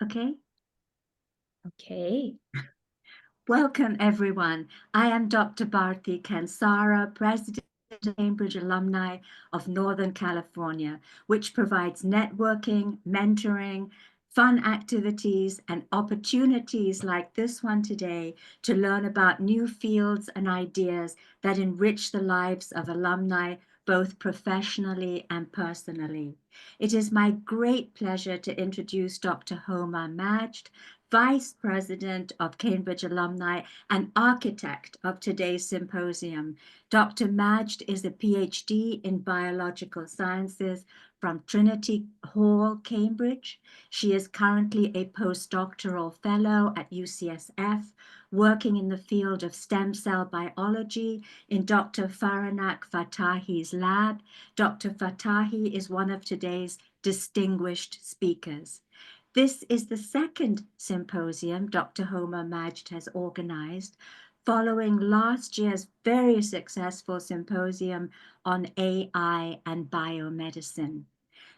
Okay. Okay. Welcome, everyone. I am Dr. Bharti Kansara, President of Cambridge Alumni of Northern California, which provides networking, mentoring, fun activities, and opportunities like this one today to learn about new fields and ideas that enrich the lives of alumni, both professionally and personally. It is my great pleasure to introduce Dr. Homa Majd, Vice President of Cambridge Alumni and architect of today's symposium. Dr. Majd is a PhD in biological sciences from Trinity Hall, Cambridge. She is currently a postdoctoral fellow at UCSF, working in the field of stem cell biology in Dr. Faranak Fattahi's lab. Dr. Fattahi is one of today's distinguished speakers. This is the second symposium Dr. Homa Majd has organized, following last year's very successful symposium on AI and biomedicine.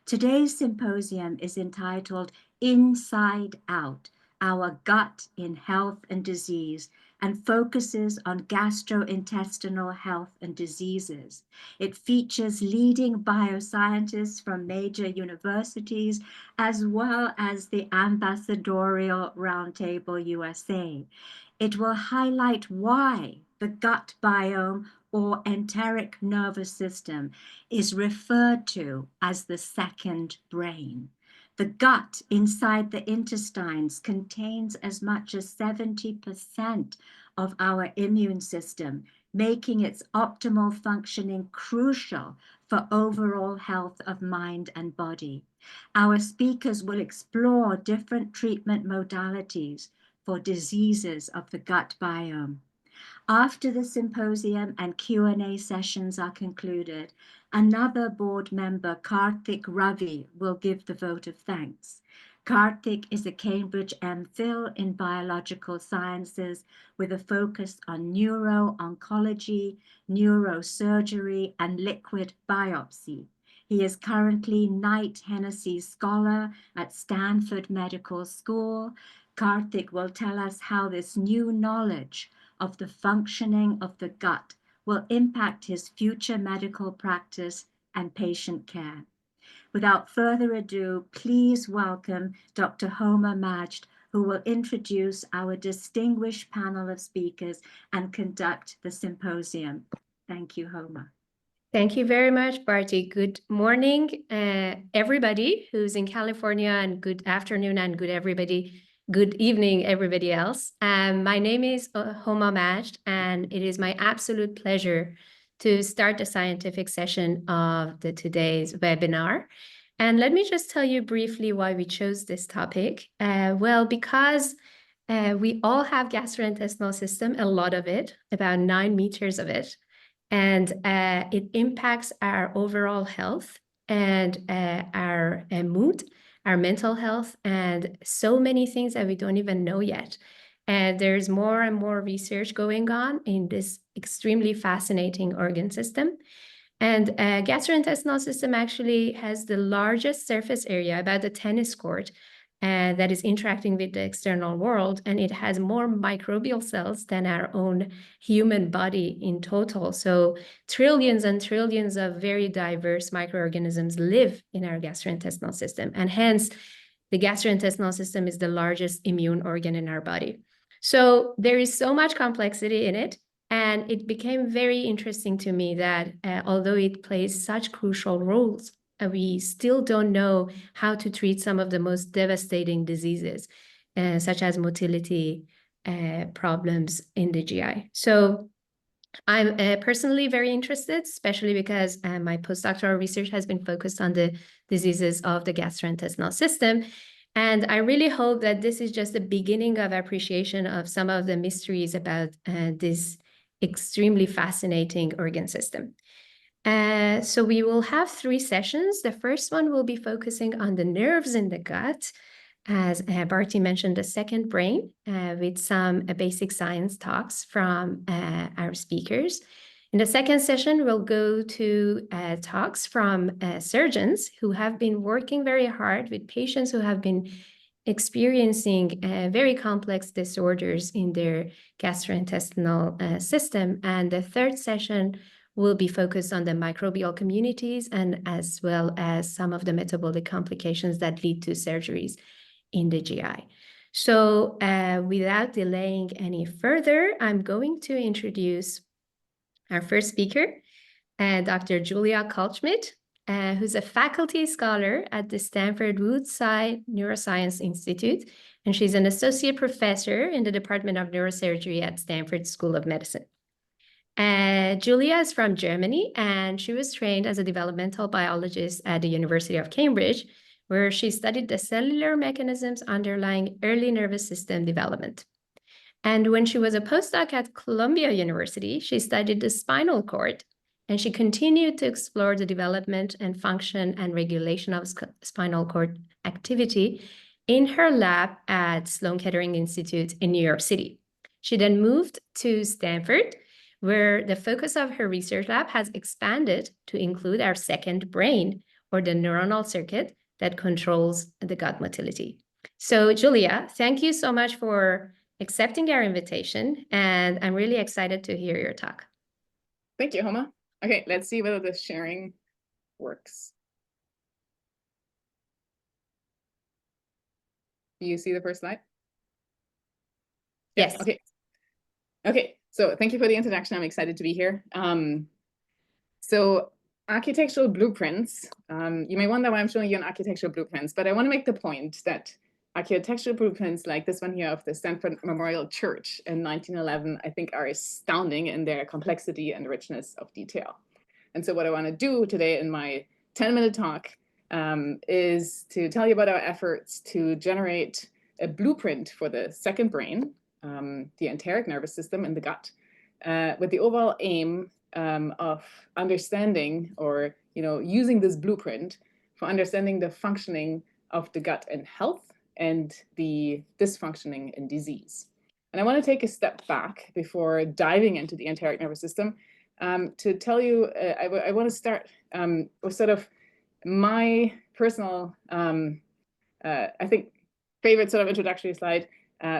Today's symposium is entitled Inside Out, Our Gut in Health and Disease, and focuses on gastrointestinal health and diseases. It features leading bioscientists from major universities, as well as the Ambassadorial Roundtable USA. It will highlight why the gut biome or enteric nervous system is referred to as the second brain. The gut inside the intestines contains as much as 70% of our immune system, making its optimal functioning crucial for overall health of mind and body. Our speakers will explore different treatment modalities for diseases of the gut biome. After the symposium and Q&A sessions are concluded, another board member, Karthik Ravi, will give the vote of thanks. Karthik is a Cambridge MPhil in biological sciences with a focus on neuro-oncology, neurosurgery, and liquid biopsy. He is currently Knight Hennessy Scholar at Stanford Medical School. Karthik will tell us how this new knowledge of the functioning of the gut will impact his future medical practice and patient care. Without further ado, please welcome Dr. Homa Majd, who will introduce our distinguished panel of speakers and conduct the symposium. Thank you, Homa. Thank you very much, Bharti. Good morning, everybody who's in California, and good afternoon and good evening, everybody else. My name is Homa Majd, and it is my absolute pleasure to start the scientific session of today's webinar. And let me just tell you briefly why we chose this topic. Well, because we all have gastrointestinal system, a lot of it, about 9 meters of it. And it impacts our overall health and our mood, our mental health, and so many things that we don't even know yet. And there's more and more research going on in this extremely fascinating organ system. And gastrointestinal system actually has the largest surface area, about a tennis court, that is interacting with the external world, and it has more microbial cells than our own human body in total. So trillions and trillions of very diverse microorganisms live in our gastrointestinal system, and hence the gastrointestinal system is the largest immune organ in our body. So there is so much complexity in it, and it became very interesting to me that although it plays such crucial roles, we still don't know how to treat some of the most devastating diseases, such as motility problems in the GI. So I'm personally very interested, especially because my postdoctoral research has been focused on the diseases of the gastrointestinal system. And I really hope that this is just the beginning of appreciation of some of the mysteries about this extremely fascinating organ system. So we will have 3 sessions. The first one will be focusing on the nerves in the gut, as Bharti mentioned, the second brain, with some basic science talks from our speakers. In the second session, we'll go to talks from surgeons who have been working very hard with patients who have been experiencing very complex disorders in their gastrointestinal system. And the third session will be focused on the microbial communities and as well as some of the metabolic complications that lead to surgeries in the GI. So without delaying any further, I'm going to introduce our first speaker, Dr. Julia Kaltschmidt, who's a faculty scholar at the Stanford Tsai Neuroscience Institute, and she's an associate professor in the Department of Neurosurgery at Stanford School of Medicine. Julia is from Germany, and she was trained as a developmental biologist at the University of Cambridge, where she studied the cellular mechanisms underlying early nervous system development. And when she was a postdoc at Columbia University, she studied the spinal cord, and she continued to explore the development and function and regulation of spinal cord activity in her lab at Sloan Kettering Institute in New York City. She then moved to Stanford, where the focus of her research lab has expanded to include our second brain, or the neuronal circuit that controls the gut motility. So Julia, thank you so much for accepting our invitation, and I'm really excited to hear your talk. Thank you, Homa. Okay, let's see whether the sharing works. Do you see the first slide? Yes. Okay. Okay, so thank you for the introduction. I'm excited to be here. So architectural blueprints, you may wonder why I'm showing you an architectural blueprints, but I want to make the point that architectural blueprints like this one here of the Stanford Memorial Church in 1911, I think are astounding in their complexity and richness of detail. And so what I want to do today in my 10-minute talk is to tell you about our efforts to generate a blueprint for the second brain, the enteric nervous system in the gut, with the overall aim of understanding or using this blueprint for understanding the functioning of the gut in health and the dysfunctioning in disease. And I want to take a step back before diving into the enteric nervous system to tell you, I want to start with sort of my personal, I think, favorite sort of introductory slide,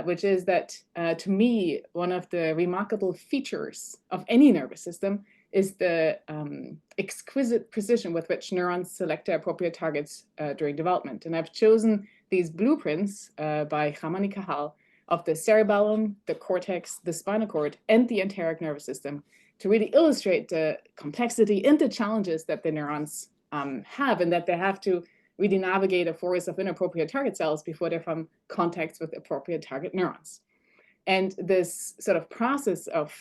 which is that to me, one of the remarkable features of any nervous system is the exquisite precision with which neurons select their appropriate targets during development. And I've chosen these blueprints by Ramani Kahal of the cerebellum, the cortex, the spinal cord, and the enteric nervous system to really illustrate the complexity and the challenges that the neurons have, and that they have to really navigate a forest of inappropriate target cells before they form contacts with appropriate target neurons. And this sort of process of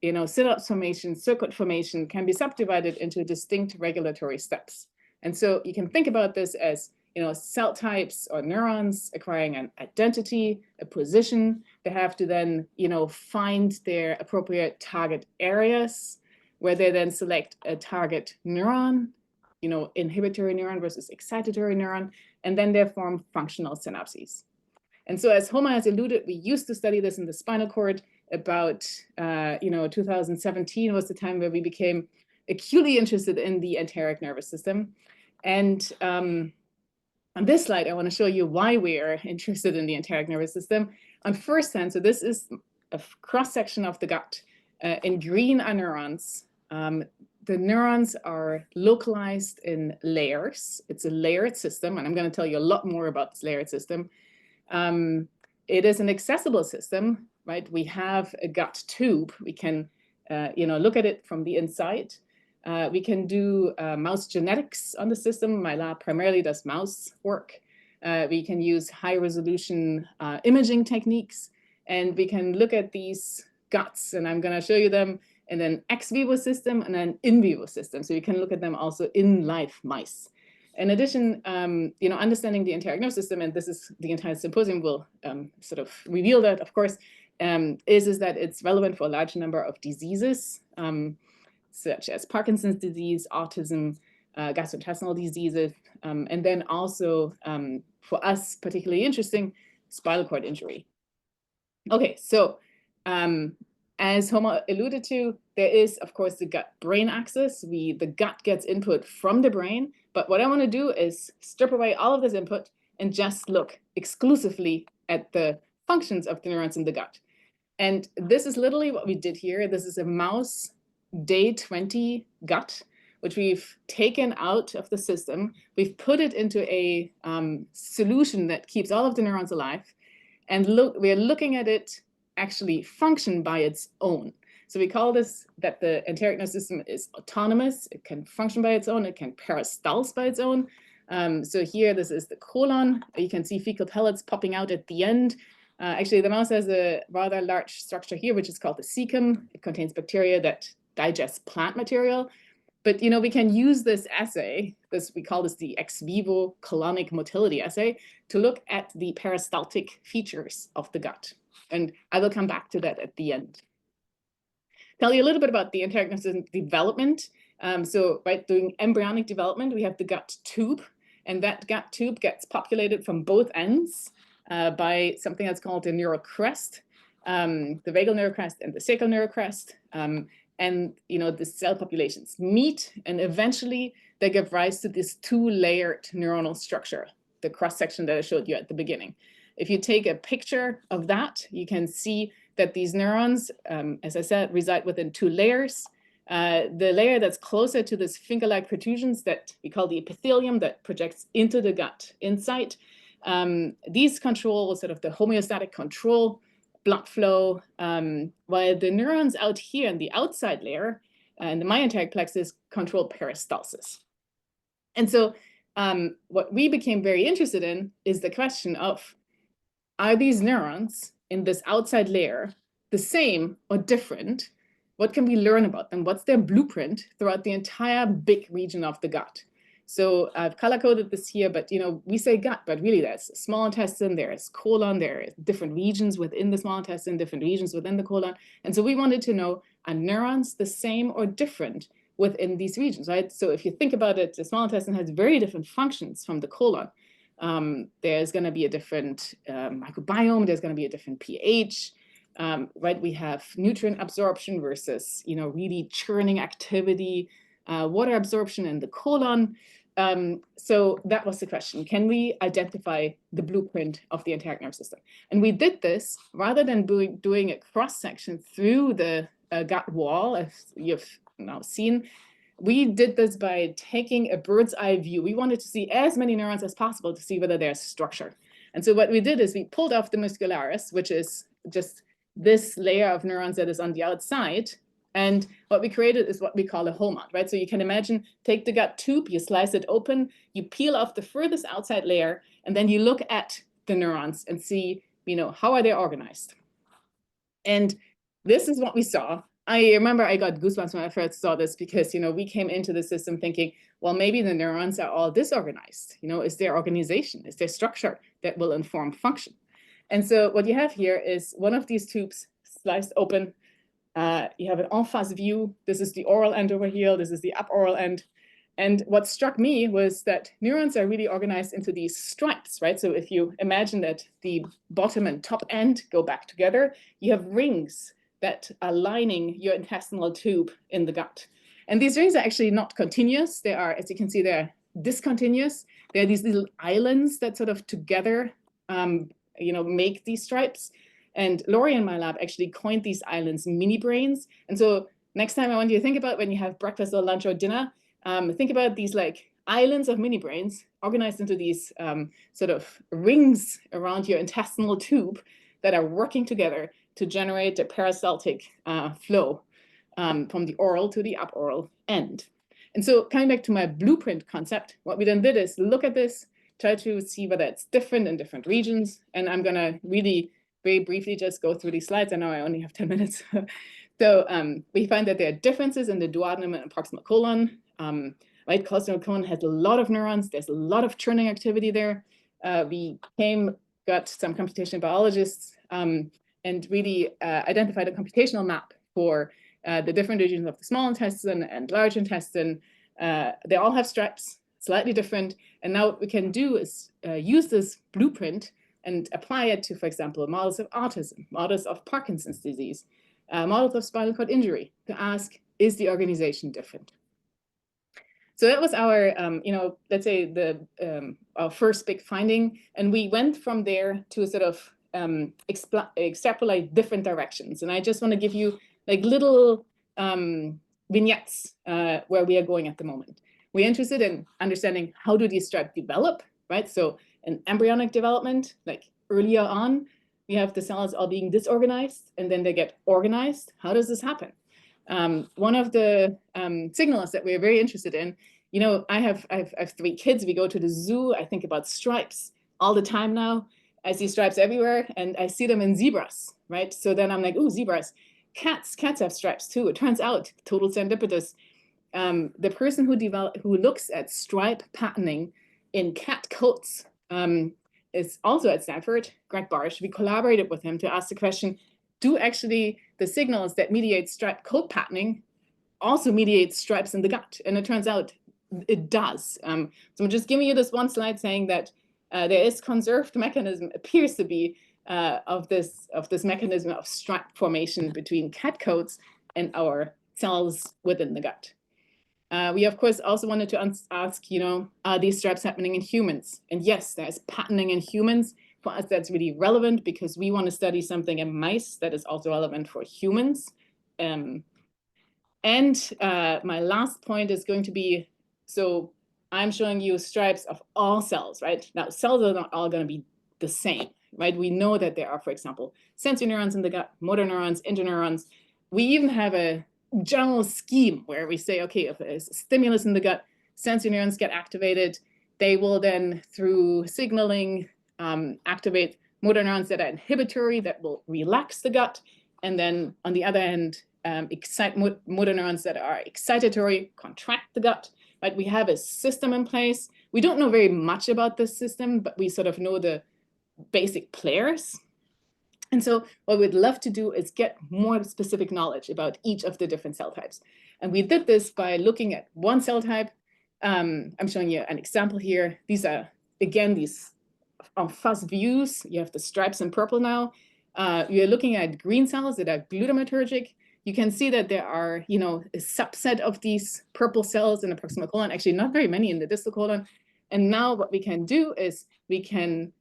synapse formation, circuit formation can be subdivided into distinct regulatory steps. And so you can think about this as cell types or neurons acquiring an identity, a position. They have to then find their appropriate target areas, where they then select a target neuron, inhibitory neuron versus excitatory neuron, and then they form functional synapses. And so as Homa has alluded, we used to study this in the spinal cord. About 2017 was the time where we became acutely interested in the enteric nervous system. And on this slide, I want to show you why we are interested in the enteric nervous system. On first hand, so this is a cross-section of the gut. In green are neurons. The neurons are localized in layers. It's a layered system, and I'm going to tell you a lot more about this layered system. It is an accessible system, right? We have a gut tube. We can, look at it from the inside. We can do mouse genetics on the system. My lab primarily does mouse work. We can use high-resolution imaging techniques, and we can look at these guts, and I'm going to show you them in an ex vivo system and an in vivo system. So you can look at them also in live mice. In addition, understanding the enteric nervous system, and this is the entire symposium will sort of reveal that, of course, is that it's relevant for a large number of diseases, such as Parkinson's disease, autism, gastrointestinal diseases, and then also, for us, particularly interesting, spinal cord injury. Okay, so as Homa alluded to, there is, of course, the gut-brain axis. The gut gets input from the brain. But what I want to do is strip away all of this input and just look exclusively at the functions of the neurons in the gut. And this is literally what we did here. This is a mouse day 20 gut, which we've taken out of the system. We've put it into a solution that keeps all of the neurons alive. And we're looking at it actually function by its own. So we call this that the enteric nervous system is autonomous. It can function by its own. It can peristalse by its own. So here, this is the colon. You can see fecal pellets popping out at the end. Actually, the mouse has a rather large structure here, which is called the cecum. It contains bacteria that digest plant material. But we can use this assay, we call this the ex vivo colonic motility assay, to look at the peristaltic features of the gut. And I will come back to that at the end. Tell you a little bit about the enteric nervous system development. During embryonic development, we have the gut tube, and that gut tube gets populated from both ends by something that's called the neural crest, the vagal neural crest and the sacral neural crest. And the cell populations meet, and eventually they give rise to this two-layered neuronal structure, the cross-section that I showed you at the beginning. If you take a picture of that, you can see that these neurons, as I said, reside within two layers. The layer that's closer to this finger-like protrusions that we call the epithelium that projects into the gut inside, these control sort of the homeostatic control, blood flow, while the neurons out here in the outside layer, in the myenteric plexus, control peristalsis. And so what we became very interested in is the question of, are these neurons in this outside layer the same or different? What can we learn about them? What's their blueprint throughout the entire big region of the gut? So I've color-coded this here, but we say gut, but really there's small intestine, there's colon, there are different regions within the small intestine, different regions within the colon. And so we wanted to know, are neurons the same or different within these regions, right? So if you think about it, the small intestine has very different functions from the colon. There's going to be a different microbiome, there's going to be a different pH, right? We have nutrient absorption versus, really churning activity, water absorption in the colon. So that was the question. Can we identify the blueprint of the enteric nervous system? And we did this rather than doing a cross-section through the gut wall, as you've now seen. We did this by taking a bird's eye view. We wanted to see as many neurons as possible to see whether there's structure. And so what we did is we pulled off the muscularis, which is just this layer of neurons that is on the outside. And what we created is what we call a Homa Majd, right? So you can imagine, take the gut tube, you slice it open, you peel off the furthest outside layer, and then you look at the neurons and see, how are they organized? And this is what we saw. I remember I got goosebumps when I first saw this because, we came into the system thinking, well, maybe the neurons are all disorganized. Is there organization? Is there structure that will inform function? And so what you have here is one of these tubes sliced open. You have an en face view. This is the oral end over here. This is the up-oral end. And what struck me was that neurons are really organized into these stripes, right? So if you imagine that the bottom and top end go back together, you have rings that are lining your intestinal tube in the gut. And these rings are actually not continuous. They are, as you can see, they're discontinuous. They're these little islands that sort of together, make these stripes. And Laurie in my lab actually coined these islands mini brains. And so next time I want you to think about when you have breakfast or lunch or dinner, think about these like islands of mini brains organized into these sort of rings around your intestinal tube that are working together to generate the peristaltic flow from the oral to the up-oral end. And so coming back to my blueprint concept, what we then did is look at this, try to see whether it's different in different regions. And I'm going to really very briefly just go through these slides. I know I only have 10 minutes. So we find that there are differences in the duodenum and proximal colon. Right, proximal colon has a lot of neurons. There's a lot of churning activity there. We got some computational biologists and really identified a computational map for the different regions of the small intestine and large intestine. They all have stripes, slightly different. And now what we can do is use this blueprint and apply it to, for example, models of autism, models of Parkinson's disease. models of spinal cord injury to ask, is the organization different? So that was our, let's say our first big finding. And we went from there to sort of extrapolate different directions. And I just want to give you like little vignettes where we are going at the moment. We're interested in understanding how do these stripes develop, right? So in embryonic development, like earlier on, we have the cells all being disorganized and then they get organized. How does this happen? One of the signals that we're very interested in, I have 3 kids. We go to the zoo. I think about stripes all the time now. I see stripes everywhere, and I see them in zebras, right? So then I'm like, oh, zebras. Cats have stripes too. It turns out, total serendipitous. The person who looks at stripe patterning in cat coats is also at Stanford, Greg Barsh. We collaborated with him to ask the question, do actually the signals that mediate stripe coat patterning also mediate stripes in the gut? And it turns out it does. So I'm just giving you this one slide saying that there is conserved mechanism, appears to be, of this mechanism of stripe formation between cat coats and our cells within the gut. We, of course, also wanted to ask, are these stripes happening in humans? And yes, there's patterning in humans. For us, that's really relevant because we want to study something in mice that is also relevant for humans. And my last point is going to be, so I'm showing you stripes of all cells, right? Now, cells are not all going to be the same, right? We know that there are, for example, sensory neurons in the gut, motor neurons, interneurons. We even have a general scheme where we say, okay, if there's a stimulus in the gut, sensory neurons get activated. They will then, through signaling, activate motor neurons that are inhibitory, that will relax the gut. And then on the other hand, excite motor neurons that are excitatory, contract the gut. Right? We have a system in place. We don't know very much about this system, but we sort of know the basic players. And so what we'd love to do is get more specific knowledge about each of the different cell types. And we did this by looking at one cell type. I'm showing you an example here. These are, again, these fuzz views. You have the stripes in purple now. You're looking at green cells that are glutamatergic. You can see that there are, a subset of these purple cells in the proximal colon, actually not very many in the distal colon. And now what we can do is we can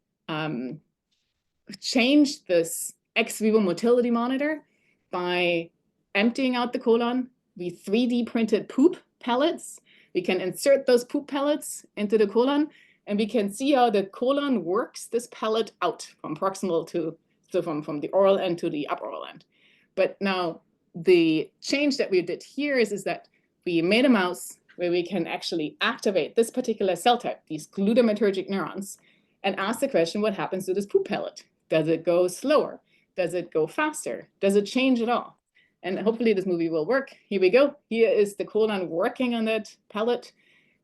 change this ex vivo motility monitor by emptying out the colon. We 3D printed poop pellets. We can insert those poop pellets into the colon, and we can see how the colon works this pellet out from proximal to, so from the oral end to the upper oral end. But now the change that we did here is that we made a mouse where we can actually activate this particular cell type, these glutamatergic neurons, and ask the question, what happens to this poop pellet? Does it go slower? Does it go faster? Does it change at all? And hopefully this movie will work. Here we go. Here is the colon working on that pellet.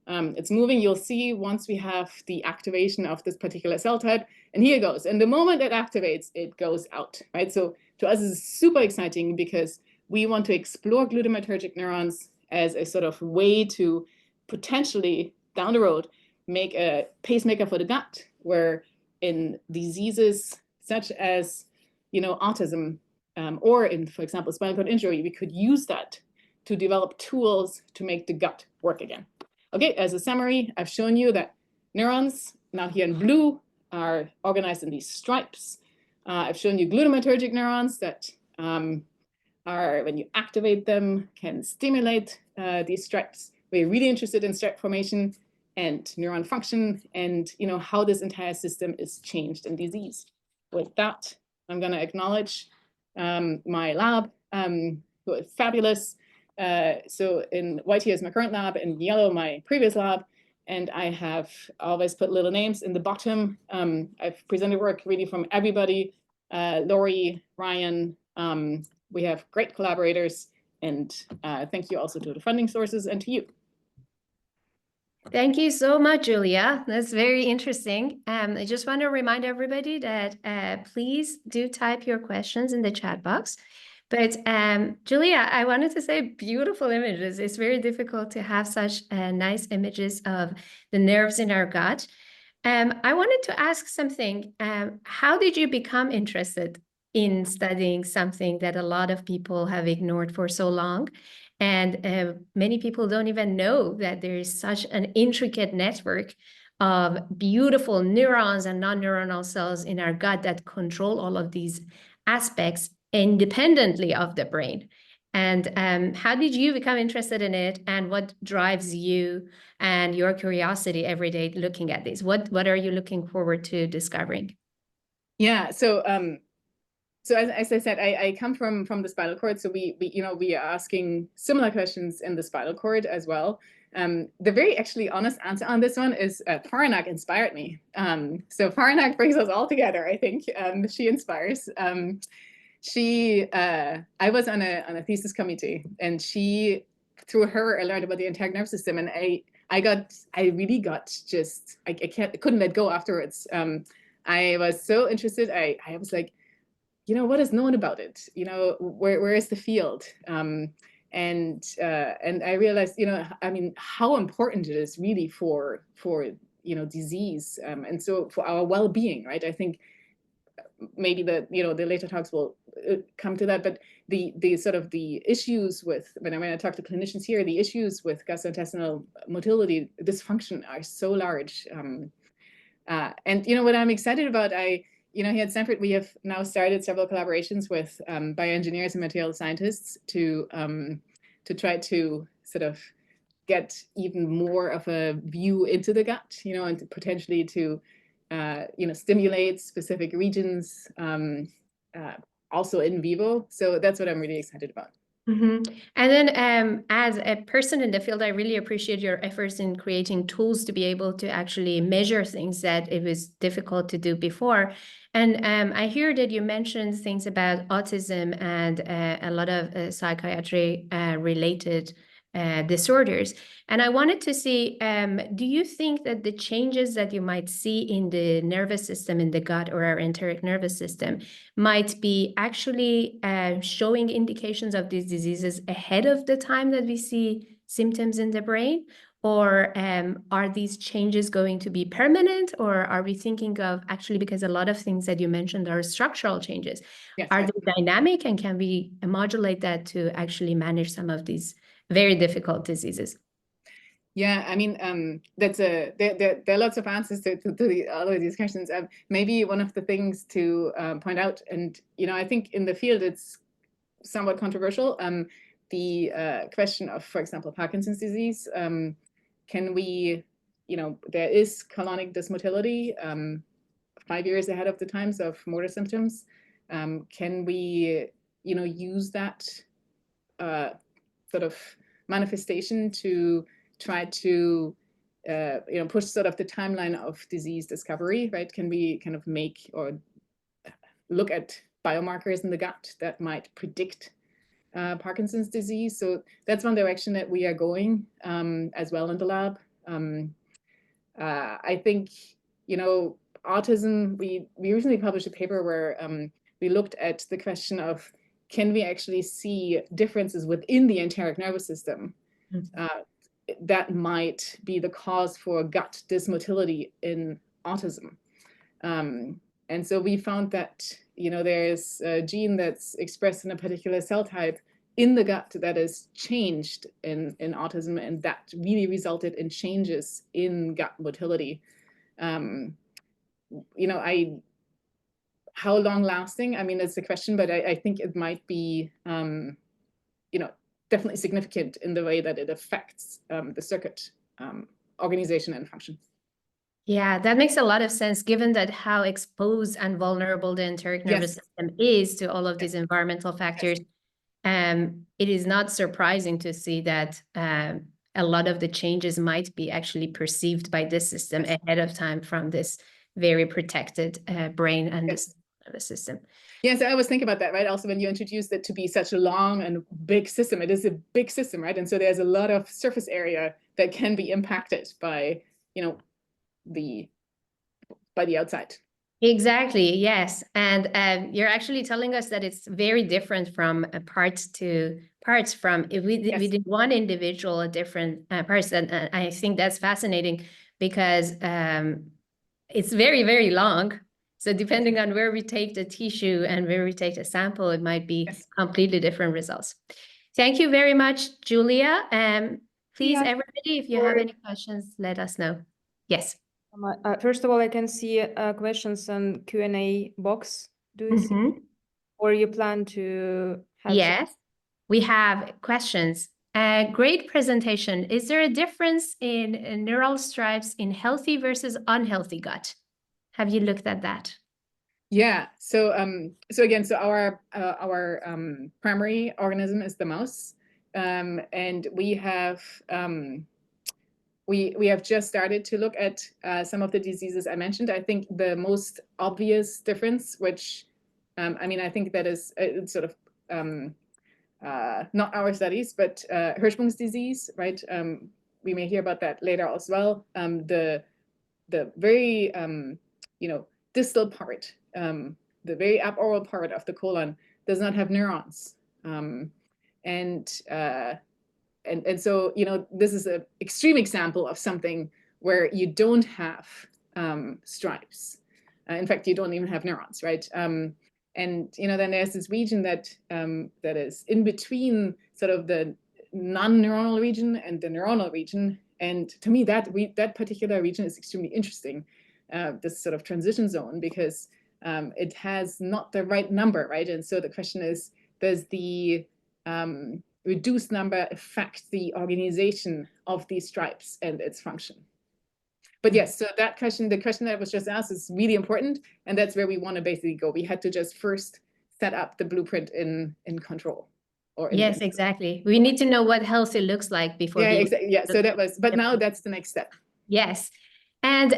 It's moving. You'll see once we have the activation of this particular cell type. And here it goes. And the moment it activates, it goes out, right? So to us, this is super exciting because we want to explore glutamatergic neurons as a sort of way to potentially, down the road, make a pacemaker for the gut, where in diseases such as, autism, or in, for example, spinal cord injury, we could use that to develop tools to make the gut work again. Okay, as a summary, I've shown you that neurons, now here in blue, are organized in these stripes. I've shown you glutamatergic neurons that are, when you activate them, can stimulate these stripes. We're really interested in stripe formation and neuron function and how this entire system is changed in disease. With that, I'm going to acknowledge my lab, who is fabulous. So in white here is my current lab, in yellow my previous lab, and I have always put little names in the bottom. I've presented work really from everybody, Lori, Ryan. We have great collaborators, and thank you also to the funding sources and to you. Thank you so much, Julia. That's very interesting. I just want to remind everybody that please do type your questions in the chat box. But Julia, I wanted to say beautiful images. It's very difficult to have such nice images of the nerves in our gut. I wanted to ask something. How did you become interested in studying something that a lot of people have ignored for so long. And many people don't even know that there is such an intricate network of beautiful neurons and non-neuronal cells in our gut that control all of these aspects independently of the brain. And how did you become interested in it, and what drives you and your curiosity every day looking at this? What are you looking forward to discovering? Yeah, so as I said, I come from the spinal cord, so we are asking similar questions in the spinal cord as well. The very actually honest answer on this one is Faranak inspired me. So Faranak brings us all together, I think. She inspires. I was on a thesis committee, and through her, I learned about the enteric nervous system, and I really got I couldn't let go afterwards. I was so interested. I was like, what is known about it? Where is the field? And I realized, I mean, how important it is really for disease, and so for our well-being, right? I think maybe the later talks will come to that, but the sort of the issues with, when I talk to clinicians here, the issues with gastrointestinal motility dysfunction are so large. And what I'm excited about, here at Stanford, we have now started several collaborations with bioengineers and material scientists to try to sort of get even more of a view into the gut, and potentially to stimulate specific regions, also in vivo. So that's what I'm really excited about. Mm-hmm. And then as a person in the field, I really appreciate your efforts in creating tools to be able to actually measure things that it was difficult to do before. And I hear that you mentioned things about autism and a lot of psychiatry related disorders. And I wanted to see, do you think that the changes that you might see in the nervous system, in the gut or our enteric nervous system, might be actually showing indications of these diseases ahead of the time that we see symptoms in the brain? Or are these changes going to be permanent? Or are we thinking of, actually, because a lot of things that you mentioned are structural changes, yes, are they dynamic, and can we modulate that to actually manage some of these very difficult diseases? Yeah, I mean, there are lots of answers to all of these questions. Maybe one of the things to point out, and I think in the field it's somewhat controversial, the question of, for example, Parkinson's disease. Can we, there is colonic dysmotility 5 years ahead of the times of motor symptoms. Can we, use that sort of manifestation to try to push sort of the timeline of disease discovery, right? Can we kind of make or look at biomarkers in the gut that might predict Parkinson's disease? So that's one direction that we are going as well in the lab. I think, autism, we recently published a paper where we looked at the question of, can we actually see differences within the enteric nervous system that might be the cause for gut dysmotility in autism? And so we found that, there's a gene that's expressed in a particular cell type in the gut that is changed in autism, and that really resulted in changes in gut motility. How long lasting? I mean, that's the question, but I think it might be, definitely significant in the way that it affects the circuit organization and function. Yeah, that makes a lot of sense, given that how exposed and vulnerable the enteric nervous system is to all of these environmental factors. It is not surprising to see that a lot of the changes might be actually perceived by this system ahead of time from this very protected brain and this nervous system. Yeah, so I always think about that, right? Also, when you introduced it to be such a long and big system, it is a big system, right? And so there's a lot of surface area that can be impacted by, by the outside. Exactly, yes. And you're actually telling us that it's very different from parts to parts from, if we did one individual, a different parts. And I think that's fascinating because it's very, very long. So depending on where we take the tissue and where we take the sample, it might be completely different results. Thank you very much, Julia. Please, everybody, if you have any questions, let us know. Yes. First of all, I can see questions on Q&A box. Do you see? Or you plan to have? Yes, we have questions. Great presentation. Is there a difference in neural stripes in healthy versus unhealthy gut? Have you looked at that? Yeah. So again, our primary organism is the mouse, and we have just started to look at some of the diseases I mentioned. I think the most obvious difference, which I mean, I think that is sort of not our studies, but Hirschsprung's disease, right? We may hear about that later as well. The very distal part, the very aboral part of the colon does not have neurons, and so this is an extreme example of something where you don't have stripes. In fact, you don't even have neurons, right? And then there's this region that is in between sort of the non-neuronal region and the neuronal region. And to me, that particular region is extremely interesting, this sort of transition zone, because it has not the right number, right? And so the question is, does the reduced number affect the organization of these stripes and its function? But yes, so that question, the question that was just asked, is really important, and that's where we want to basically go. We had to just first set up the blueprint in control. Yes, exactly. We need to know what healthy looks like before. Yeah, exactly. Yeah, so that was, but now that's the next step. Yes. And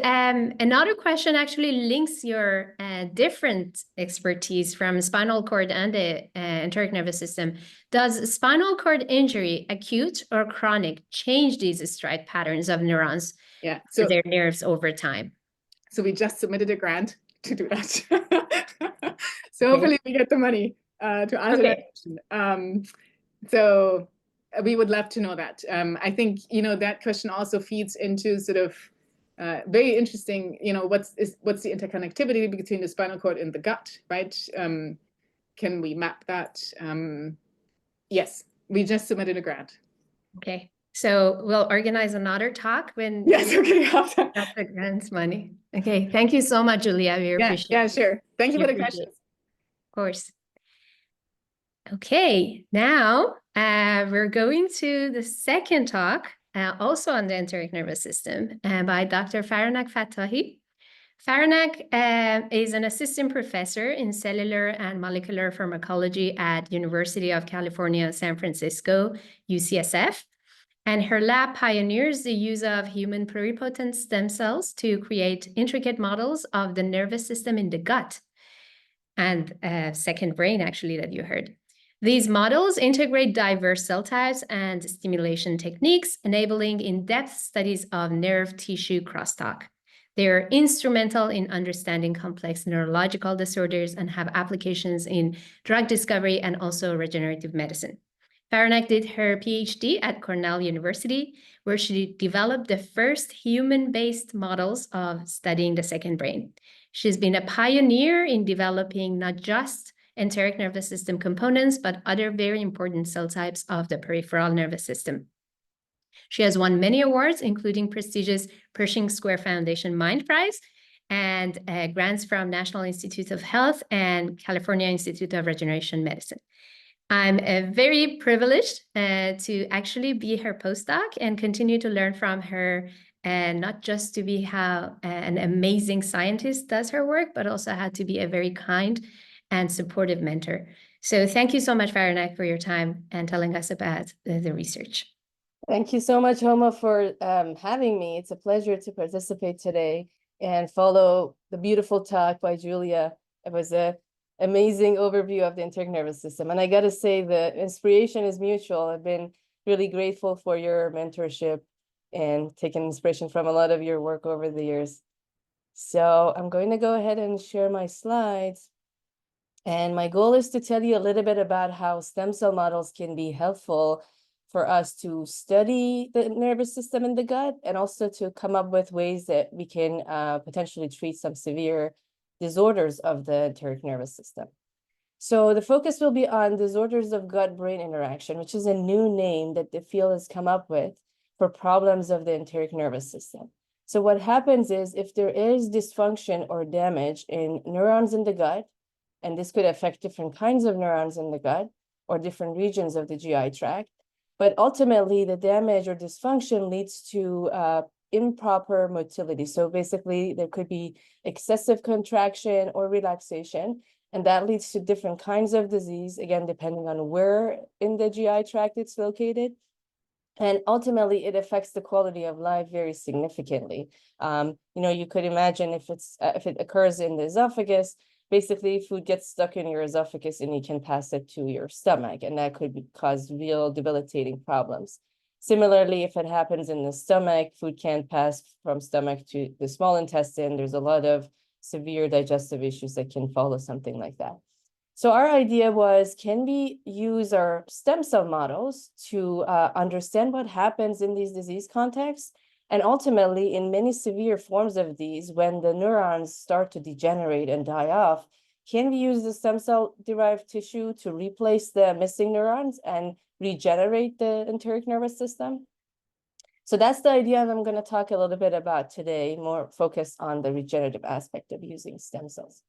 another question actually links your different expertise from spinal cord and the enteric nervous system. Does spinal cord injury, acute or chronic, change these stripe patterns of neurons for their nerves over time? So we just submitted a grant to do that. So hopefully we get the money to answer that question. So we would love to know that. I think, that question also feeds into sort of very interesting, what's the interconnectivity between the spinal cord and the gut, right? Can we map that? Yes, we just submitted a grant. Okay, so we'll organize another talk when got the grants money. Okay, thank you so much, Julia. We appreciate it. Yeah, sure. Thank you for the questions. Of course. Okay, now we're going to the second talk, also on the enteric nervous system, by Dr. Faranak Fattahi. Faranak is an assistant professor in cellular and molecular pharmacology at University of California, San Francisco, UCSF. And her lab pioneers the use of human pluripotent stem cells to create intricate models of the nervous system in the gut and second brain, actually, that you heard. These models integrate diverse cell types and stimulation techniques, enabling in-depth studies of nerve tissue crosstalk. They are instrumental in understanding complex neurological disorders and have applications in drug discovery and also regenerative medicine. Faranak did her PhD at Cornell University, where she developed the first human-based models of studying the second brain. She's been a pioneer in developing not just enteric nervous system components, but other very important cell types of the peripheral nervous system. She has won many awards, including prestigious Pershing Square Foundation Mind Prize and grants from National Institutes of Health and California Institute of Regeneration Medicine. I'm very privileged to actually be her postdoc and continue to learn from her, and not just to be how an amazing scientist does her work, but also how to be a very kind and supportive mentor. So thank you so much, Faranak, for your time and telling us about the research. Thank you so much, Homa, for having me. It's a pleasure to participate today and follow the beautiful talk by Julia. It was an amazing overview of the enteric nervous system. And I got to say, the inspiration is mutual. I've been really grateful for your mentorship and taking inspiration from a lot of your work over the years. So I'm going to go ahead and share my slides. And my goal is to tell you a little bit about how stem cell models can be helpful for us to study the nervous system in the gut, and also to come up with ways that we can potentially treat some severe disorders of the enteric nervous system. So the focus will be on disorders of gut-brain interaction, which is a new name that the field has come up with for problems of the enteric nervous system. So what happens is if there is dysfunction or damage in neurons in the gut, and this could affect different kinds of neurons in the gut or different regions of the GI tract, but ultimately the damage or dysfunction leads to improper motility. So basically there could be excessive contraction or relaxation, and that leads to different kinds of disease, again, depending on where in the GI tract it's located. And ultimately, it affects the quality of life very significantly. You could imagine if it occurs in the esophagus, basically food gets stuck in your esophagus and you can pass it to your stomach, and that could cause real debilitating problems. Similarly, if it happens in the stomach, food can't pass from stomach to the small intestine. There's a lot of severe digestive issues that can follow something like that. So our idea was, can we use our stem cell models to understand what happens in these disease contexts? And ultimately, in many severe forms of these, when the neurons start to degenerate and die off, can we use the stem cell-derived tissue to replace the missing neurons and regenerate the enteric nervous system? So that's the idea that I'm going to talk a little bit about today, more focused on the regenerative aspect of using stem cells.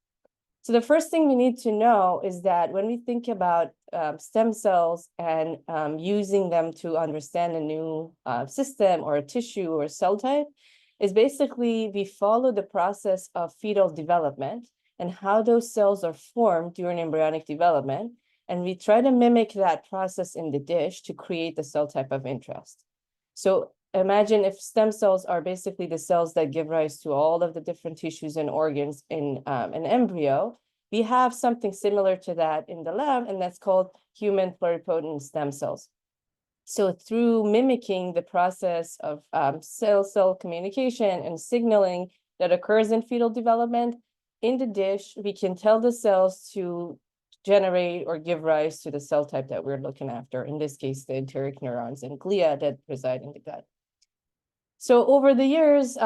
So the first thing we need to know is that when we think about stem cells and using them to understand a new system or a tissue or a cell type, is basically we follow the process of fetal development and how those cells are formed during embryonic development. And we try to mimic that process in the dish to create the cell type of interest. So imagine if stem cells are basically the cells that give rise to all of the different tissues and organs in an embryo, we have something similar to that in the lab, and that's called human pluripotent stem cells. So through mimicking the process of cell-cell communication and signaling that occurs in fetal development, in the dish, we can tell the cells to generate or give rise to the cell type that we're looking after, in this case, the enteric neurons and glia that reside in the gut. So over the years,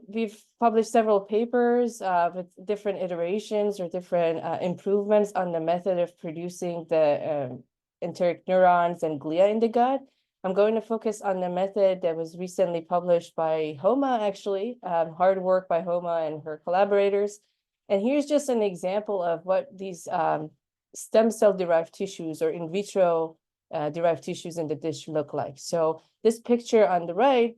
we've published several papers with different iterations or different improvements on the method of producing the enteric neurons and glia in the gut. I'm going to focus on the method that was recently published by Homa, actually, hard work by Homa and her collaborators. And here's just an example of what these stem cell-derived tissues or in vitro derived tissues in the dish look like. So this picture on the right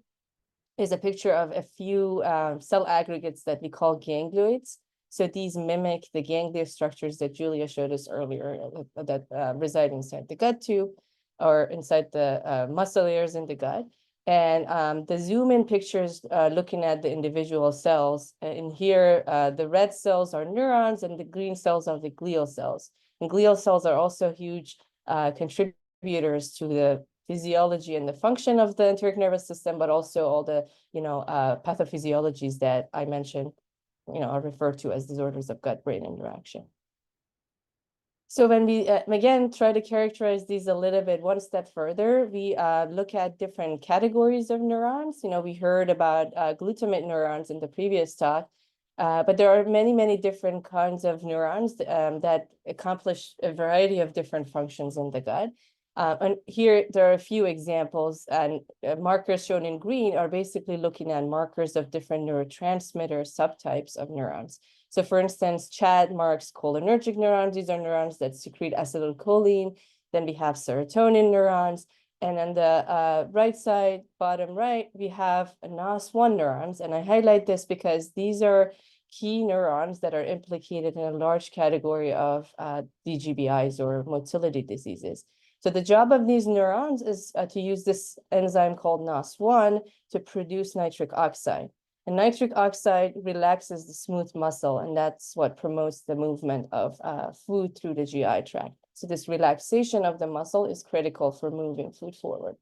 is a picture of a few cell aggregates that we call ganglioids. So these mimic the ganglia structures that Julia showed us earlier that reside inside the gut tube or inside the muscle layers in the gut. And the zoom-in pictures looking at the individual cells. And here, the red cells are neurons and the green cells are the glial cells. And glial cells are also huge contributors to the physiology and the function of the enteric nervous system, but also all the, pathophysiologies that I mentioned, are referred to as disorders of gut-brain interaction. So when we, again, try to characterize these a little bit one step further, we look at different categories of neurons. We heard about glutamate neurons in the previous talk, but there are many, many different kinds of neurons that accomplish a variety of different functions in the gut. And here there are a few examples, and markers shown in green are basically looking at markers of different neurotransmitter subtypes of neurons. So for instance, CHAD marks cholinergic neurons. These are neurons that secrete acetylcholine. Then we have serotonin neurons. And on the right side, bottom right, we have NOS1 neurons. And I highlight this because these are key neurons that are implicated in a large category of DGBIs or motility diseases. So the job of these neurons is to use this enzyme called NOS1 to produce nitric oxide. And nitric oxide relaxes the smooth muscle, and that's what promotes the movement of food through the GI tract. So this relaxation of the muscle is critical for moving food forward.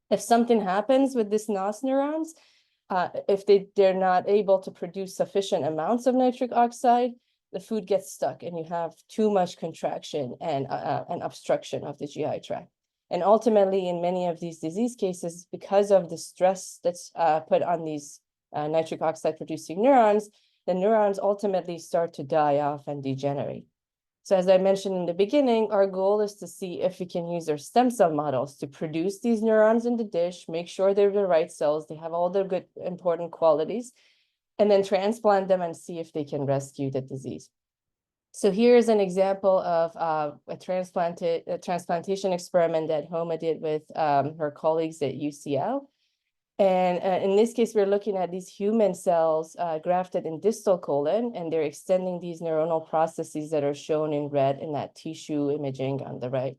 If something happens with these NOS neurons, if they're not able to produce sufficient amounts of nitric oxide, the food gets stuck and you have too much contraction and an obstruction of the GI tract. And ultimately, in many of these disease cases, because of the stress that's put on these nitric oxide producing neurons, the neurons ultimately start to die off and degenerate. So as I mentioned in the beginning, our goal is to see if we can use our stem cell models to produce these neurons in the dish, make sure they're the right cells, they have all the good, important qualities, and then transplant them and see if they can rescue the disease. So here's an example of a transplantation experiment that Homa did with her colleagues at UCL. And in this case, we're looking at these human cells grafted in distal colon, and they're extending these neuronal processes that are shown in red in that tissue imaging on the right.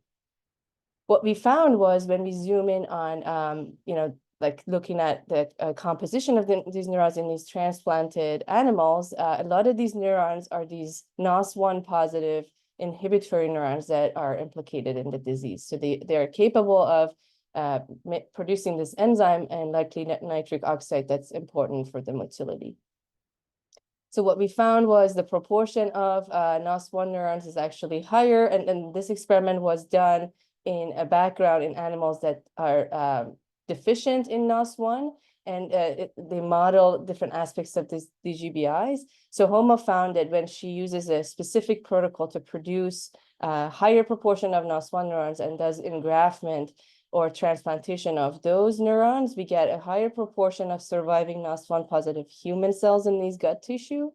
What we found was when we zoom in on, like looking at the composition of these neurons in these transplanted animals, a lot of these neurons are these NOS1 positive inhibitory neurons that are implicated in the disease. So they are capable of producing this enzyme and likely nitric oxide that's important for the motility. So what we found was the proportion of NOS1 neurons is actually higher, and this experiment was done in a background in animals that are deficient in NOS1, and they model different aspects of these GBIs. So Homa found that when she uses a specific protocol to produce a higher proportion of NOS1 neurons and does engraftment or transplantation of those neurons, we get a higher proportion of surviving NOS1 positive human cells in these gut tissue.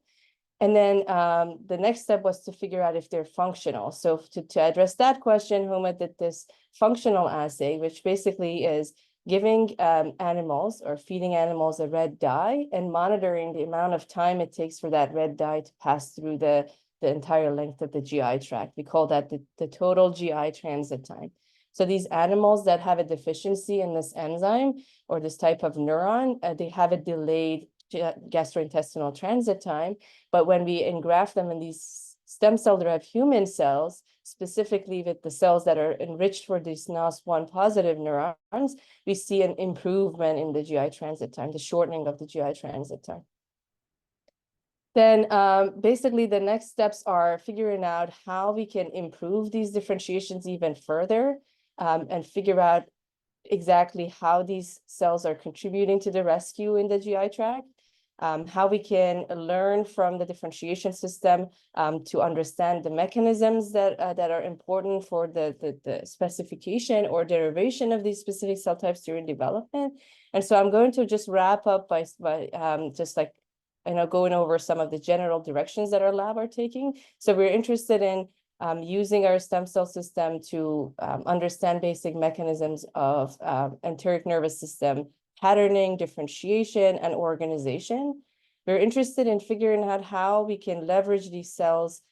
And then the next step was to figure out if they're functional. So to address that question, Homa did this functional assay, which basically is giving animals or feeding animals a red dye and monitoring the amount of time it takes for that red dye to pass through the entire length of the GI tract. We call that the total GI transit time. So these animals that have a deficiency in this enzyme or this type of neuron, they have a delayed gastrointestinal transit time. But when we engraft them in these stem cell-derived human cells, specifically with the cells that are enriched for these NOS1 positive neurons, we see an improvement in the GI transit time, the shortening of the GI transit time. Then basically the next steps are figuring out how we can improve these differentiations even further and figure out exactly how these cells are contributing to the rescue in the GI tract, how we can learn from the differentiation system to understand the mechanisms that are important for the specification or derivation of these specific cell types during development. And so I'm going to just wrap up by just like, going over some of the general directions that our lab are taking. So we're interested in using our stem cell system to understand basic mechanisms of enteric nervous system patterning, differentiation, and organization. We're interested in figuring out how we can leverage these cells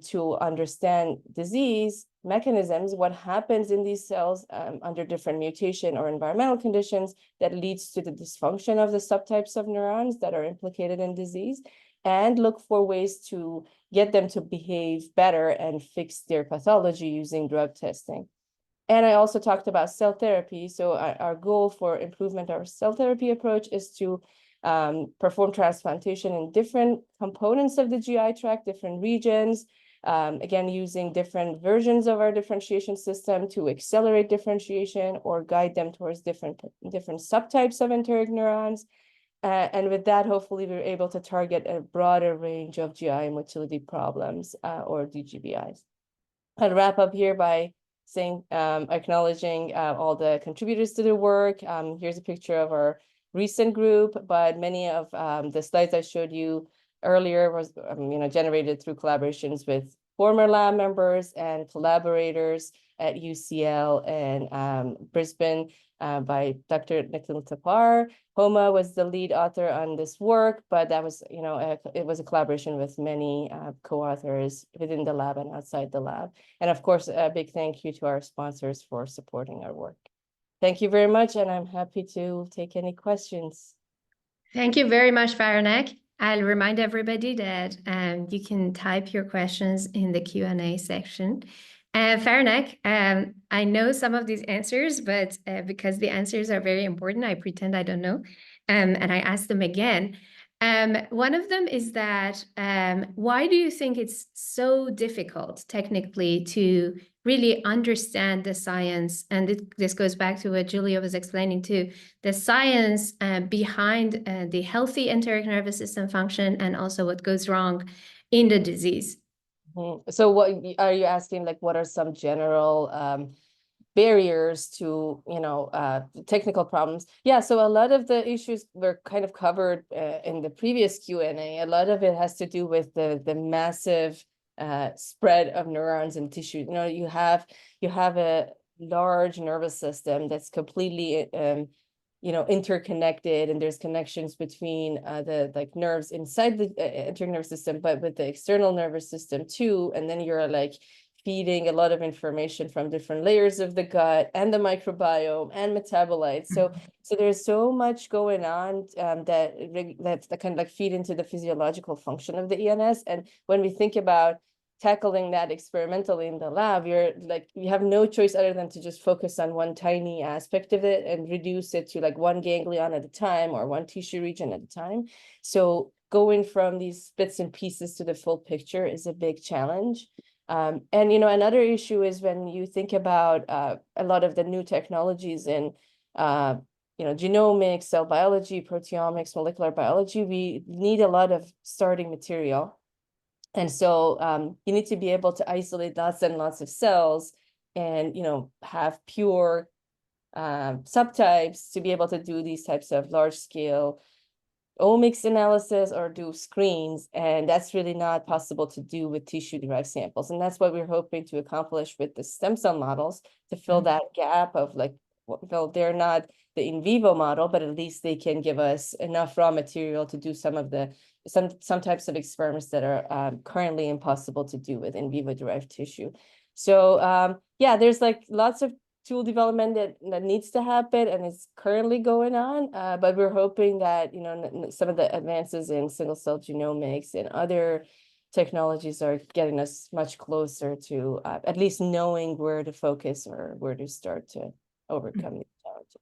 to understand disease mechanisms, what happens in these cells under different mutation or environmental conditions that leads to the dysfunction of the subtypes of neurons that are implicated in disease, and look for ways to get them to behave better and fix their pathology using drug testing. And I also talked about cell therapy. So our goal for improvement of our cell therapy approach is to perform transplantation in different components of the GI tract, different regions, again, using different versions of our differentiation system to accelerate differentiation or guide them towards different subtypes of enteric neurons. And with that, hopefully, we're able to target a broader range of GI motility problems or DGBIs. I'll wrap up here by saying, acknowledging all the contributors to the work. Here's a picture of our recent group, but many of the slides I showed you earlier was generated through collaborations with former lab members and collaborators at UCL and Brisbane by Dr. Nikhil Tapar. Homa was the lead author on this work, but that was, it was a collaboration with many co-authors within the lab and outside the lab. And of course, a big thank you to our sponsors for supporting our work. Thank you very much, and I'm happy to take any questions. Thank you very much, Faranak. I'll remind everybody that you can type your questions in the Q&A section. Faranak, I know some of these answers, but because the answers are very important, I pretend I don't know, and I ask them again. One of them is that why do you think it's so difficult technically to really understand the science? And this goes back to what Julia was explaining too, the science behind the healthy enteric nervous system function and also what goes wrong in the disease. So what are you asking, like, what are some general barriers to, technical problems? Yeah, so a lot of the issues were kind of covered in the previous Q&A. A lot of it has to do with the massive spread of neurons in tissue. You have a large nervous system that's completely interconnected, and there's connections between the nerves inside the enteric nervous system, but with the external nervous system too. And then you're like feeding a lot of information from different layers of the gut and the microbiome and metabolites. So there's so much going on that kind of like feed into the physiological function of the ENS. And when we think about tackling that experimentally in the lab, you have no choice other than to just focus on one tiny aspect of it and reduce it to like one ganglion at a time or one tissue region at a time. So going from these bits and pieces to the full picture is a big challenge. And another issue is when you think about a lot of the new technologies in genomics, cell biology, proteomics, molecular biology, we need a lot of starting material. And so you need to be able to isolate lots and lots of cells and, have pure subtypes to be able to do these types of large scale omics analysis or do screens. And that's really not possible to do with tissue derived samples. And that's what we're hoping to accomplish with the stem cell models, to fill that gap of like, well, they're not the in vivo model, but at least they can give us enough raw material to do some types of experiments that are currently impossible to do with in vivo derived tissue. So yeah, there's like lots of tool development that needs to happen and is currently going on, but we're hoping that some of the advances in single cell genomics and other technologies are getting us much closer to at least knowing where to focus or where to start to overcome these challenges.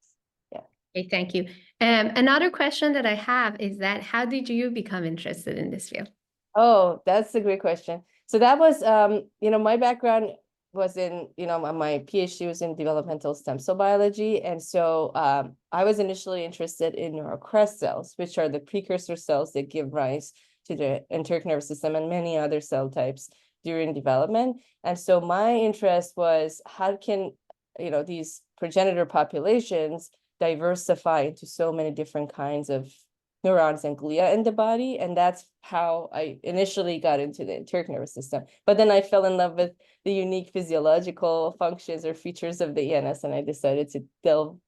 Yeah. Okay, thank you. Another question that I have is that how did you become interested in this field? Oh, that's a great question. So that was, my background was in, my PhD was in developmental stem cell biology. And so I was initially interested in neurocrest cells, which are the precursor cells that give rise to the enteric nervous system and many other cell types during development. And so my interest was how can, these progenitor populations diversify into so many different kinds of neurons and glia in the body. And that's how I initially got into the enteric nervous system. But then I fell in love with the unique physiological functions or features of the ENS, and I decided to delve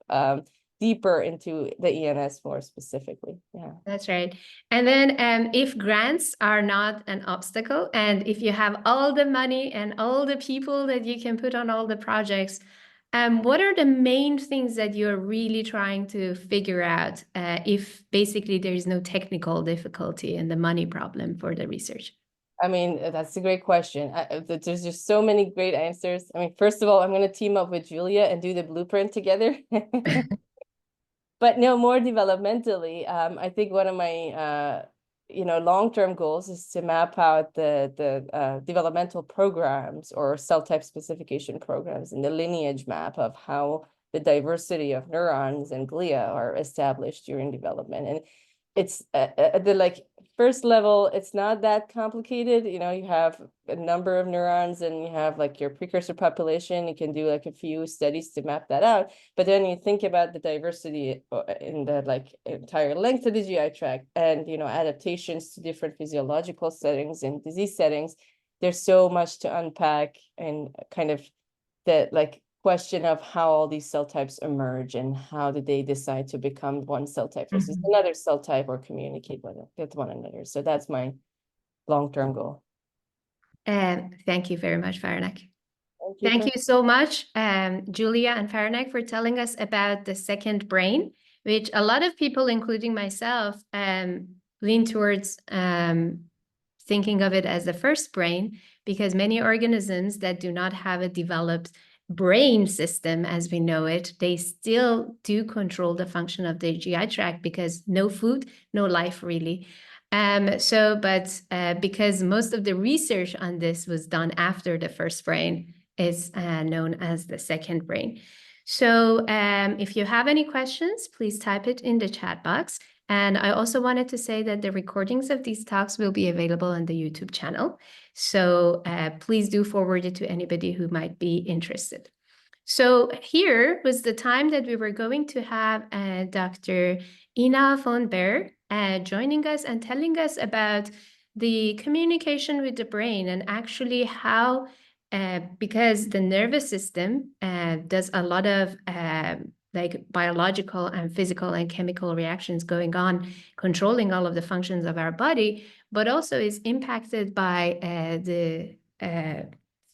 deeper into the ENS more specifically. Yeah, that's right. And then if grants are not an obstacle, and if you have all the money and all the people that you can put on all the projects, what are the main things that you're really trying to figure out if basically there is no technical difficulty and the money problem for the research? I mean, that's a great question. There's just so many great answers. I mean, first of all, I'm going to team up with Julia and do the blueprint together. But no, more developmentally, I think one of my long-term goals is to map out the developmental programs or cell type specification programs and the lineage map of how the diversity of neurons and glia are established during development. And it's at the first level, it's not that complicated. You have a number of neurons and you have like your precursor population. You can do like a few studies to map that out. But then you think about the diversity in the entire length of the GI tract and, adaptations to different physiological settings and disease settings. There's so much to unpack and kind of the question of how all these cell types emerge and how did they decide to become one cell type versus another cell type or communicate with one another. So that's my long-term goal. Thank you very much, Faranak. Thank you so much, Julia and Faranak, for telling us about the second brain, which a lot of people, including myself, lean towards thinking of it as the first brain, because many organisms that do not have a developed brain system as we know it, they still do control the function of the GI tract, because no food, no life really. Because most of the research on this was done after the first brain, is known as the second brain. So if you have any questions, please type it in the chat box. And I also wanted to say that the recordings of these talks will be available on the YouTube channel. So please do forward it to anybody who might be interested. So here was the time that we were going to have Dr. Ina von Baer joining us and telling us about the communication with the brain, and actually how, because the nervous system does a lot of like biological and physical and chemical reactions going on, controlling all of the functions of our body, but also is impacted by the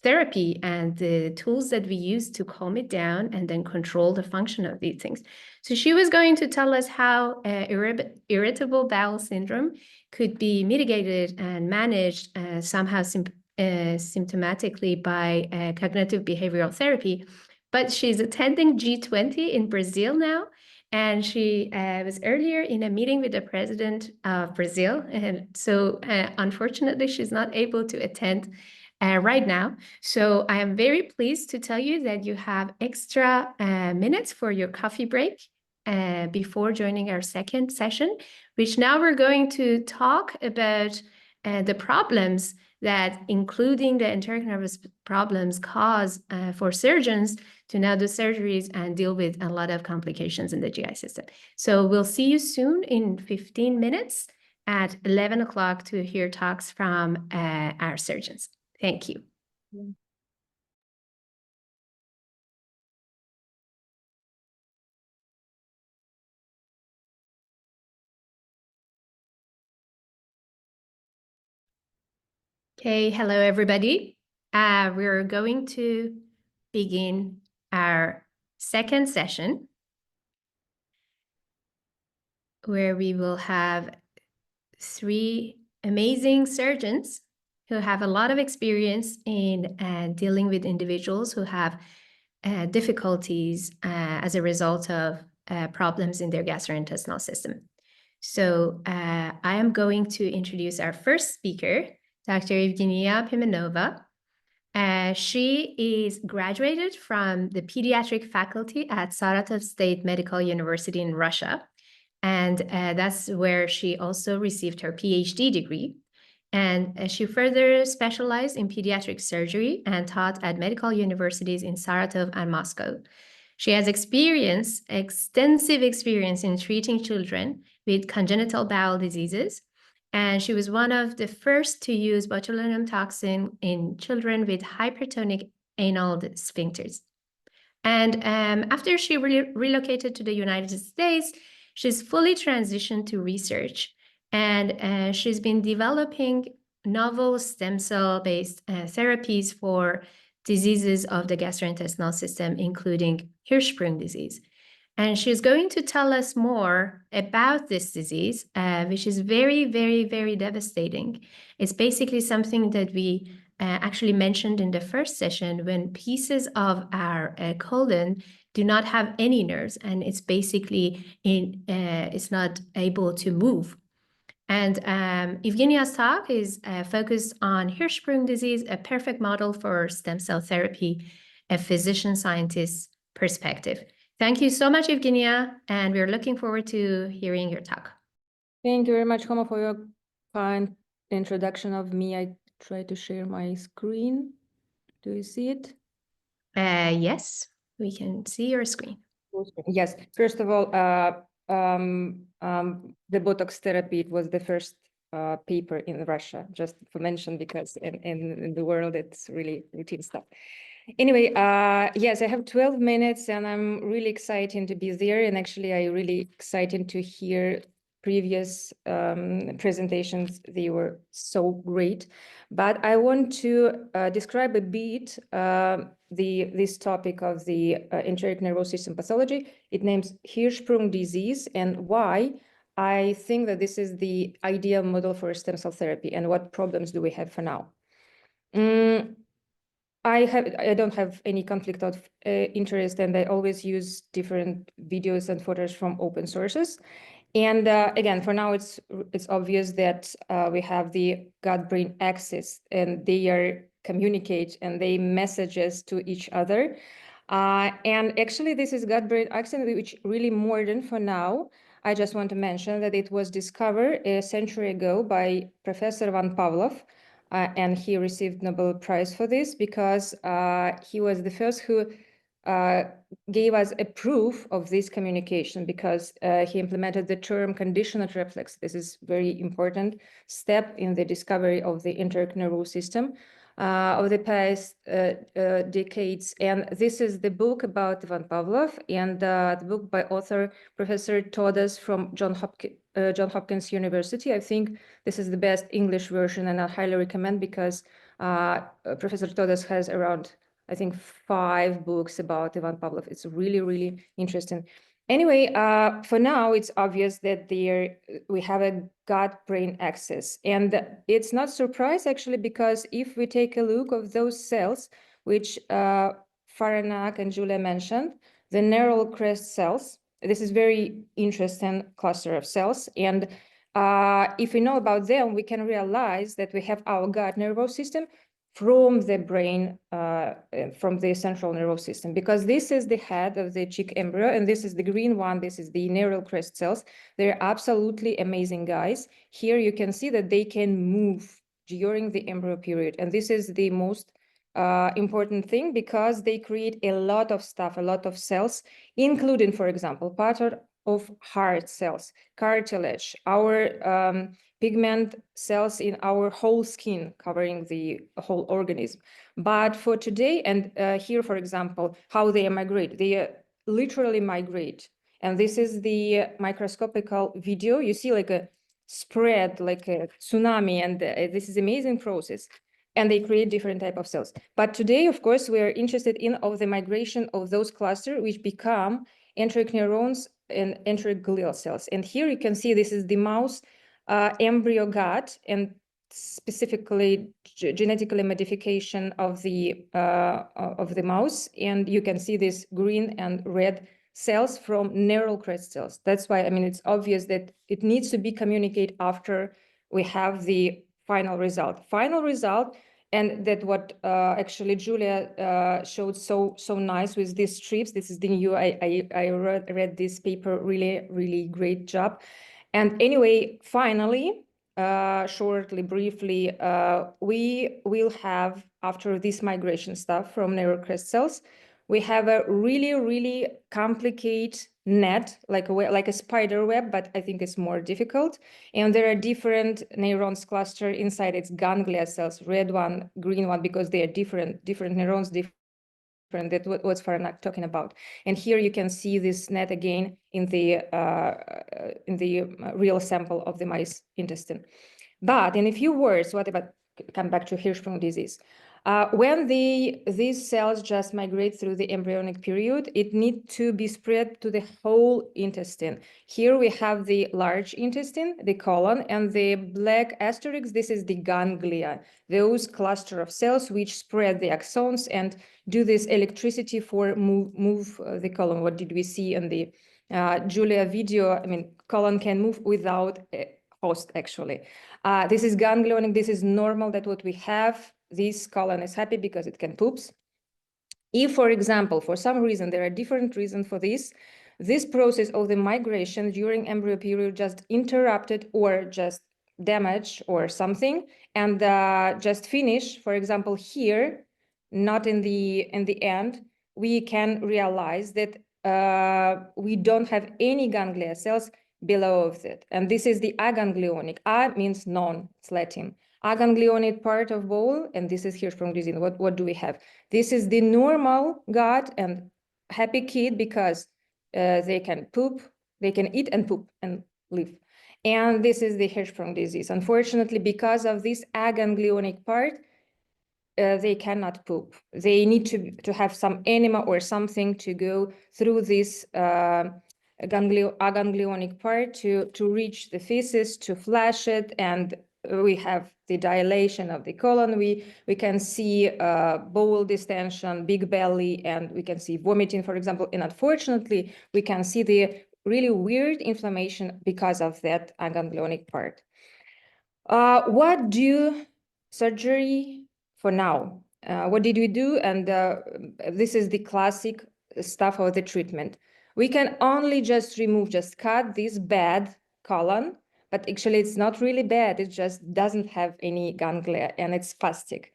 therapy and the tools that we use to calm it down and then control the function of these things. So she was going to tell us how irritable bowel syndrome could be mitigated and managed somehow symptomatically by cognitive behavioral therapy. But she's attending G20 in Brazil now, and she was earlier in a meeting with the president of Brazil. And so unfortunately, she's not able to attend right now. So I am very pleased to tell you that you have extra minutes for your coffee break before joining our second session, which now we're going to talk about the problems that, including the enteric nervous problems, cause for surgeons to now do surgeries and deal with a lot of complications in the GI system. So we'll see you soon in 15 minutes at 11 o'clock to hear talks from our surgeons. Thank you. Okay, hello everybody. We're going to begin our second session, where we will have 3 amazing surgeons who have a lot of experience in dealing with individuals who have difficulties as a result of problems in their gastrointestinal system. So I am going to introduce our first speaker, Dr. Evgenia Pimenova. She is graduated from the pediatric faculty at Saratov State Medical University in Russia. And that's where she also received her PhD degree. And she further specialized in pediatric surgery and taught at medical universities in Saratov and Moscow. She has extensive experience in treating children with congenital bowel diseases. And she was one of the first to use botulinum toxin in children with hypertonic anal sphincters. And after she relocated to the United States, she's fully transitioned to research. And she's been developing novel stem cell-based therapies for diseases of the gastrointestinal system, including Hirschsprung disease. And she's going to tell us more about this disease, which is very, very, very devastating. It's basically something that we actually mentioned in the first session, when pieces of our colon do not have any nerves, and it's basically it's not able to move. And Evgenia's talk is focused on Hirschsprung disease, a perfect model for stem cell therapy, a physician-scientist perspective. Thank you so much, Evgenia, and we're looking forward to hearing your talk. Thank you very much, Homa, for your kind introduction of me. I try to share my screen. Do you see it? Yes, we can see your screen. Yes. First of all, the Botox therapy, it was the first paper in Russia, just to mention, because in the world, it's really routine stuff. Anyway, yes, I have 12 minutes and I'm really excited to be there. And actually, I'm really excited to hear previous presentations. They were so great. But I want to describe a bit this topic of the enteric nervous system pathology. It names Hirschsprung disease, and why I think that this is the ideal model for stem cell therapy, and what problems do we have for now. I don't have any conflict of interest, and I always use different videos and photos from open sources. And again, for now, it's obvious that we have the gut-brain axis, and they communicate and they messages to each other. And actually, this is gut-brain axis, which really modern for now. I just want to mention that it was discovered a century ago by Professor Van Pavlov. And he received Nobel Prize for this because he was the first who gave us a proof of this communication, because he implemented the term conditioned reflex. This is very important step in the discovery of the enteric nervous system of the past decades. And this is the book about Van Pavlov, and the book by author Professor Todas from Johns Hopkins University. I think this is the best English version, and I highly recommend, because Professor Todas has around, I think, 5 books about Van Pavlov. It's really, really interesting. Anyway, for now, it's obvious that we have a gut-brain axis. And it's not surprise, actually, because if we take a look of those cells, which Faranak and Julia mentioned, the neural crest cells, this is very interesting cluster of cells. And if we know about them, we can realize that we have our gut nervous system from the brain, from the central nervous system, because this is the head of the chick embryo, and this is the green one. This is the neural crest cells. They're absolutely amazing guys. Here you can see that they can move during the embryo period, and this is the most important thing, because they create a lot of stuff, a lot of cells, including, for example, part of heart cells, cartilage, our pigment cells in our whole skin, covering the whole organism. But for today, and here, for example, how they migrate, they literally migrate. And this is the microscopical video. You see like a spread, like a tsunami, and this is amazing process. And they create different type of cells. But today, of course, we are interested in the migration of those clusters, which become enteric neurons and enteric glial cells. And here you can see this is the mouse embryo gut, and specifically genetically modification of the mouse. And you can see this green and red cells from neural crest cells. That's why, I mean, it's obvious that it needs to be communicated after we have the final result. And that what actually Julia showed so nice with these strips. This is the new, I read this paper, really great job. And anyway, finally, shortly, briefly, we will have, after this migration stuff from neural crest cells, we have a really complicated net, like a spider web, but I think it's more difficult. And there are different neurons cluster inside its ganglia cells, red one, green one, because they are different neurons, different. That's what's Faranak talking about. And here you can see this net again in the real sample of the mice intestine. But in a few words, what about, come back to Hirschsprung disease? When these cells just migrate through the embryonic period, it needs to be spread to the whole intestine. Here we have the large intestine, the colon, and the black asterisk, this is the ganglia, those cluster of cells which spread the axons and do this electricity for move the colon. What did we see in the Julia video? I mean, colon can move without a host, actually. This is ganglionic, this is normal, that what we have. This colon is happy because it can poops. If, for example, for some reason, there are different reasons for this process of the migration during embryo period just interrupted or just damaged or something, and just finish, for example, here, not in the end, we can realize that we don't have any ganglia cells below of it. And this is the aganglionic. A means non, it's Latin. Aganglionic part of bowel, and this is Hirschsprung disease. What do we have? This is the normal gut and happy kid, because they can poop, they can eat and poop and live. And this is the Hirschsprung disease. Unfortunately, because of this aganglionic part, they cannot poop. They need to have some enema or something to go through this aganglionic part to reach the feces, to flush it, and we have the dilation of the colon. We can see bowel distension, big belly, and we can see vomiting, for example. And unfortunately, we can see the really weird inflammation because of that aganglionic part. What do surgery for now? What did we do? And this is the classic stuff of the treatment. We can only just cut this bad colon, but actually it's not really bad. It just doesn't have any ganglia and it's spastic.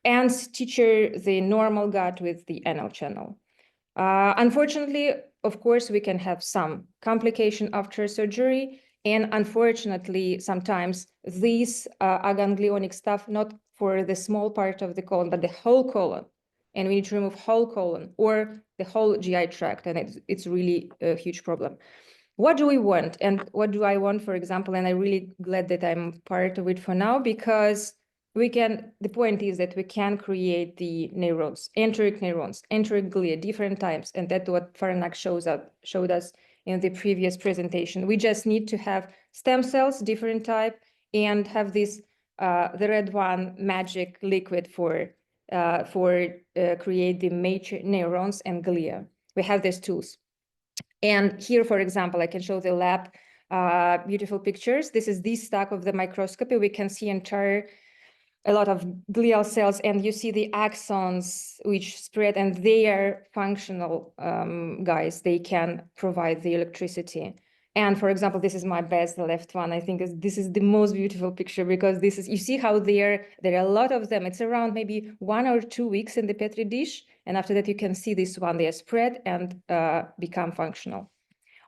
And stitcher the normal gut with the anal channel. Unfortunately, of course, we can have some complication after surgery. And unfortunately, sometimes these aganglionic stuff, not for the small part of the colon, but the whole colon. And we need to remove whole colon or the whole GI tract. And it's really a huge problem. What do we want? And what do I want, for example? And I'm really glad that I'm part of it for now, because the point is that we can create the neurons, enteric glia, different types. And that's what Faranak showed us in the previous presentation. We just need to have stem cells, different type, and have this, the red one, magic liquid for create the major neurons and glia. We have these tools. And here, for example, I can show the lab beautiful pictures. This is the stack of the microscopy. We can see a lot of glial cells, and you see the axons which spread, and they are functional guys. They can provide the electricity. And for example, this is my best, the left one. I think this is the most beautiful picture, because this is, you see how there are a lot of them. It's around maybe 1 or 2 weeks in the Petri dish. And after that, you can see this one, they are spread and become functional.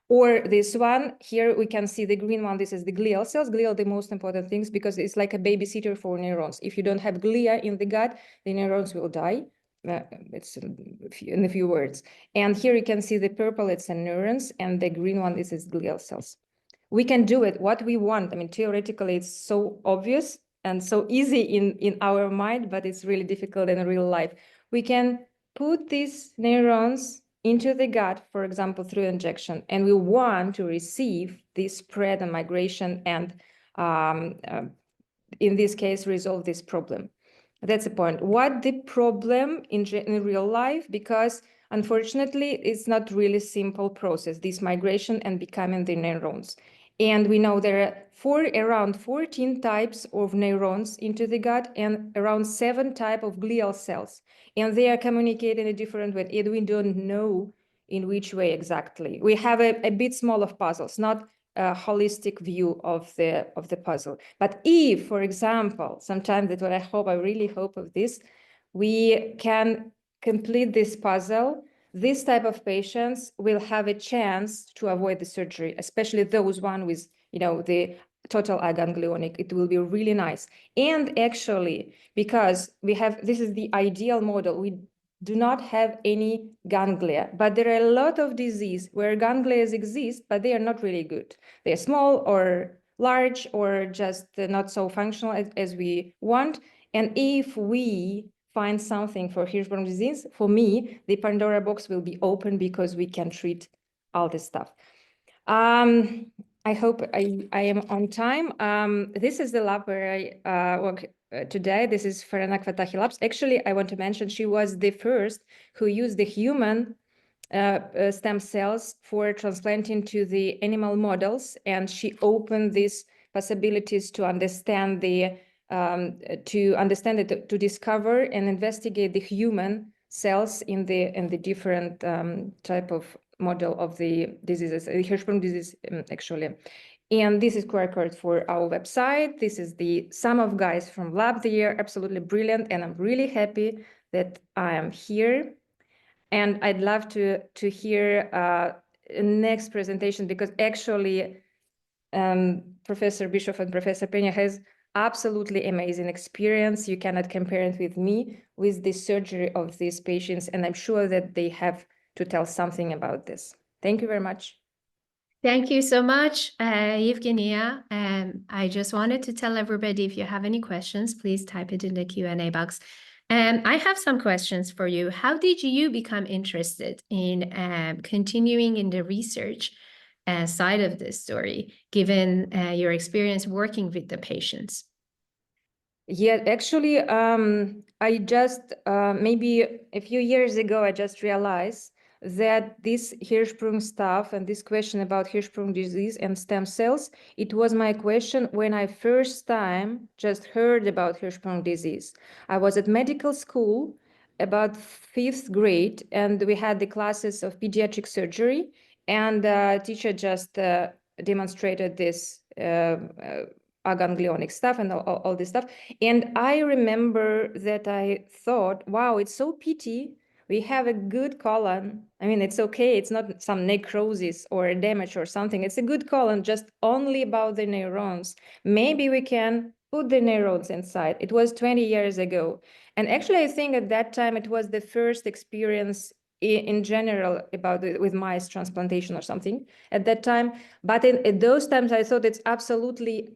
Or this one, here we can see the green one. This is the glial cells. Glial, the most important things, because it's like a babysitter for neurons. If you don't have glia in the gut, the neurons will die. It's in a few words. And here you can see the purple, it's the neurons, and the green one, this is glial cells. We can do it, what we want. I mean, theoretically, it's so obvious and so easy in our mind, but it's really difficult in real life. We can put these neurons into the gut, for example, through injection, and we want to receive this spread and migration and, in this case, resolve this problem. That's the point. What the problem in real life, because unfortunately, it's not really simple process, this migration and becoming the neurons. And we know there are around 14 types of neurons into the gut and around 7 types of glial cells. And they are communicating in a different way, and we don't know in which way exactly. We have a bit small of puzzles, not a holistic view of the puzzle. But if, for example, sometimes that's what I really hope of this, we can complete this puzzle, this type of patients will have a chance to avoid the surgery, especially those one with, the total aganglionic. It will be really nice. And actually, because this is the ideal model, we do not have any ganglia, but there are a lot of disease where ganglia exist, but they are not really good. They're small or large or just not so functional as we want. And if we find something for Hirschsprung disease, for me, the Pandora box will be open, because we can treat all this stuff. I hope I am on time. This is the lab where I work today. This is Faranak Fattahi Labs. Actually, I want to mention she was the first who used the human stem cells for transplanting to the animal models, and she opened these possibilities to understand to discover and investigate the human cells in the different type of model of the diseases, the Hirschsprung disease, actually. And this is QR code for our website. This is the sum of guys from lab. They are absolutely brilliant, and I'm really happy that I am here. And I'd love to hear next presentation, because actually Professor Bischoff and Professor Peña has absolutely amazing experience. You cannot compare it with me, with the surgery of these patients, and I'm sure that they have to tell something about this. Thank you very much. Thank you so much, Evgenia. I just wanted to tell everybody, if you have any questions, please type it in the Q&A box. I have some questions for you. How did you become interested in continuing in the research side of this story, given your experience working with the patients? Yeah, actually, I just maybe a few years ago, I just realized that this Hirschsprung stuff and this question about Hirschsprung disease and stem cells, it was my question when I first time just heard about Hirschsprung disease. I was at medical school about 5th grade, and we had the classes of pediatric surgery, and teacher just demonstrated this aganglionic stuff and all this stuff. And I remember that I thought, wow, it's so pity we have a good colon. I mean, it's okay. It's not some necrosis or damage or something. It's a good colon, just only about the neurons. Maybe we can put the neurons inside. It was 20 years ago. And actually, I think at that time, it was the first experience in general about with mice transplantation or something at that time. But at those times, I thought it's absolutely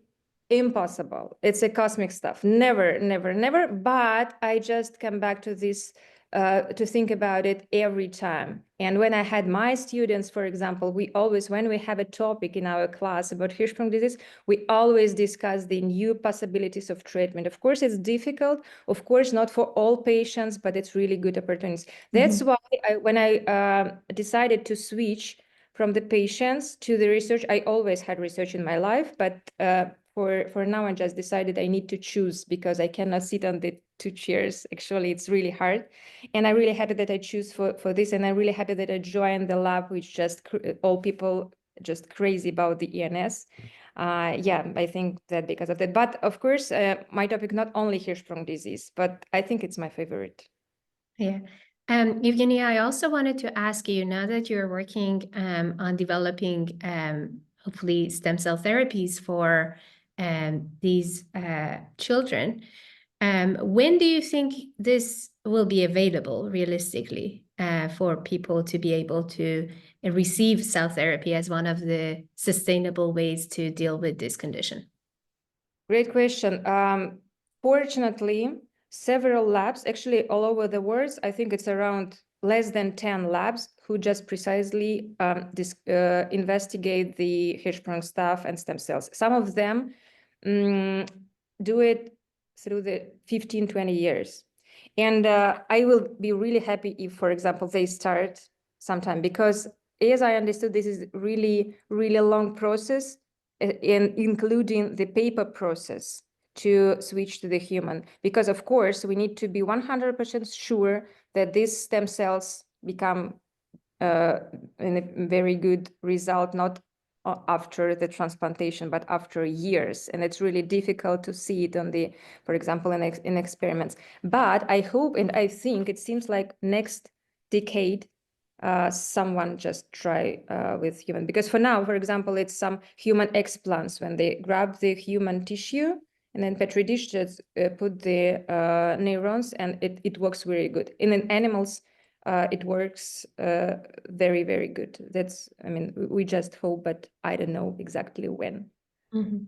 impossible. It's a cosmic stuff. Never, never, never. But I just come back to this to think about it every time. And when I had my students, for example, we always, when we have a topic in our class about Hirschsprung disease, we always discuss the new possibilities of treatment. Of course, it's difficult. Of course, not for all patients, but it's really good opportunities. That's why when I decided to switch from the patients to the research, I always had research in my life, but for now, I just decided I need to choose because I cannot sit on the 2 chairs. Actually, it's really hard. And I'm really happy that I choose for this. And I'm really happy that I joined the lab, which just all people just crazy about the ENS. Yeah, I think that because of that. But of course, my topic, not only Hirschsprung disease, but I think it's my favorite. Yeah. Evgenia, I also wanted to ask you, now that you're working on developing hopefully stem cell therapies for these children, when do you think this will be available realistically for people to be able to receive cell therapy as one of the sustainable ways to deal with this condition? Great question. Fortunately, several labs, actually all over the world, I think it's around less than 10 labs who just precisely investigate the Hirschsprung stuff and stem cells. Some of them do it through the 15, 20 years. And I will be really happy if, for example, they start sometime, because as I understood, this is really, really a long process, including the paper process to switch to the human. Because of course, we need to be 100% sure that these stem cells become in a very good result, not after the transplantation, but after years. And it's really difficult to see it on the, for example, in experiments. But I hope, and I think it seems like next decade, someone just try with human, because for now, for example, it's some human explants when they grab the human tissue and then petri dish just put the neurons, and it works very good. In animals, it works very, very good. That's, I mean, we just hope, but I don't know exactly when. Mm-hmm.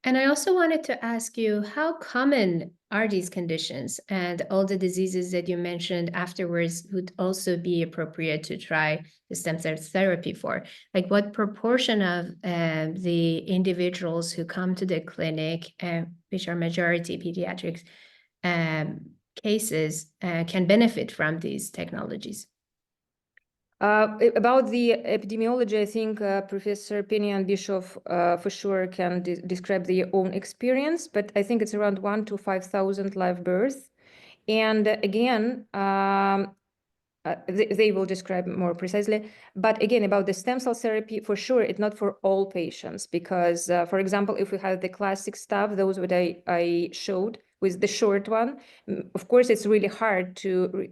And I also wanted to ask you, how common are these conditions, and all the diseases that you mentioned afterwards would also be appropriate to try the stem cell therapy for? Like, what proportion of the individuals who come to the clinic, which are majority pediatrics cases, can benefit from these technologies? About the epidemiology, I think Professor Penny and Bischoff for sure can describe their own experience, but I think it's around 1,000 to 5,000 live births. And again, they will describe more precisely. But again, about the stem cell therapy, for sure, it's not for all patients, because, for example, if we have the classic stuff, those what I showed with the short one, of course, it's really hard to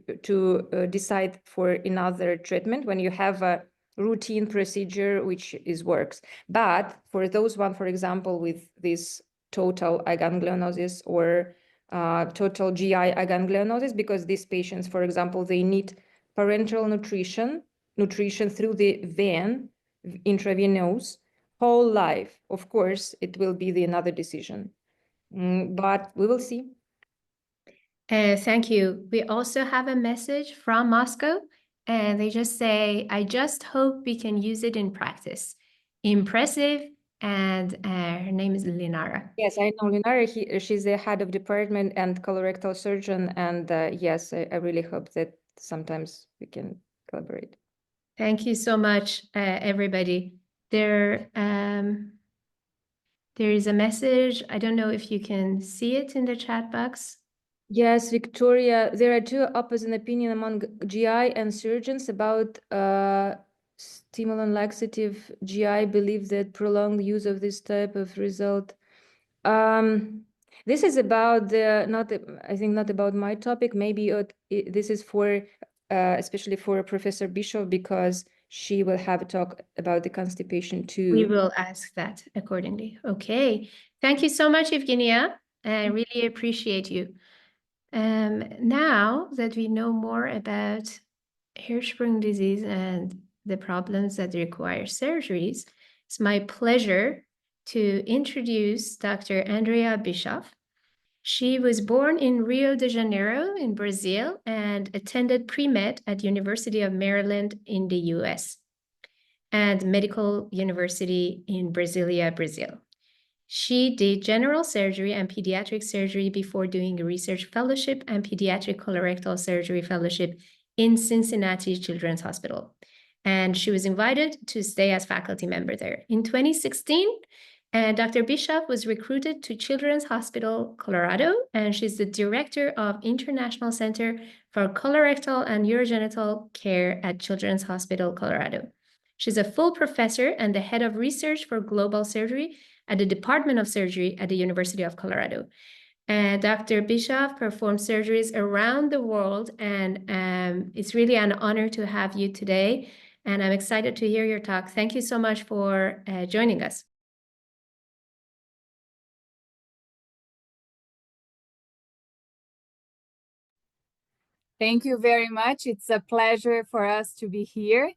decide for another treatment when you have a routine procedure which works. But for those one, for example, with this total aganglionosis or total GI aganglionosis, because these patients, for example, they need parenteral nutrition through the vein, intravenous, whole life. Of course, it will be another decision, but we will see. Thank you. We also have a message from Moscow, and they just say, I just hope we can use it in practice. Impressive, and her name is Linara. Yes, I know Linara. She's the head of department and colorectal surgeon. And yes, I really hope that sometimes we can collaborate. Thank you so much, everybody. There is a message. I don't know if you can see it in the chat box. Yes, Victoria, there are two opposite opinions among GI and surgeons about stimulant laxative. GI believe that prolonged use of this type of result. This is about I think not about my topic. Maybe this is for especially for Professor Bischoff, because she will have a talk about the constipation too. We will ask that accordingly. Okay. Thank you so much, Evgenia. I really appreciate you. Now that we know more about Hirschsprung disease and the problems that require surgeries, it's my pleasure to introduce Dr. Andrea Bischoff. She was born in Rio de Janeiro in Brazil and attended pre-med at University of Maryland in the US and Medical University in Brasilia, Brazil. She did general surgery and pediatric surgery before doing a research fellowship and pediatric colorectal surgery fellowship in Cincinnati Children's Hospital. And she was invited to stay as faculty member there. In 2016, Dr. Bischoff was recruited to Children's Hospital, Colorado, and she's the director of International Center for Colorectal and Urogenital Care at Children's Hospital, Colorado. She's a full professor and the head of research for global surgery at the Department of Surgery at the University of Colorado. Dr. Bischoff performs surgeries around the world, and it's really an honor to have you today. And I'm excited to hear your talk. Thank you so much for joining us. Thank you very much. It's a pleasure for us to be here.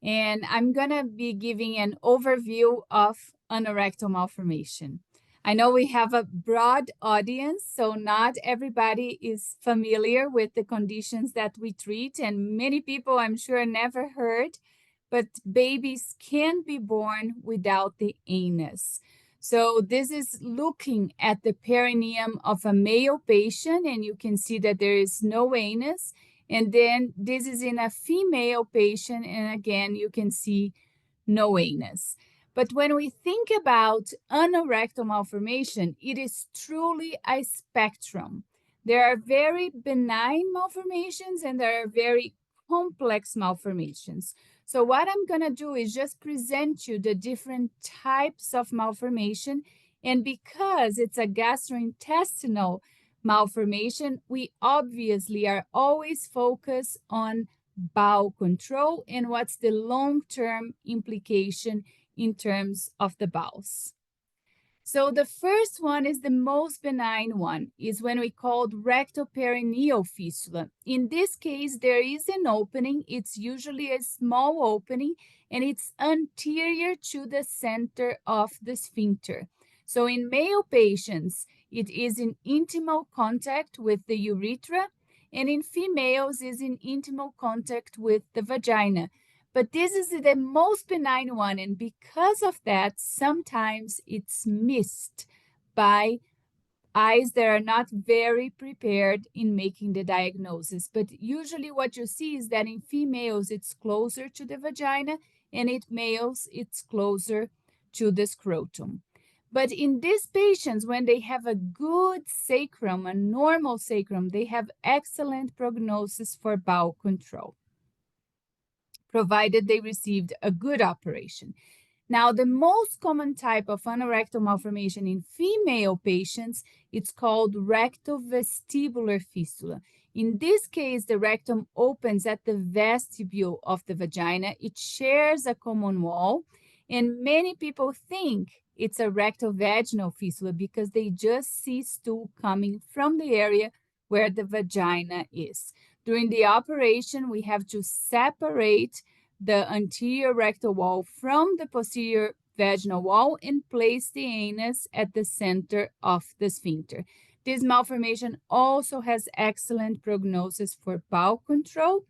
And I'm going to be giving an overview of anorectal malformation. I know we have a broad audience, so not everybody is familiar with the conditions that we treat. And many people, I'm sure, never heard, but babies can be born without the anus. So this is looking at the perineum of a male patient, and you can see that there is no anus. And then this is in a female patient, and again, you can see no anus. But when we think about anorectal malformation, it is truly a spectrum. There are very benign malformations and there are very complex malformations. So what I'm going to do is just present you the different types of malformation. And because it's a gastrointestinal malformation, we obviously are always focused on bowel control and what's the long-term implication in terms of the bowels. So the first one is the most benign one, is when we called rectoperineal fistula. In this case, there is an opening. It's usually a small opening, and it's anterior to the center of the sphincter. So in male patients, it is in intimal contact with the urethra, and in females is in intimal contact with the vagina. But this is the most benign one, and because of that, sometimes it's missed by eyes that are not very prepared in making the diagnosis. But usually what you see is that in females, it's closer to the vagina, and in males, it's closer to the scrotum. But in these patients, when they have a good sacrum, a normal sacrum, they have excellent prognosis for bowel control, provided they received a good operation. Now, the most common type of anorectal malformation in female patients, it's called rectovestibular fistula. In this case, the rectum opens at the vestibule of the vagina. It shares a common wall, and many people think it's a rectovaginal fistula because they just see stool coming from the area where the vagina is. During the operation, we have to separate the anterior rectal wall from the posterior vaginal wall and place the anus at the center of the sphincter. This malformation also has excellent prognosis for bowel control,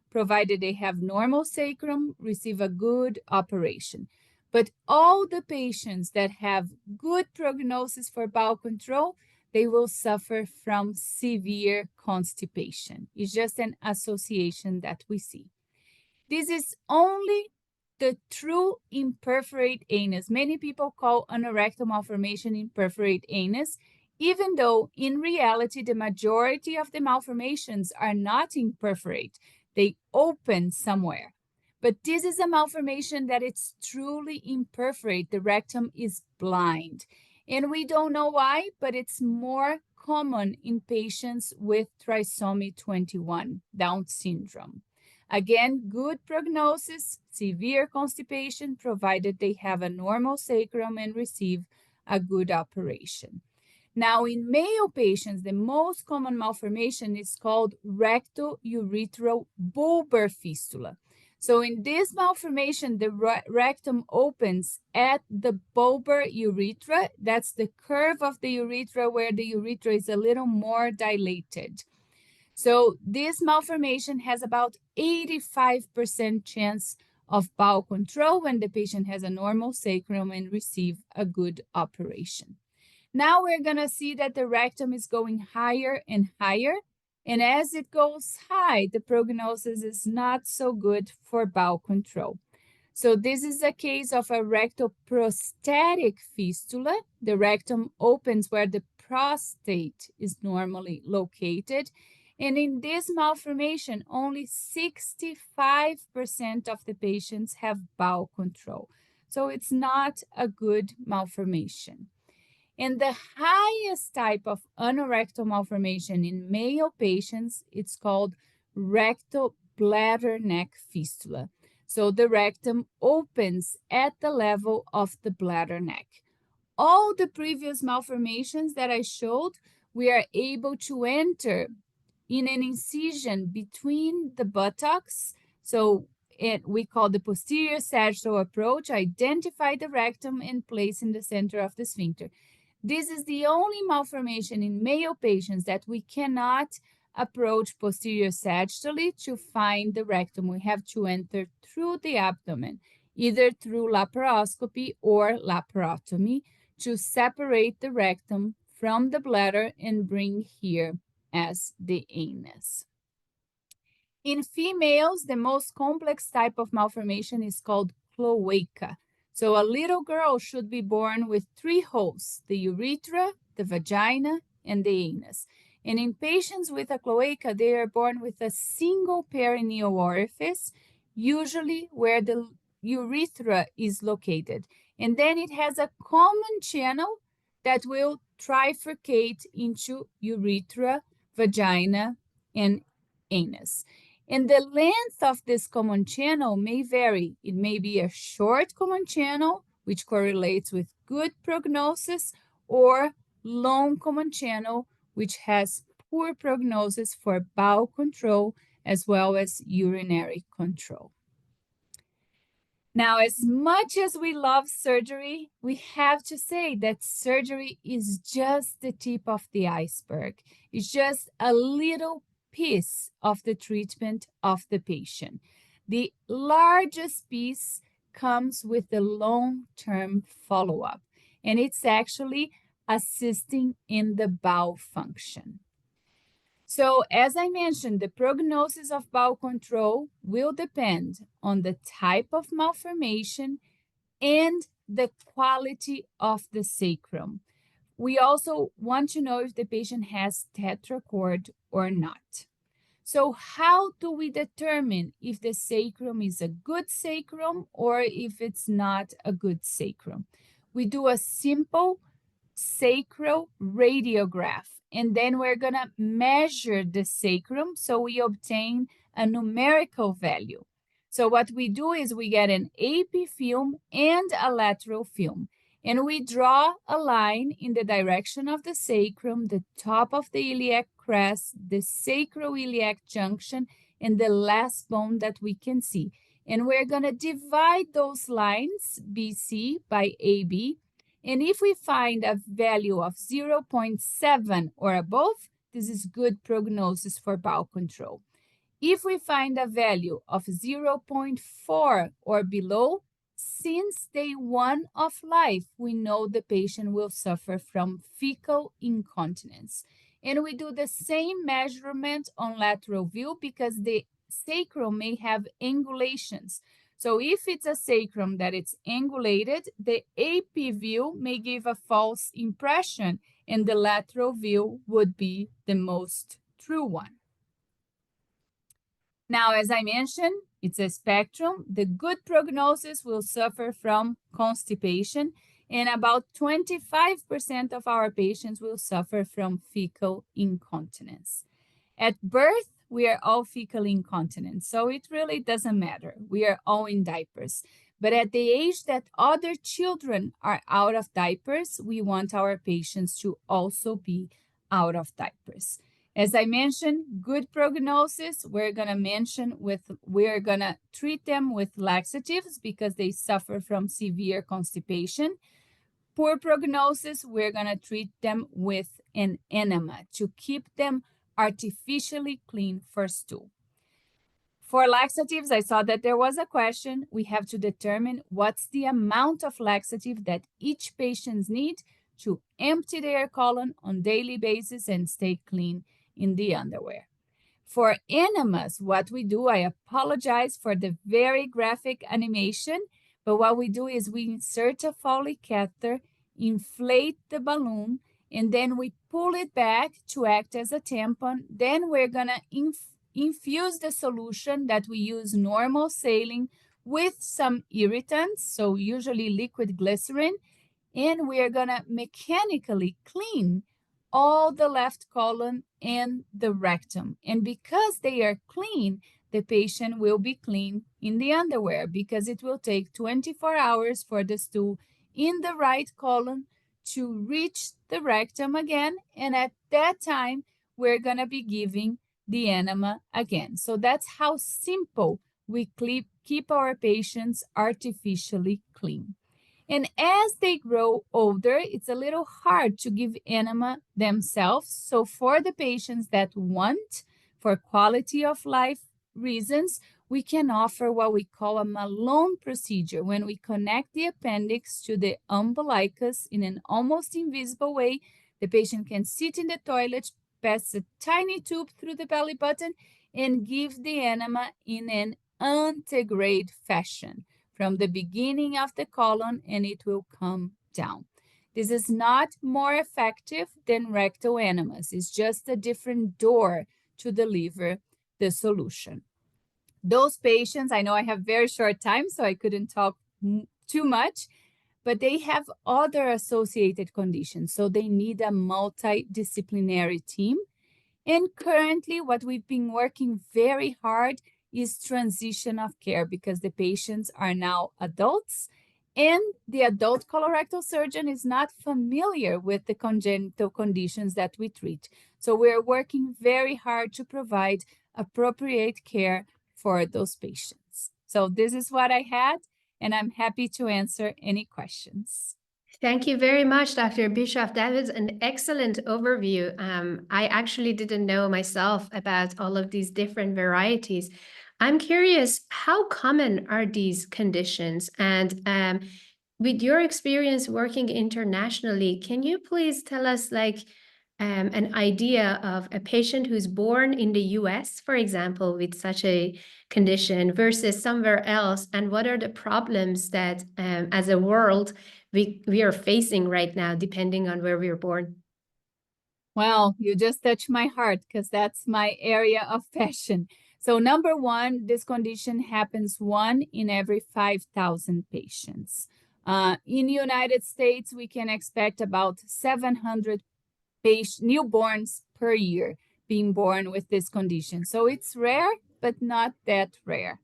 provided they have normal sacrum, receive a good operation. But all the patients that have good prognosis for bowel control, they will suffer from severe constipation. It's just an association that we see. This is only the true imperforate anus. Many people call anorectal malformation imperforate anus, even though in reality, the majority of the malformations are not imperforate. They open somewhere. But this is a malformation that it's truly imperforate. The rectum is blind. And we don't know why, but it's more common in patients with trisomy 21, Down syndrome. Again, good prognosis, severe constipation, provided they have a normal sacrum and receive a good operation. Now, in male patients, the most common malformation is called recto-urethral bulbar fistula. So in this malformation, the rectum opens at the bulbar urethra. That's the curve of the urethra where the urethra is a little more dilated. So this malformation has about 85% chance of bowel control when the patient has a normal sacrum and receive a good operation. Now we're going to see that the rectum is going higher and higher. And as it goes high, the prognosis is not so good for bowel control. So this is a case of a rectoprostatic fistula. The rectum opens where the prostate is normally located. And in this malformation, only 65% of the patients have bowel control. So it's not a good malformation. And the highest type of anorectal malformation in male patients, it's called rectal bladder neck fistula. So the rectum opens at the level of the bladder neck. All the previous malformations that I showed, we are able to enter in an incision between the buttocks. So we call the posterior sagittal approach, identify the rectum and place in the center of the sphincter. This is the only malformation in male patients that we cannot approach posterior sagittally to find the rectum. We have to enter through the abdomen, either through laparoscopy or laparotomy to separate the rectum from the bladder and bring here as the anus. In females, the most complex type of malformation is called cloaca. So a little girl should be born with 3 holes, the urethra, the vagina, and the anus. And in patients with a cloaca, they are born with a single perineal orifice, usually where the urethra is located. And then it has a common channel that will trifurcate into urethra, vagina, and anus. And the length of this common channel may vary. It may be a short common channel, which correlates with good prognosis, or long common channel, which has poor prognosis for bowel control as well as urinary control. Now, as much as we love surgery, we have to say that surgery is just the tip of the iceberg. It's just a little piece of the treatment of the patient. The largest piece comes with the long-term follow-up, and it's actually assisting in the bowel function. So as I mentioned, the prognosis of bowel control will depend on the type of malformation and the quality of the sacrum. We also want to know if the patient has tetrachord or not. So how do we determine if the sacrum is a good sacrum or if it's not a good sacrum? We do a simple sacral radiograph, and then we're going to measure the sacrum so we obtain a numerical value. So what we do is we get an AP film and a lateral film, and we draw a line in the direction of the sacrum, the top of the iliac crest, the sacroiliac junction, and the last bone that we can see. And we're going to divide those lines, BC by AB. And if we find a value of 0.7 or above, this is good prognosis for bowel control. If we find a value of 0.4 or below, since day one of life, we know the patient will suffer from fecal incontinence. And we do the same measurement on lateral view because the sacrum may have angulations. So if it's a sacrum that it's angulated, the AP view may give a false impression, and the lateral view would be the most true one. Now, as I mentioned, it's a spectrum. The good prognosis will suffer from constipation, and about 25% of our patients will suffer from fecal incontinence. At birth, we are all fecal incontinent, so it really doesn't matter. We are all in diapers. But at the age that other children are out of diapers, we want our patients to also be out of diapers. As I mentioned, good prognosis, we're gonna treat them with laxatives because they suffer from severe constipation. Poor prognosis, we're gonna treat them with an enema to keep them artificially clean for stool. For laxatives, I saw that there was a question. We have to determine what's the amount of laxative that each patient needs to empty their colon on daily basis and stay clean in the underwear. For enemas, what we do, I apologize for the very graphic animation, but what we do is we insert a Foley catheter, inflate the balloon, and then we pull it back to act as a tampon. Then we're gonna infuse the solution that we use normal saline with some irritants, so usually liquid glycerin, and we're gonna mechanically clean all the left colon and the rectum. And because they are clean, the patient will be clean in the underwear because it will take 24 hours for the stool in the right colon to reach the rectum again. And at that time, we're gonna be giving the enema again. So that's how simple we keep our patients artificially clean. And as they grow older, it's a little hard to give enema themselves. So for the patients that want, for quality of life reasons, we can offer what we call a Malone procedure, when we connect the appendix to the umbilicus in an almost invisible way. The patient can sit in the toilet, pass a tiny tube through the belly button, and give the enema in an antegrade fashion from the beginning of the colon, and it will come down. This is not more effective than rectal enemas. It's just a different door to deliver the solution. Those patients, I know I have very short time, so I couldn't talk too much, but they have other associated conditions, so they need a multidisciplinary team. And currently, what we've been working very hard is transition of care because the patients are now adults and the adult colorectal surgeon is not familiar with the congenital conditions that we treat. So we're working very hard to provide appropriate care for those patients. So this is what I had, and I'm happy to answer any questions. Thank you very much, Dr. Bischoff. That was an excellent overview. I actually didn't know myself about all of these different varieties. I'm curious, how common are these conditions? And with your experience working internationally, can you please tell us an idea of a patient who's born in the US, for example, with such a condition versus somewhere else? And what are the problems that as a world we are facing right now, depending on where we were born? Well, you just touched my heart because that's my area of passion. So number one, this condition happens 1 in every 5,000 patients. In the United States, we can expect about 700 newborns per year being born with this condition. So it's rare, but not that rare.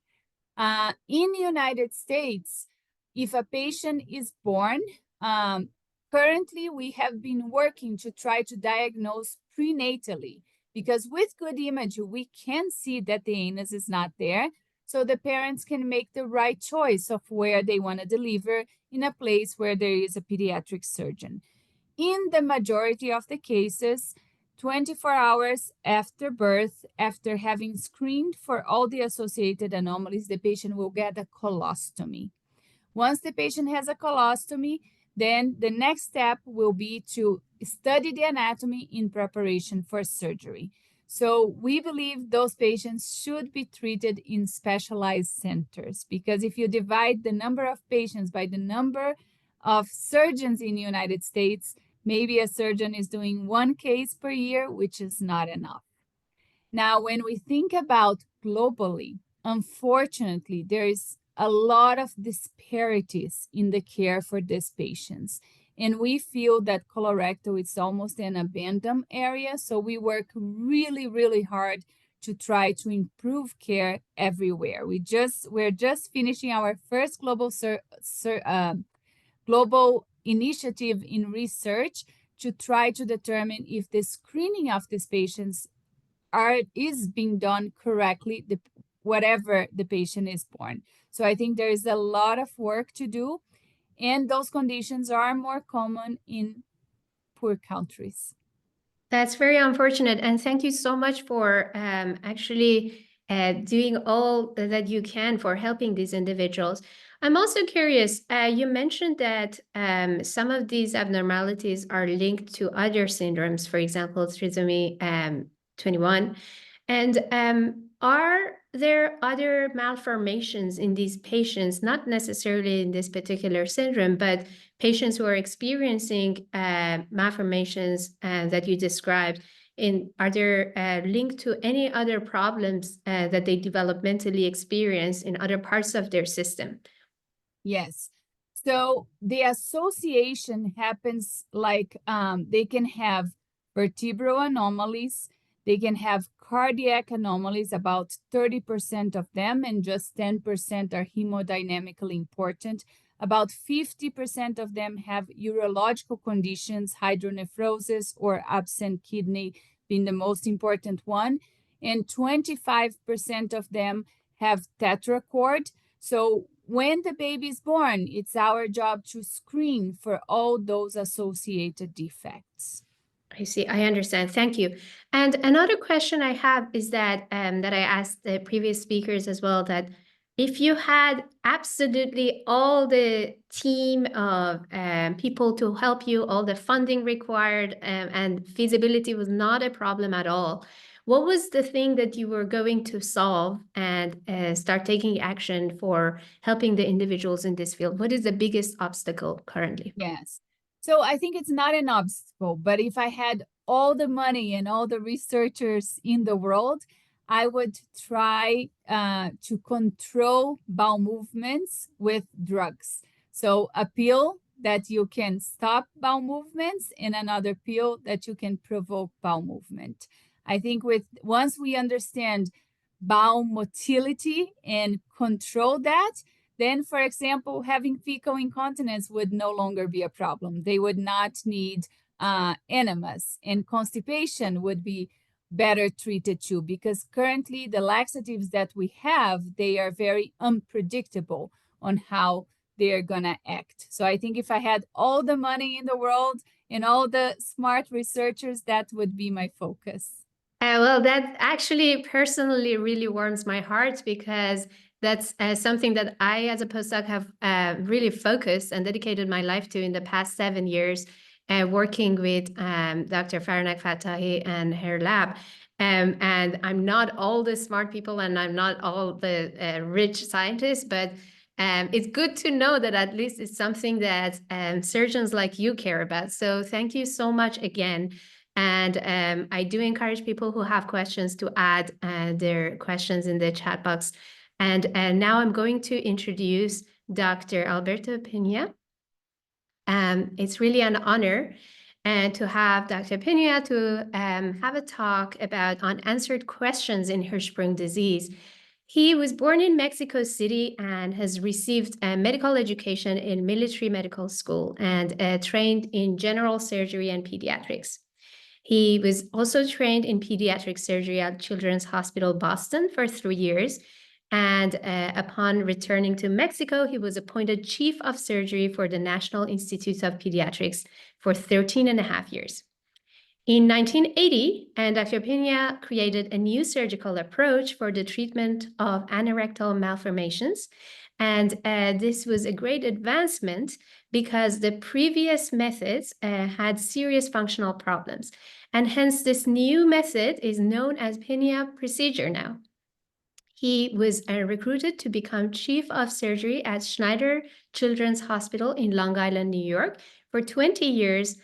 In the United States, if a patient is born, currently we have been working to try to diagnose prenatally, because with good imaging, we can see that the anus is not there. So the parents can make the right choice of where they want to deliver in a place where there is a pediatric surgeon. In the majority of the cases, 24 hours after birth, after having screened for all the associated anomalies, the patient will get a colostomy. Once the patient has a colostomy, then the next step will be to study the anatomy in preparation for surgery. So we believe those patients should be treated in specialized centers, because if you divide the number of patients by the number of surgeons in the United States, maybe a surgeon is doing 1 case per year, which is not enough. Now, when we think about globally, unfortunately, there is a lot of disparities in the care for these patients. And we feel that colorectal is almost an abandoned area. So we work really, really hard to try to improve care everywhere. We're just finishing our first global initiative in research to try to determine if the screening of these patients is being done correctly, whatever the patient is born. So I think there is a lot of work to do, and those conditions are more common in poor countries. That's very unfortunate. And thank you so much for actually doing all that you can for helping these individuals. I'm also curious, you mentioned that some of these abnormalities are linked to other syndromes, for example, trisomy 21. And are there other malformations in these patients, not necessarily in this particular syndrome, but patients who are experiencing malformations that you described, are there linked to any other problems that they developmentally experience in other parts of their system? Yes. So the association happens like they can have vertebral anomalies, they can have cardiac anomalies, about 30% of them, and just 10% are hemodynamically important. About 50% of them have urological conditions, hydronephrosis or absent kidney being the most important one. And 25% of them have tetrachord. So when the baby is born, it's our job to screen for all those associated defects. I see. I understand. Thank you. And another question I have is that that I asked the previous speakers as well, that if you had absolutely all the team of people to help you, all the funding required, and feasibility was not a problem at all, what was the thing that you were going to solve and start taking action for helping the individuals in this field? What is the biggest obstacle currently? Yes. So I think it's not an obstacle, but if I had all the money and all the researchers in the world, I would try to control bowel movements with drugs. So a pill that you can stop bowel movements and another pill that you can provoke bowel movement. I think once we understand bowel motility and control that, then, for example, having fecal incontinence would no longer be a problem. They would not need enemas, and constipation would be better treated too, because currently the laxatives that we have, they are very unpredictable on how they're gonna act. So I think if I had all the money in the world and all the smart researchers, that would be my focus. Well, that actually personally really warms my heart, because that's something that I, as a postdoc, have really focused and dedicated my life to in the past 7 years, working with Dr. Faranak Fattahi and her lab. And I'm not all the smart people, and I'm not all the rich scientists, but it's good to know that at least it's something that surgeons like you care about. So thank you so much again. And I do encourage people who have questions to add their questions in the chat box. And now I'm going to introduce Dr. Alberto Pena. It's really an honor to have Dr. Pena to have a talk about unanswered questions in Hirschsprung disease. He was born in Mexico City and has received medical education in military medical school and trained in general surgery and pediatrics. He was also trained in pediatric surgery at Children's Hospital Boston for 3 years. And upon returning to Mexico, he was appointed Chief of Surgery for the National Institute of Pediatrics for 13.5 years. In 1980, Dr. Pena created a new surgical approach for the treatment of anorectal malformations. And this was a great advancement because the previous methods had serious functional problems. And hence this new method is known as Pena procedure now. He was recruited to become chief of surgery at Schneider Children's Hospital in Long Island, New York for 20 years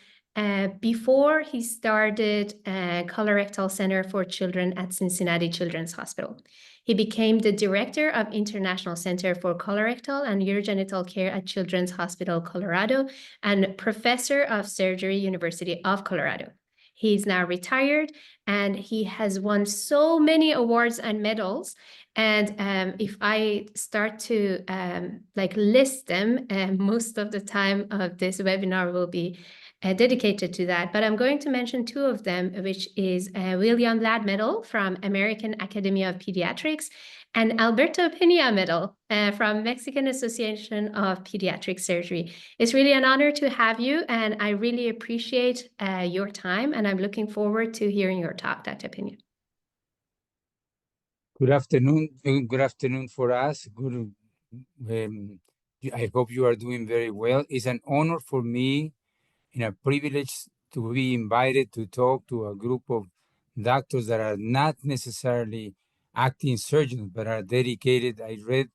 before he started Colorectal Center for Children at Cincinnati Children's Hospital. He became the director of International Center for Colorectal and Urogenital Care at Children's Hospital, Colorado, and professor of surgery, University of Colorado. He's now retired, and he has won so many awards and medals. And if I start to list them, most of the time of this webinar will be dedicated to that. But I'm going to mention two of them, which is William Ladd Medal from American Academy of Pediatrics and Alberto Pena Medal from Mexican Association of Pediatric Surgery. It's really an honor to have you, and I really appreciate your time, and I'm looking forward to hearing your talk, Dr. Pena. Good afternoon. Good afternoon for us. I hope you are doing very well. It's an honor for me and a privilege to be invited to talk to a group of doctors that are not necessarily acting surgeons, but are dedicated. I read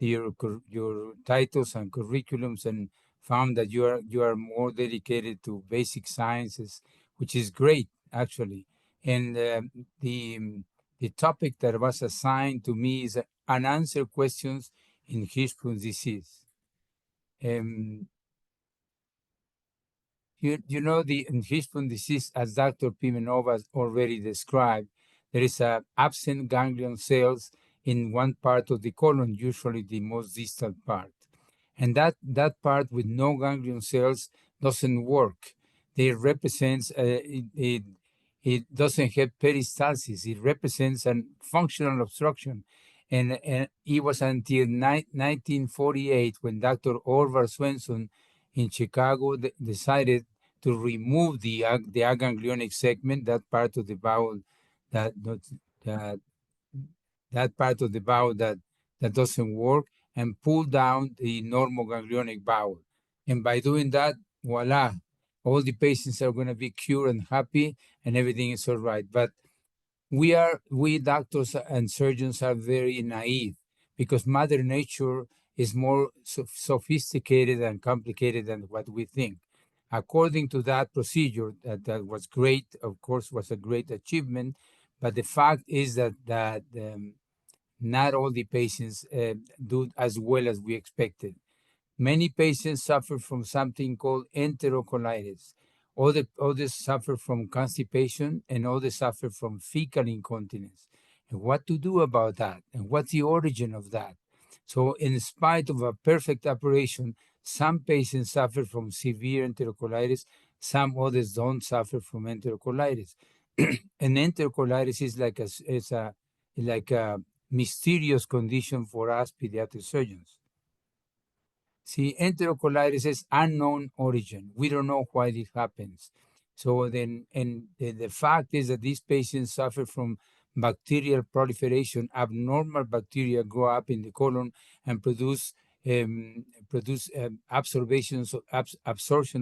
your titles and curriculums and found that you are more dedicated to basic sciences, which is great, actually. And the topic that was assigned to me is unanswered questions in Hirschsprung disease. You know, in Hirschsprung disease, as Dr. Pimenova already described, there is absent ganglion cells in one part of the colon, usually the most distal part. And that part with no ganglion cells doesn't work. They represents, it doesn't have peristalsis. It represents a functional obstruction. And it was until 1948 when Dr. Orvar Svensson in Chicago decided to remove the aganglionic segment, that part of the bowel that part of the bowel that doesn't work, and pull down the normal ganglionic bowel. And by doing that, voila, all the patients are going to be cured and happy, and everything is all right. But we doctors and surgeons are very naive because Mother Nature is more sophisticated and complicated than what we think. According to that procedure, that was great, of course, was a great achievement, but the fact is that not all the patients do as well as we expected. Many patients suffer from something called enterocolitis. Others suffer from constipation, and others suffer from fecal incontinence. And what to do about that? And what's the origin of that? So in spite of a perfect operation, some patients suffer from severe enterocolitis, some others don't suffer from enterocolitis. And enterocolitis is like a mysterious condition for us pediatric surgeons. See, enterocolitis is unknown origin. We don't know why it happens. So then, and the fact is that these patients suffer from bacterial proliferation. Abnormal bacteria grow up in the colon and produce absorption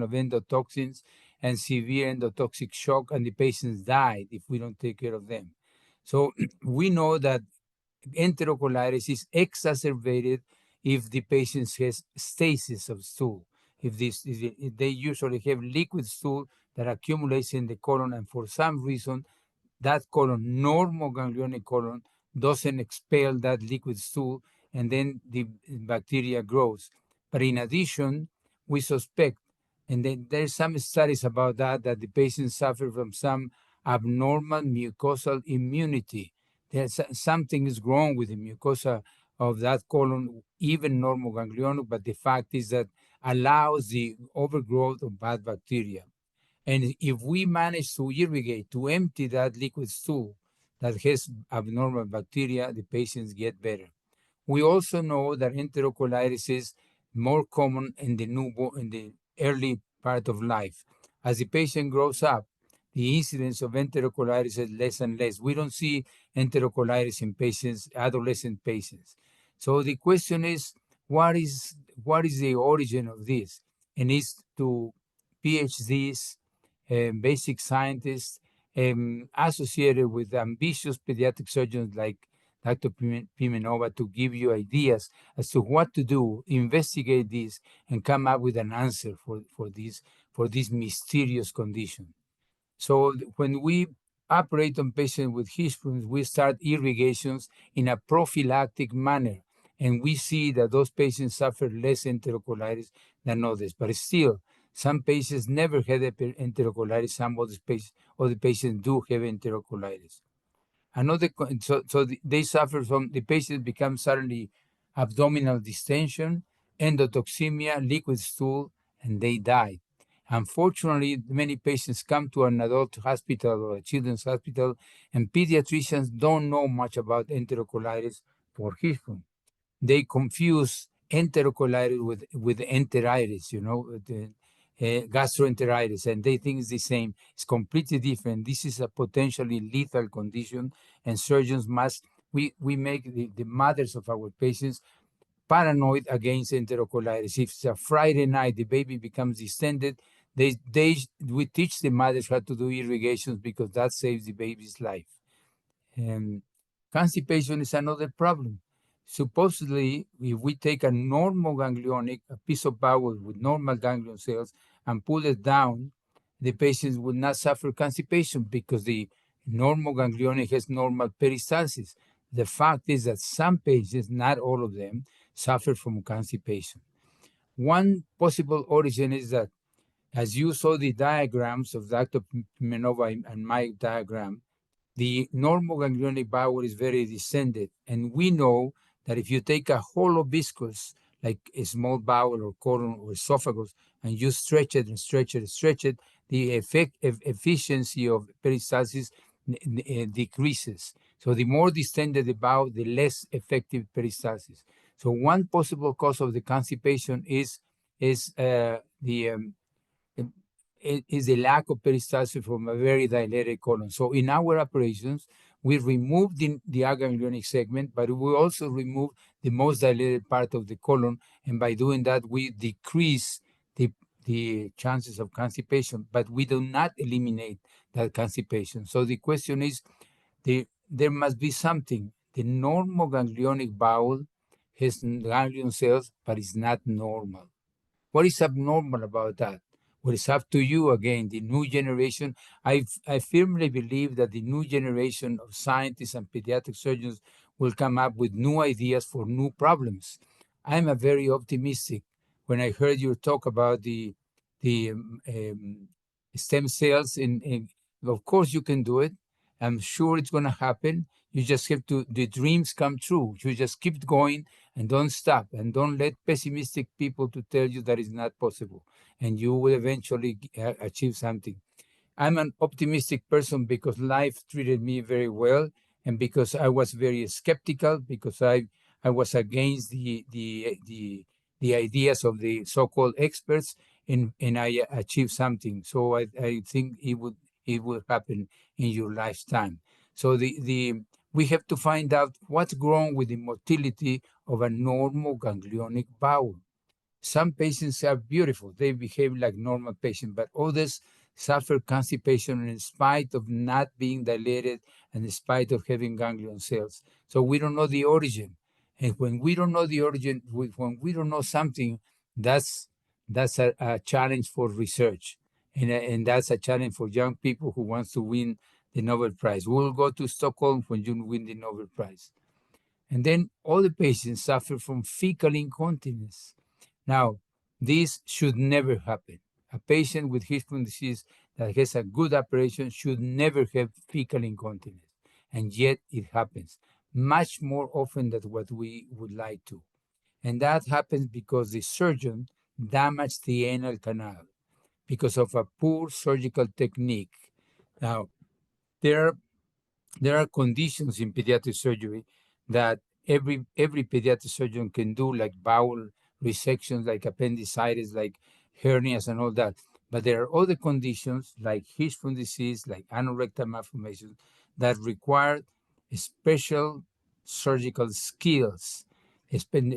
of endotoxins and severe endotoxic shock, and the patients die if we don't take care of them. So we know that enterocolitis is exacerbated if the patient has stasis of stool. If they usually have liquid stool that accumulates in the colon, and for some reason, that colon, normal ganglionic colon, doesn't expel that liquid stool, and then the bacteria grows. But in addition, we suspect, and then there's some studies about that the patients suffer from some abnormal mucosal immunity. There's something is wrong with the mucosa of that colon, even normal ganglionic, but the fact is that allows the overgrowth of bad bacteria. And if we manage to irrigate, to empty that liquid stool that has abnormal bacteria, the patients get better. We also know that enterocolitis is more common in the early part of life. As the patient grows up, the incidence of enterocolitis is less and less. We don't see enterocolitis in patients, adolescent patients. So the question is, what is the origin of this? And it's to PhDs, basic scientists, associated with ambitious pediatric surgeons like Dr. Pimenova to give you ideas as to what to do, investigate this, and come up with an answer for this mysterious condition. So when we operate on patients with Hirschsprung, we start irrigations in a prophylactic manner, and we see that those patients suffer less enterocolitis than others. But still, some patients never had enterocolitis. Some other patients do have enterocolitis. They suffer from, the patients become suddenly abdominal distension, endotoxemia, liquid stool, and they die. Unfortunately, many patients come to an adult hospital or a children's hospital, and pediatricians don't know much about enterocolitis for Hirschsprung. They confuse enterocolitis with enteritis, gastroenteritis, and they think it's the same. It's completely different. This is a potentially lethal condition, and surgeons we make the mothers of our patients paranoid against enterocolitis. If it's a Friday night, the baby becomes distended, we teach the mothers how to do irrigations because that saves the baby's life. Constipation is another problem. Supposedly, if we take a normal ganglionic, a piece of bowel with normal ganglion cells, and pull it down, the patients will not suffer constipation because the normal ganglionic has normal peristalsis. The fact is that some patients, not all of them, suffer from constipation. One possible origin is that, as you saw the diagrams of Dr. Pimenova and my diagram, the normal ganglionic bowel is very descended. And we know that if you take a hollow viscous, like a small bowel or colon or esophagus, and you stretch it and stretch it and stretch it, the efficiency of peristalsis decreases. So the more distended the bowel, the less effective peristalsis. So one possible cause of the constipation is the lack of peristalsis from a very dilated colon. So in our operations, we remove the aganglionic segment, but we also remove the most dilated part of the colon. And by doing that, we decrease the chances of constipation, but we do not eliminate that constipation. So the question is, there must be something. The normal ganglionic bowel has ganglion cells, but it's not normal. What is abnormal about that? Well, it's up to you again, the new generation. I firmly believe that the new generation of scientists and pediatric surgeons will come up with new ideas for new problems. I'm a very optimistic. When I heard you talk about the stem cells, of course you can do it. I'm sure it's going to happen. You just have to, the dreams come true. You just keep going and don't stop, and don't let pessimistic people to tell you that it's not possible, and you will eventually achieve something. I'm an optimistic person because life treated me very well, and because I was very skeptical, because I was against the ideas of the so-called experts, and I achieved something. So I think it will happen in your lifetime. So we have to find out what's wrong with the motility of a normal ganglionic bowel. Some patients are beautiful. They behave like normal patients, but others suffer constipation in spite of not being dilated and in spite of having ganglion cells. So we don't know the origin. And when we don't know the origin, when we don't know something, that's a challenge for research. And that's a challenge for young people who wants to win the Nobel Prize. We'll go to Stockholm when you win the Nobel Prize. And then all the patients suffer from fecal incontinence. Now, this should never happen. A patient with Hirschsprung disease that has a good operation should never have fecal incontinence. And yet it happens much more often than what we would like to. And that happens because the surgeon damaged the anal canal because of a poor surgical technique. Now, there are conditions in pediatric surgery that every pediatric surgeon can do, like bowel resections, like appendicitis, like hernias and all that. But there are other conditions like Hirschsprung disease, like anorectal malformations, that require special surgical skills,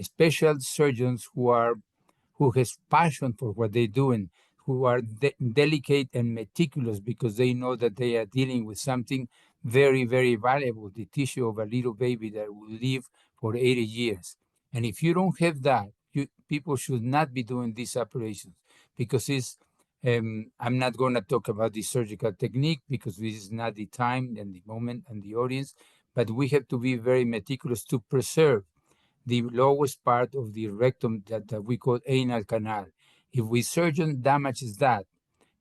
special surgeons who has passion for what they're doing, who are delicate and meticulous because they know that they are dealing with something very, very valuable, the tissue of a little baby that will live for 80 years. And if you don't have that, people should not be doing these operations because I'm not going to talk about the surgical technique because this is not the time and the moment and the audience, but we have to be very meticulous to preserve the lowest part of the rectum that we call anal canal. If we surgeon damages that,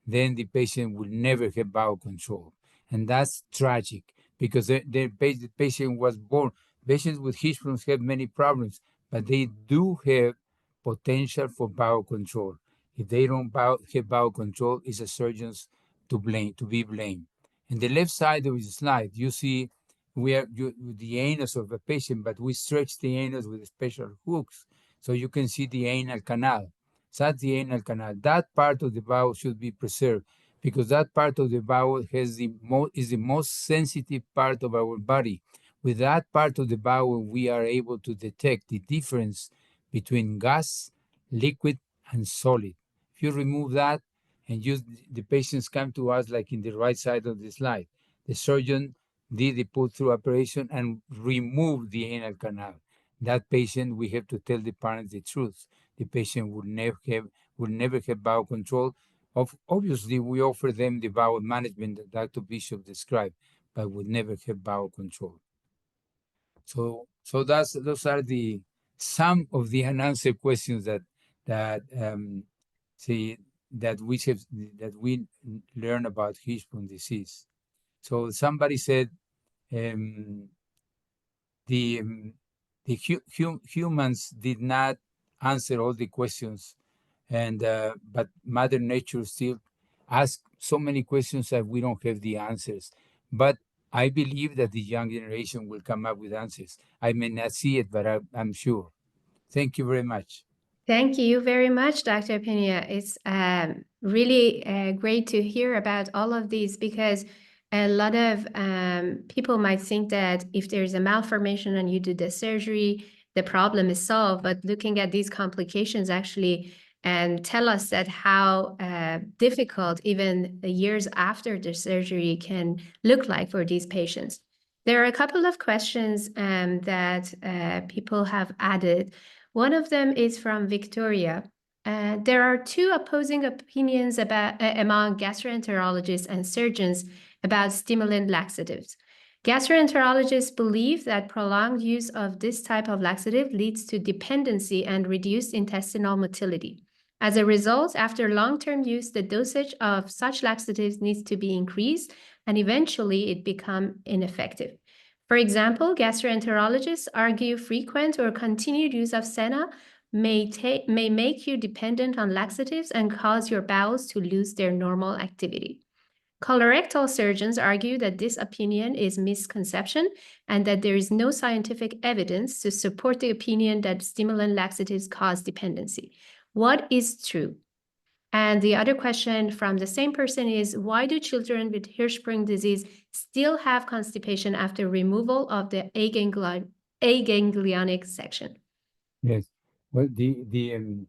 then the patient will never have bowel control. And that's tragic because the patient was born. Patients with Hirschsprung have many problems, but they do have potential for bowel control. If they don't have bowel control, it's a surgeon's to be blamed. In the left side of the slide, you see the anus of a patient, but we stretch the anus with special hooks, so you can see the anal canal. So that's the anal canal. That part of the bowel should be preserved because that part of the bowel is the most sensitive part of our body. With that part of the bowel, we are able to detect the difference between gas, liquid, and solid. If you remove that, and the patients come to us like in the right side of the slide, the surgeon did the pull-through operation and remove the anal canal. That patient, we have to tell the parents the truth. The patient will never have bowel control. Obviously, we offer them the bowel management that Dr. Bishop described, but would never have bowel control. So those are some of the unanswered questions that we learn about Hirschsprung disease. So somebody said the humans did not answer all the questions, and but Mother Nature still asks so many questions that we don't have the answers. But I believe that the young generation will come up with answers. I may not see it, but I'm sure. Thank you very much. Thank you very much, Dr. Pena. It's really great to hear about all of these because a lot of people might think that if there's a malformation and you do the surgery, the problem is solved. But looking at these complications actually tell us that how difficult even the years after the surgery can look like for these patients. There are a couple of questions that people have added. One of them is from Victoria. There are two opposing opinions among gastroenterologists and surgeons about stimulant laxatives. Gastroenterologists believe that prolonged use of this type of laxative leads to dependency and reduced intestinal motility. As a result, after long-term use, the dosage of such laxatives needs to be increased, and eventually it becomes ineffective. For example, gastroenterologists argue frequent or continued use of senna may make you dependent on laxatives and cause your bowels to lose their normal activity. Colorectal surgeons argue that this opinion is misconception and that there is no scientific evidence to support the opinion that stimulant laxatives cause dependency. What is true? And the other question from the same person is, why do children with Hirschsprung disease still have constipation after removal of the aganglionic section? Yes. Well, the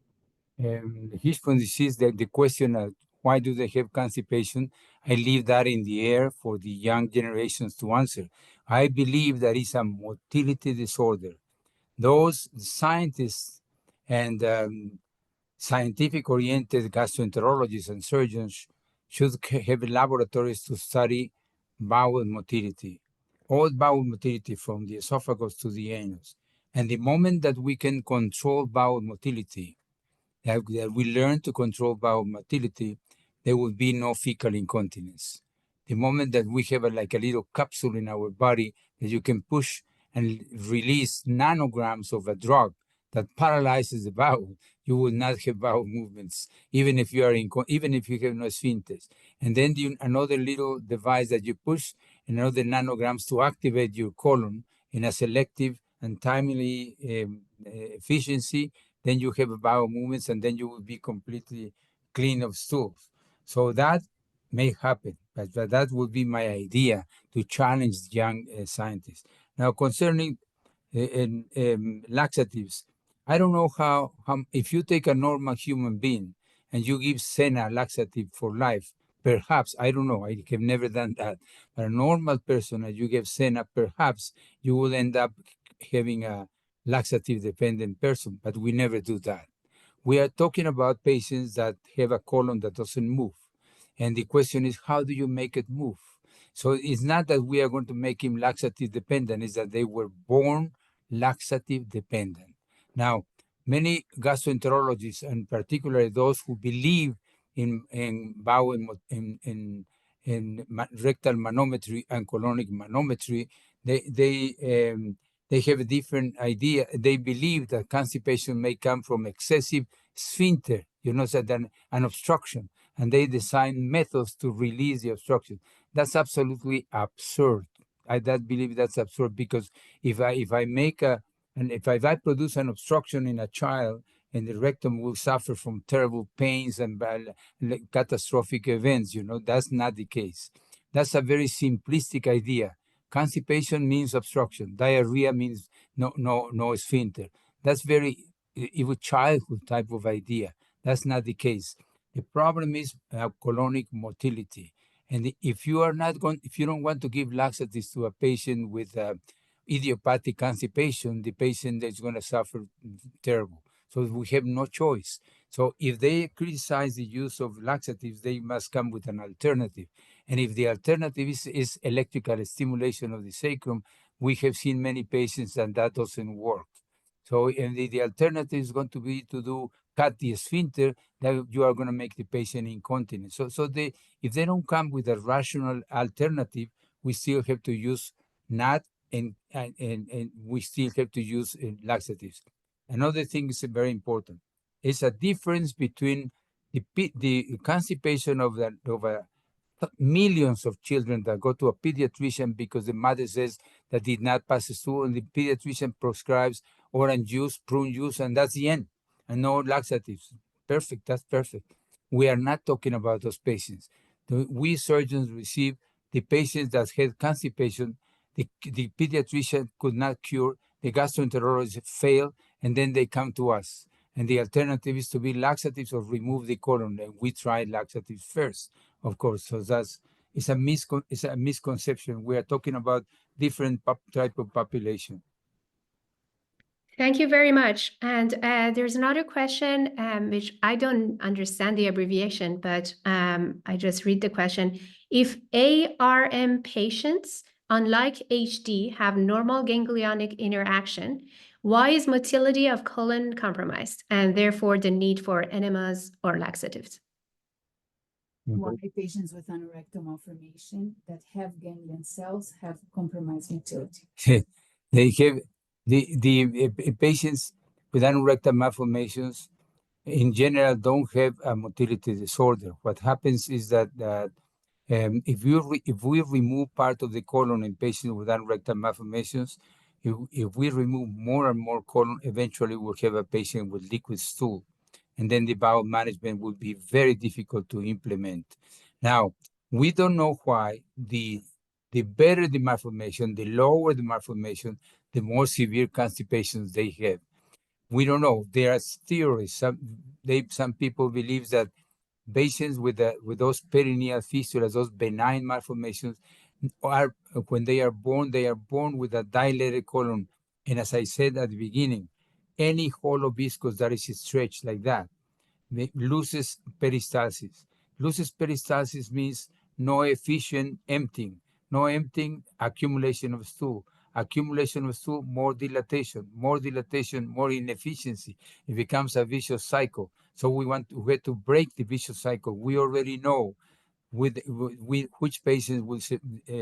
Hirschsprung disease, the question of why do they have constipation, I leave that in the air for the young generations to answer. I believe that it's a motility disorder. Those scientists and scientific-oriented gastroenterologists and surgeons should have laboratories to study bowel motility, all bowel motility from the esophagus to the anus. And the moment that we can control bowel motility, that we learn to control bowel motility, there will be no fecal incontinence. The moment that we have like a little capsule in our body that you can push and release nanograms of a drug that paralyzes the bowel, you will not have bowel movements, even if you have no sphincters. And then another little device that you push, another nanograms to activate your colon in a selective and timely efficiency, then you have bowel movements, and then you will be completely clean of stools. So that may happen, but that would be my idea to challenge young scientists. Now, concerning laxatives, I don't know how if you take a normal human being and you give Senna laxative for life, perhaps, I don't know, I have never done that, but a normal person, and you give Senna, perhaps you will end up having a laxative dependent person, but we never do that. We are talking about patients that have a colon that doesn't move. And the question is, how do you make it move? So it's not that we are going to make him laxative dependent, it's that they were born laxative dependent. Now, many gastroenterologists, and particularly those who believe in bowel, in rectal manometry and colonic manometry, they have a different idea. They believe that constipation may come from excessive sphincter, so an obstruction, and they design methods to release the obstruction. That's absolutely absurd. I believe that's absurd, because if I produce an obstruction in a child, and the rectum will suffer from terrible pains and catastrophic events, that's not the case. That's a very simplistic idea. Constipation means obstruction. Diarrhea means no sphincter. That's very even childhood type of idea. That's not the case. The problem is colonic motility. And if you don't want to give laxatives to a patient with idiopathic constipation, the patient is going to suffer terrible. So we have no choice. So if they criticize the use of laxatives, they must come with an alternative. And if the alternative is electrical stimulation of the sacrum, we have seen many patients and that doesn't work. So and the alternative is going to be to cut the sphincter, that you are going to make the patient incontinent. So if they don't come with a rational alternative, we still have to use NAT and we still have to use laxatives. Another thing is very important. It's a difference between the constipation of millions of children that go to a pediatrician because the mother says that did not pass through, and the pediatrician prescribes orange juice, prune juice, and that's the end, and no laxatives. Perfect, that's perfect. We are not talking about those patients. We surgeons receive the patients that had constipation, the pediatrician could not cure, the gastroenterologist failed, and then they come to us. And the alternative is to be laxatives or remove the colon. And we try laxatives first, of course. So it's a misconception. We are talking about different type of population. Thank you very much. And there's another question, which I don't understand the abbreviation, but I just read the question. If ARM patients, unlike HD, have normal ganglionic interaction, why is motility of colon compromised, and therefore the need for enemas or laxatives? Why patients with anorectal malformation that have ganglion cells have compromised motility? They have the patients with anorectal malformations in general don't have a motility disorder. What happens is that if we remove part of the colon in patients with anorectal malformations, if we remove more and more colon, eventually we'll have a patient with liquid stool. And then the bowel management will be very difficult to implement. Now, we don't know why the better the malformation, the lower the malformation, the more severe constipations they have. We don't know. There are theories. Some people believe that patients with those perineal fistulas, those benign malformations, when they are born with a dilated colon. And as I said at the beginning, any hollow viscous that is stretched like that loses peristalsis. Loses peristalsis means no efficient emptying. No emptying, accumulation of stool. Accumulation of stool, more dilatation, more inefficiency. It becomes a vicious cycle. So we have to break the vicious cycle. We already know which patients will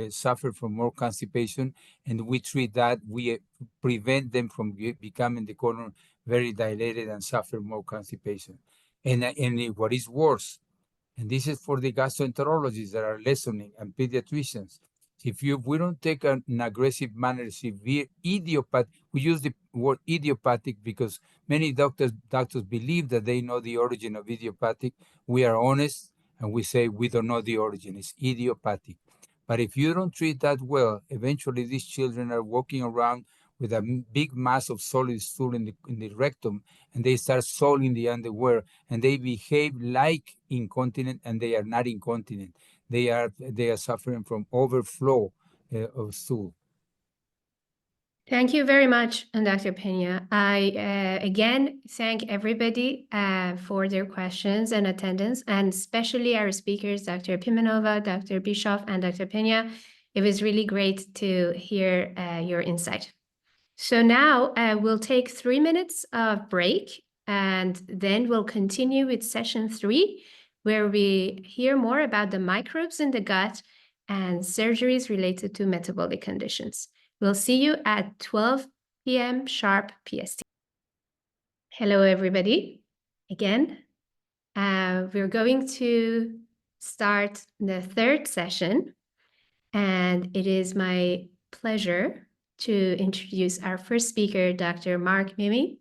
suffer from more constipation, and we treat that. We prevent them from becoming the colon very dilated and suffer more constipation. And what is worse, and this is for the gastroenterologists that are listening and pediatricians, if we don't take an aggressive manner, severe idiopathic, we use the word idiopathic because many doctors believe that they know the origin of idiopathic. We are honest, and we say we don't know the origin. It's idiopathic. But if you don't treat that well, eventually these children are walking around with a big mass of solid stool in the rectum, and they start soiling the underwear, and they behave like incontinent, and they are not incontinent. They are suffering from overflow of stool. Thank you very much, Dr. Pena. I again thank everybody for their questions and attendance, and especially our speakers, Dr. Pimenova, Dr. Bischoff, and Dr. Pena. It was really great to hear your insight. So now we'll take 3 minutes of break, and then we'll continue with session 3, where we hear more about the microbes in the gut and surgeries related to metabolic conditions. We'll see you at 12 p.m. sharp PST. Hello, everybody. Again, we're going to start the 3rd session, and it is my pleasure to introduce our first speaker, Dr. Mark Mimi.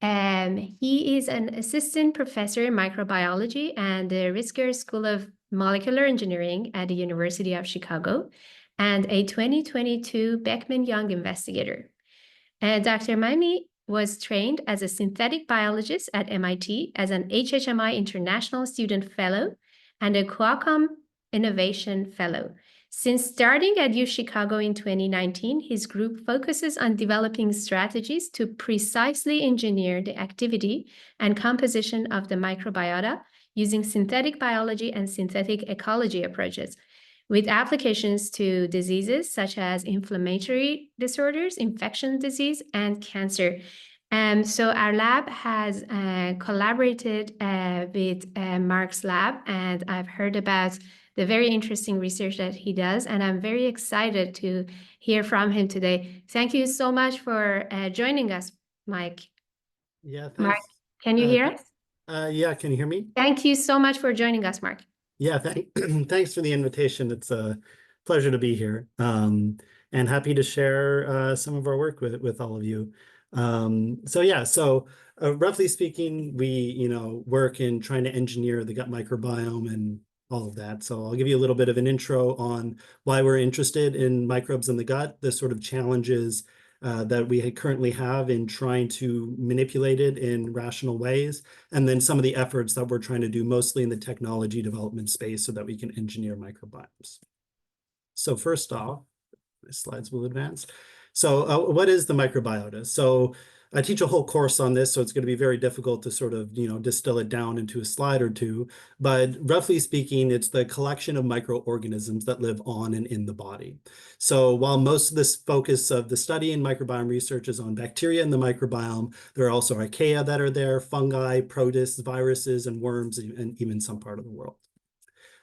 He is an assistant professor in microbiology and the Risker School of Molecular Engineering at the University of Chicago, and a 2022 Beckman Young investigator. Dr. Mimi was trained as a synthetic biologist at MIT, as an HHMI International Student Fellow, and a Qualcomm Innovation Fellow. Since starting at U Chicago in 2019, his group focuses on developing strategies to precisely engineer the activity and composition of the microbiota using synthetic biology and synthetic ecology approaches, with applications to diseases such as inflammatory disorders, infection disease, and cancer. So our lab has collaborated with Mark's lab, and I've heard about the very interesting research that he does, and I'm very excited to hear from him today. Thank you so much for joining us, Mike. Yeah, thanks. Mark, can you hear us? Yeah, can you hear me? Thank you so much for joining us, Mark. Yeah, thanks for the invitation. It's a pleasure to be here, and happy to share some of our work with all of you. So roughly speaking, we work in trying to engineer the gut microbiome and all of that. So I'll give you a little bit of an intro on why we're interested in microbes in the gut, the sort of challenges that we currently have in trying to manipulate it in rational ways, and then some of the efforts that we're trying to do mostly in the technology development space so that we can engineer microbiomes. So first off, my slides will advance. So what is the microbiota? So I teach a whole course on this, so it's going to be very difficult to sort of, distill it down into a slide or two. But roughly speaking, it's the collection of microorganisms that live on and in the body. So while most of this focus of the study in microbiome research is on bacteria in the microbiome, there are also archaea that are there, fungi, protists, viruses, and worms, and even some part of the world.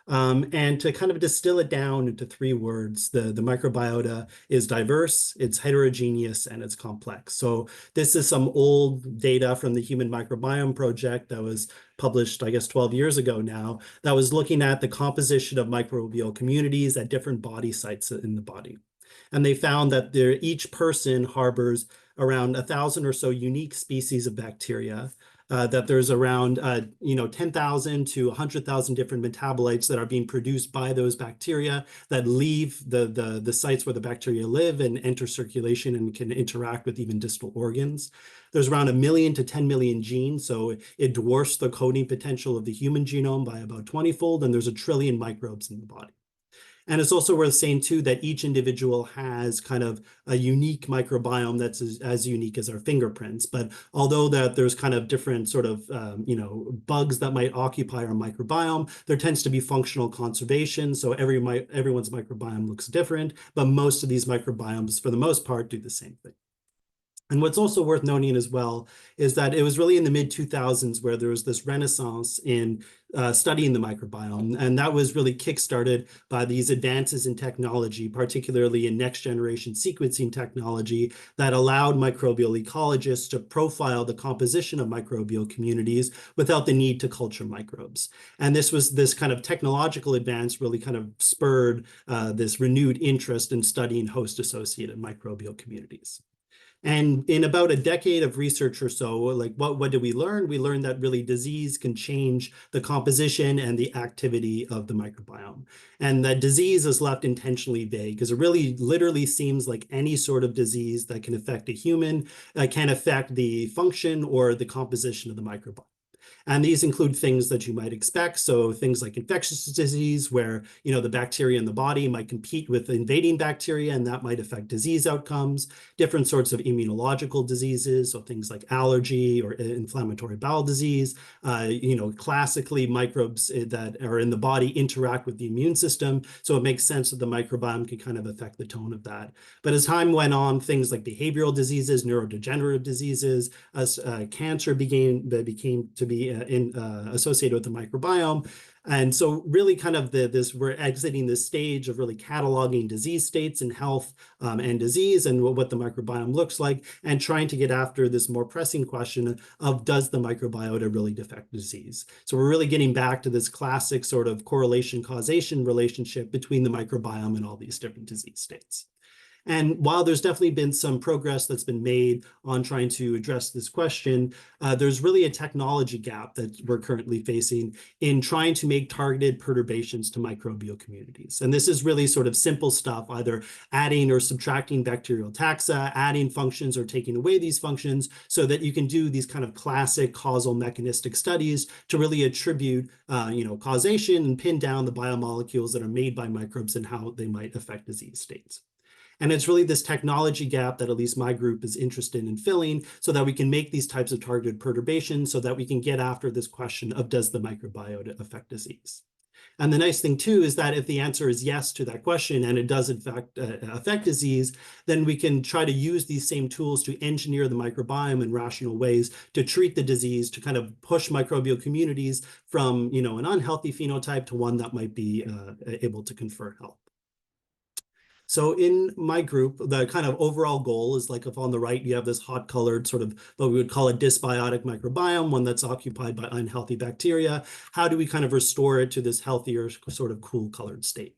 And to kind of distill it down into 3 words, the microbiota is diverse, it's heterogeneous, and it's complex. So this is some old data from the Human Microbiome Project that was published, I guess, 12 years ago now, that was looking at the composition of microbial communities at different body sites in the body. And they found that each person harbors around 1,000 or so unique species of bacteria, that there's around 10,000 to 100,000 different metabolites that are being produced by those bacteria that leave the sites where the bacteria live and enter circulation and can interact with even distal organs. There's around 1 million to 10 million genes, so it dwarfs the coding potential of the human genome by about 20-fold, and there's 1 trillion microbes in the body. And it's also worth saying, too, that each individual has kind of a unique microbiome that's as unique as our fingerprints. But although there's kind of different sort of, bugs that might occupy our microbiome, there tends to be functional conservation. So everyone's microbiome looks different, but most of these microbiomes, for the most part, do the same thing. And what's also worth noting as well is that it was really in the mid-2000s where there was this renaissance in studying the microbiome. And that was really kickstarted by these advances in technology, particularly in next-generation sequencing technology that allowed microbial ecologists to profile the composition of microbial communities without the need to culture microbes. And this kind of technological advance really kind of spurred this renewed interest in studying host-associated microbial communities. And in about a decade of research or so, like what did we learn? We learned that really disease can change the composition and the activity of the microbiome. And that disease is left intentionally vague because it really literally seems like any sort of disease that can affect a human can affect the function or the composition of the microbiome. And these include things that you might expect. So things like infectious disease, where the bacteria in the body might compete with invading bacteria, and that might affect disease outcomes. Different sorts of immunological diseases, so things like allergy or inflammatory bowel disease. Classically, microbes that are in the body interact with the immune system. So it makes sense that the microbiome can kind of affect the tone of that. But as time went on, things like behavioral diseases, neurodegenerative diseases, cancer became to be associated with the microbiome. And so really kind of we're exiting this stage of really cataloging disease states and health and disease and what the microbiome looks like, and trying to get after this more pressing question of, does the microbiota really affect disease? So we're really getting back to this classic sort of correlation causation relationship between the microbiome and all these different disease states. And while there's definitely been some progress that's been made on trying to address this question, there's really a technology gap that we're currently facing in trying to make targeted perturbations to microbial communities. And this is really sort of simple stuff, either adding or subtracting bacterial taxa, adding functions or taking away these functions, so that you can do these kind of classic causal mechanistic studies to really attribute causation and pin down the biomolecules that are made by microbes and how they might affect disease states. And it's really this technology gap that at least my group is interested in filling, so that we can make these types of targeted perturbations, so that we can get after this question of, does the microbiota affect disease? And the nice thing too is that if the answer is yes to that question, and it does in fact affect disease, then we can try to use these same tools to engineer the microbiome in rational ways to treat the disease, to kind of push microbial communities from an unhealthy phenotype to one that might be able to confer health. So in my group, the kind of overall goal is, like, if on the right you have this hot colored sort of what we would call a dysbiotic microbiome, one that's occupied by unhealthy bacteria, how do we kind of restore it to this healthier sort of cool colored state?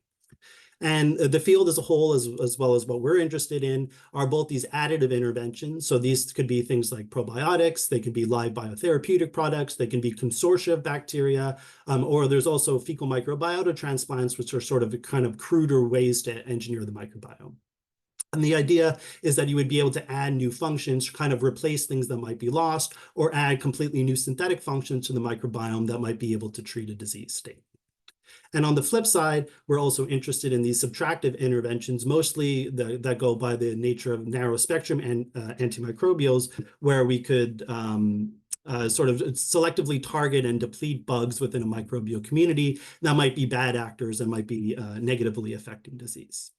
And the field as a whole, as well as what we're interested in, are both these additive interventions. So these could be things like probiotics, they could be live biotherapeutic products, they can be consortia of bacteria, or there's also fecal microbiota transplants, which are sort of kind of cruder ways to engineer the microbiome. And the idea is that you would be able to add new functions to kind of replace things that might be lost, or add completely new synthetic functions to the microbiome that might be able to treat a disease state. And on the flip side, we're also interested in these subtractive interventions, mostly that go by the nature of narrow spectrum and antimicrobials, where we could sort of selectively target and deplete bugs within a microbial community that might be bad actors and might be negatively affecting disease.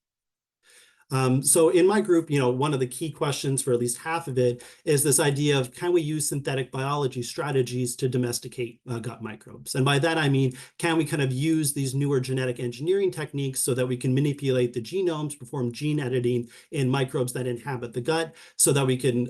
So in my group, one of the key questions for at least half of it is this idea of, can we use synthetic biology strategies to domesticate gut microbes? And by that, I mean, can we kind of use these newer genetic engineering techniques so that we can manipulate the genomes, perform gene editing in microbes that inhabit the gut, so that we can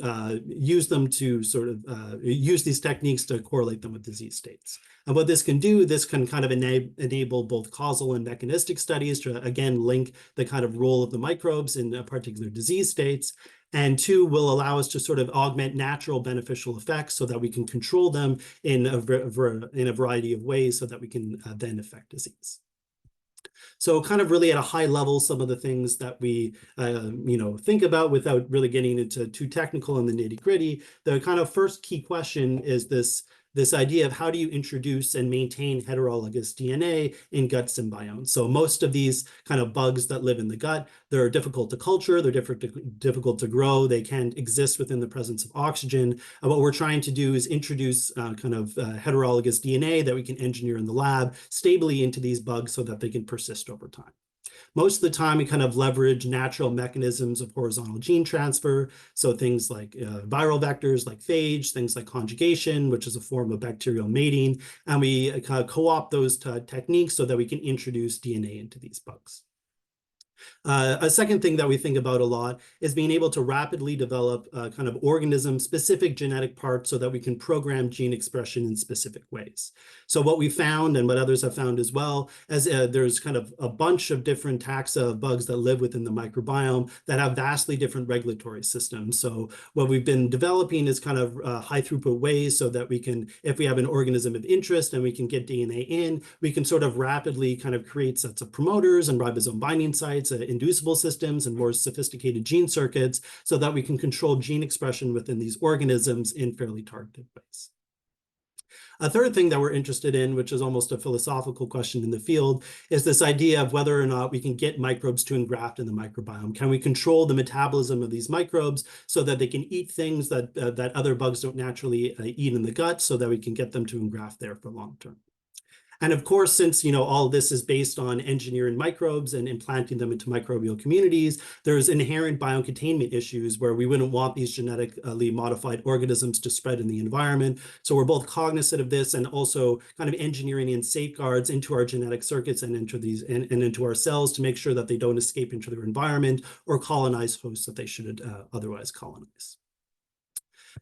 use them to sort of use these techniques to correlate them with disease states? And what this can do, this can kind of enable both causal and mechanistic studies to, again, link the kind of role of the microbes in particular disease states. And two, will allow us to sort of augment natural beneficial effects so that we can control them in a variety of ways, so that we can then affect disease. So kind of really at a high level, some of the things that we think about without really getting into too technical in the nitty gritty, the kind of first key question is this idea of, how do you introduce and maintain heterologous DNA in gut symbionts? So most of these kind of bugs that live in the gut, they're difficult to culture, they're difficult to grow, they can't exist within the presence of oxygen. And what we're trying to do is introduce kind of heterologous DNA that we can engineer in the lab stably into these bugs so that they can persist over time. Most of the time, we kind of leverage natural mechanisms of horizontal gene transfer. So things like viral vectors like phage, things like conjugation, which is a form of bacterial mating. And we kind of co-opt those techniques so that we can introduce DNA into these bugs. A second thing that we think about a lot is being able to rapidly develop kind of organism-specific genetic parts so that we can program gene expression in specific ways. So what we found, and what others have found as well, as there's kind of a bunch of different taxa of bugs that live within the microbiome that have vastly different regulatory systems. So what we've been developing is kind of high throughput ways so that we can, if we have an organism of interest and we can get DNA in, we can sort of rapidly kind of create sets of promoters and ribosome binding sites, inducible systems and more sophisticated gene circuits so that we can control gene expression within these organisms in fairly targeted ways. A third thing that we're interested in, which is almost a philosophical question in the field, is this idea of whether or not we can get microbes to engraft in the microbiome. Can we control the metabolism of these microbes so that they can eat things that, that other bugs don't naturally eat in the gut so that we can get them to engraft there for long term? And of course, since all this is based on engineering microbes and implanting them into microbial communities, there's inherent biocontainment issues where we wouldn't want these genetically modified organisms to spread in the environment. So we're both cognizant of this and also kind of engineering in safeguards into our genetic circuits and into these and into our cells to make sure that they don't escape into their environment or colonize hosts that they should otherwise colonize.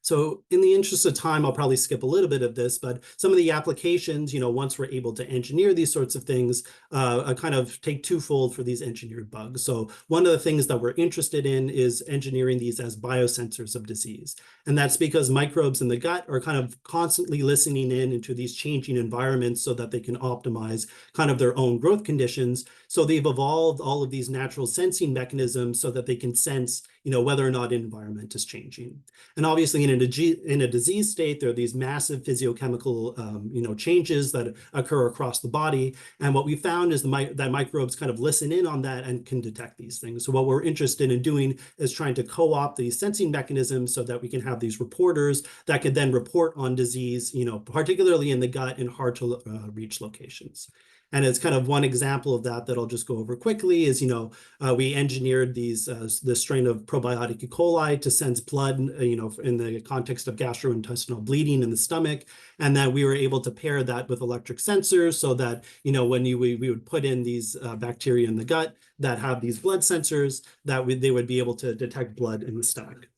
So in the interest of time, I'll probably skip a little bit of this, but some of the applications, once we're able to engineer these sorts of things, kind of take twofold for these engineered bugs. So one of the things that we're interested in is engineering these as biosensors of disease. And that's because microbes in the gut are kind of constantly listening in into these changing environments so that they can optimize kind of their own growth conditions. So they've evolved all of these natural sensing mechanisms so that they can sense whether or not an environment is changing. And obviously in a disease state, there are these massive physiochemical changes that occur across the body. And what we found is that microbes kind of listen in on that and can detect these things. So what we're interested in doing is trying to co-opt these sensing mechanisms so that we can have these reporters that could then report on disease, particularly in the gut in hard to reach locations. And it's kind of one example of that I'll just go over quickly is, we engineered this strain of probiotic E. coli to sense blood, in the context of gastrointestinal bleeding in the stomach. And then we were able to pair that with electric sensors so that, when we would put in these bacteria in the gut that have these blood sensors, that they would be able to detect blood in the stomach.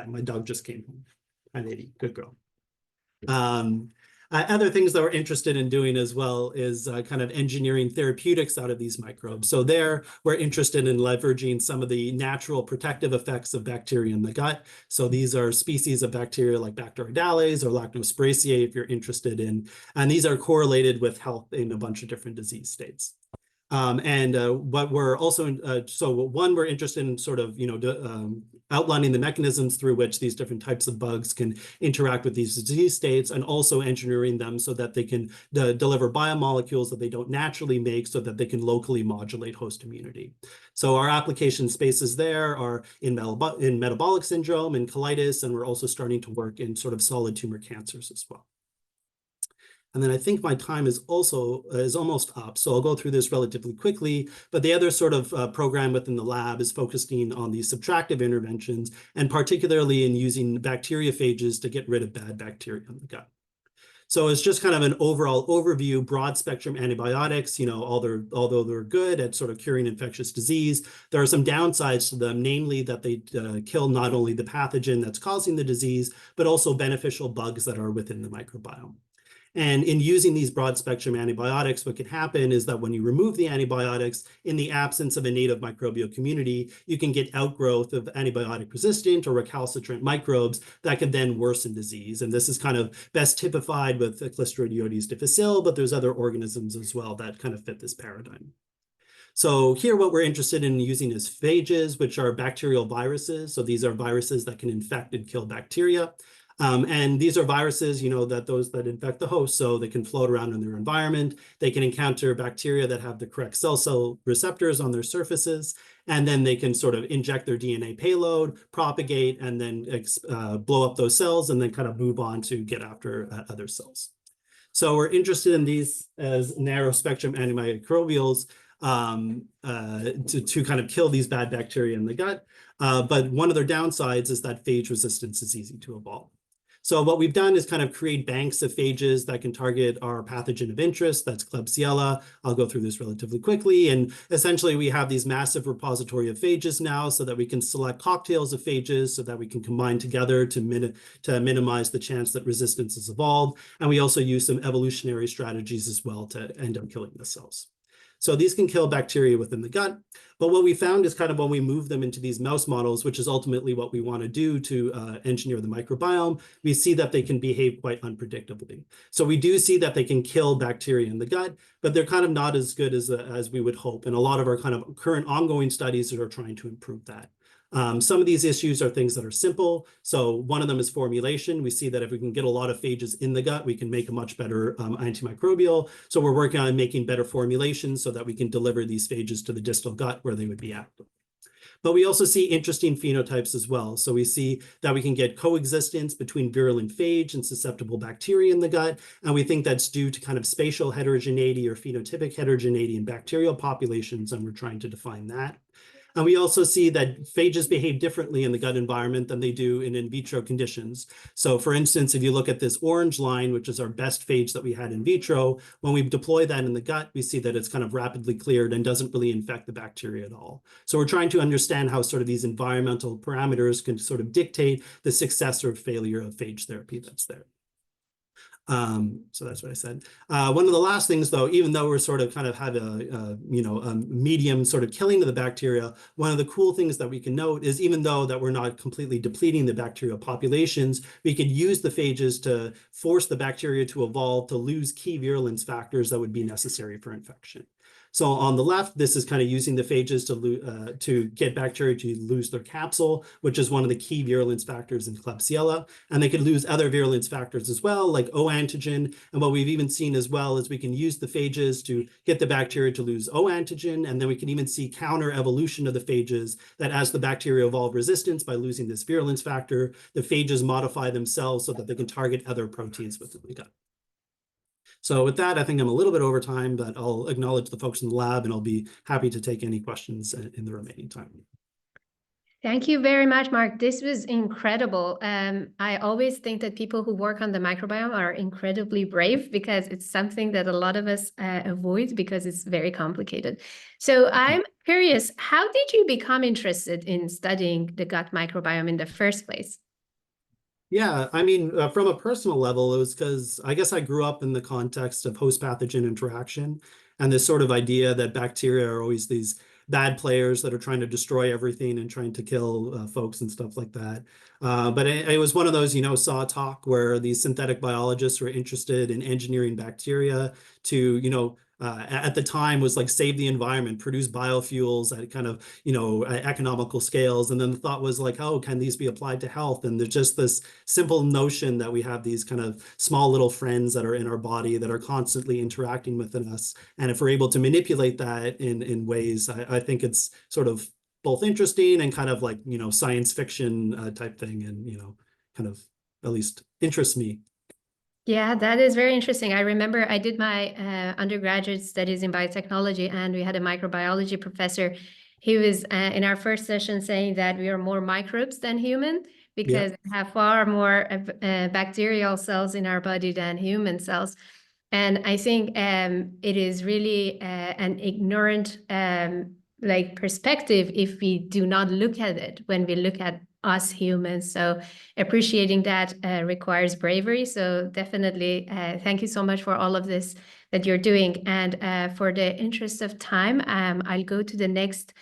My dog just came home. Hi, lady. Good girl. Other things that we're interested in doing as well is kind of engineering therapeutics out of these microbes. So there, we're interested in leveraging some of the natural protective effects of bacteria in the gut. So these are species of bacteria like Bacteroidales or Lactobacilli, if you're interested in, and these are correlated with health in a bunch of different disease states. What we're also, so one, we're interested in sort of, outlining the mechanisms through which these different types of bugs can interact with these disease states and also engineering them so that they can deliver biomolecules that they don't naturally make so that they can locally modulate host immunity. So our application spaces there are in metabolic syndrome and colitis, and we're also starting to work in sort of solid tumor cancers as well. And then I think my time is almost up, so I'll go through this relatively quickly. But the other sort of program within the lab is focusing on these subtractive interventions, and particularly in using bacteriophages to get rid of bad bacteria in the gut. So it's just kind of an overall overview, broad spectrum antibiotics, although they're good at sort of curing infectious disease, there are some downsides to them, namely that they kill not only the pathogen that's causing the disease, but also beneficial bugs that are within the microbiome. And in using these broad spectrum antibiotics, what can happen is that when you remove the antibiotics in the absence of a native microbial community, you can get outgrowth of antibiotic resistant or recalcitrant microbes that can then worsen disease. And this is kind of best typified with Clostridioides difficile, but there's other organisms as well that kind of fit this paradigm. So here what we're interested in using is phages, which are bacterial viruses. So these are viruses that can infect and kill bacteria. And these are viruses, those that infect the host, so they can float around in their environment. They can encounter bacteria that have the correct cell receptors on their surfaces, and then they can sort of inject their DNA payload, propagate, and then blow up those cells, and then kind of move on to get after other cells. So we're interested in these as narrow spectrum antimicrobials to kind of kill these bad bacteria in the gut. But one of their downsides is that phage resistance is easy to evolve. So what we've done is kind of create banks of phages that can target our pathogen of interest. That's Klebsiella. I'll go through this relatively quickly. And essentially, we have these massive repository of phages now so that we can select cocktails of phages so that we can combine together to minimize the chance that resistance is evolved. And we also use some evolutionary strategies as well to end up killing the cells. So these can kill bacteria within the gut. But what we found is kind of when we move them into these mouse models, which is ultimately what we want to do to engineer the microbiome, we see that they can behave quite unpredictably. So we do see that they can kill bacteria in the gut, but they're kind of not as good as we would hope. And a lot of our kind of current ongoing studies are trying to improve that. Some of these issues are things that are simple. So one of them is formulation. We see that if we can get a lot of phages in the gut, we can make a much better antimicrobial. So we're working on making better formulations so that we can deliver these phages to the distal gut where they would be active. But we also see interesting phenotypes as well. So we see that we can get coexistence between virulent phage and susceptible bacteria in the gut. And we think that's due to kind of spatial heterogeneity or phenotypic heterogeneity in bacterial populations. And we're trying to define that. And we also see that phages behave differently in the gut environment than they do in vitro conditions. So for instance, if you look at this orange line, which is our best phage that we had in vitro, when we deploy that in the gut, we see that it's kind of rapidly cleared and doesn't really infect the bacteria at all. So we're trying to understand how sort of these environmental parameters can sort of dictate the success or failure of phage therapy that's there. So that's what I said. One of the last things, though, even though we're sort of kind of have a medium sort of killing of the bacteria, one of the cool things that we can note is even though that we're not completely depleting the bacterial populations, we could use the phages to force the bacteria to evolve to lose key virulence factors that would be necessary for infection. So on the left, this is kind of using the phages to get bacteria to lose their capsule, which is one of the key virulence factors in Klebsiella. And they could lose other virulence factors as well, like O antigen. And what we've even seen as well is we can use the phages to get the bacteria to lose O antigen. And then we can even see counter evolution of the phages that as the bacteria evolve resistance by losing this virulence factor, the phages modify themselves so that they can target other proteins within the gut. So with that, I think I'm a little bit over time, but I'll acknowledge the folks in the lab and I'll be happy to take any questions in the remaining time. Thank you very much, Mark. This was incredible. I always think that people who work on the microbiome are incredibly brave because it's something that a lot of us avoid because it's very complicated. So I'm curious, how did you become interested in studying the gut microbiome in the first place? Yeah, I mean, from a personal level, it was because I guess I grew up in the context of host pathogen interaction and this sort of idea that bacteria are always these bad players that are trying to destroy everything and trying to kill folks and stuff like that. But it was one of those, saw talk where these synthetic biologists were interested in engineering bacteria to, at the time was like save the environment, produce biofuels at kind of, economical scales. And then the thought was like, oh, can these be applied to health? And there's just this simple notion that we have these kind of small little friends that are in our body that are constantly interacting within us. And if we're able to manipulate that in ways, I think it's sort of both interesting and kind of like, science fiction type thing and, kind of at least interests me. Yeah, that is very interesting. I remember I did my undergraduate studies in biotechnology and we had a microbiology professor. He was in our first session saying that we are more microbes than human because we have far more bacterial cells in our body than human cells. And I think it is really an ignorant perspective if we do not look at it when we look at us humans. So appreciating that requires bravery. So definitely thank you so much for all of this that you're doing. And for the interest of time, I'll go to the next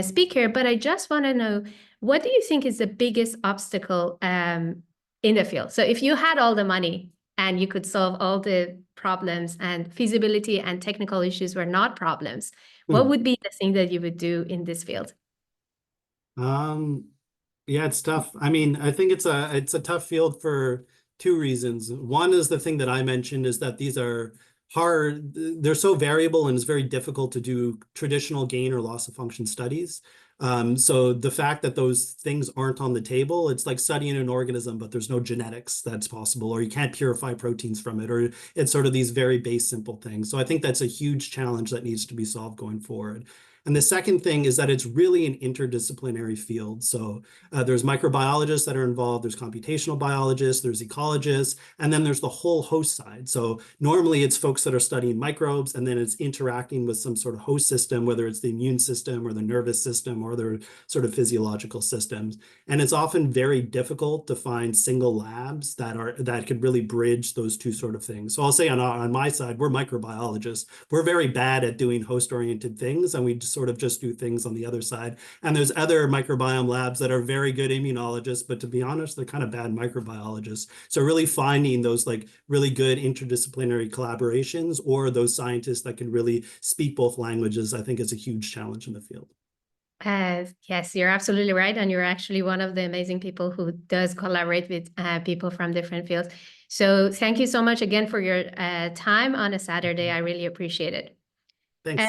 speaker. But I just want to know, what do you think is the biggest obstacle in the field? So if you had all the money and you could solve all the problems and feasibility and technical issues were not problems, what would be the thing that you would do in this field? Yeah, it's tough. I mean, I think it's a tough field for two reasons. One is the thing that I mentioned is that these are hard. They're so variable and it's very difficult to do traditional gain or loss of function studies. So the fact that those things aren't on the table, it's like studying an organism, but there's no genetics that's possible, or you can't purify proteins from it, or it's sort of these very base simple things. So I think that's a huge challenge that needs to be solved going forward. And the second thing is that it's really an interdisciplinary field. So there's microbiologists that are involved, there's computational biologists, there's ecologists, and then there's the whole host side. So normally it's folks that are studying microbes, and then it's interacting with some sort of host system, whether it's the immune system or the nervous system or other sort of physiological systems. And it's often very difficult to find single labs that could really bridge those two sort of things. So I'll say on my side, we're microbiologists. We're very bad at doing host-oriented things, and we sort of just do things on the other side. And there's other microbiome labs that are very good immunologists, but to be honest, they're kind of bad microbiologists. So really finding those like really good interdisciplinary collaborations or those scientists that can really speak both languages, I think is a huge challenge in the field. Yes, you're absolutely right. And you're actually one of the amazing people who does collaborate with people from different fields. So thank you so much again for your time on a Saturday. I really appreciate it. Thanks.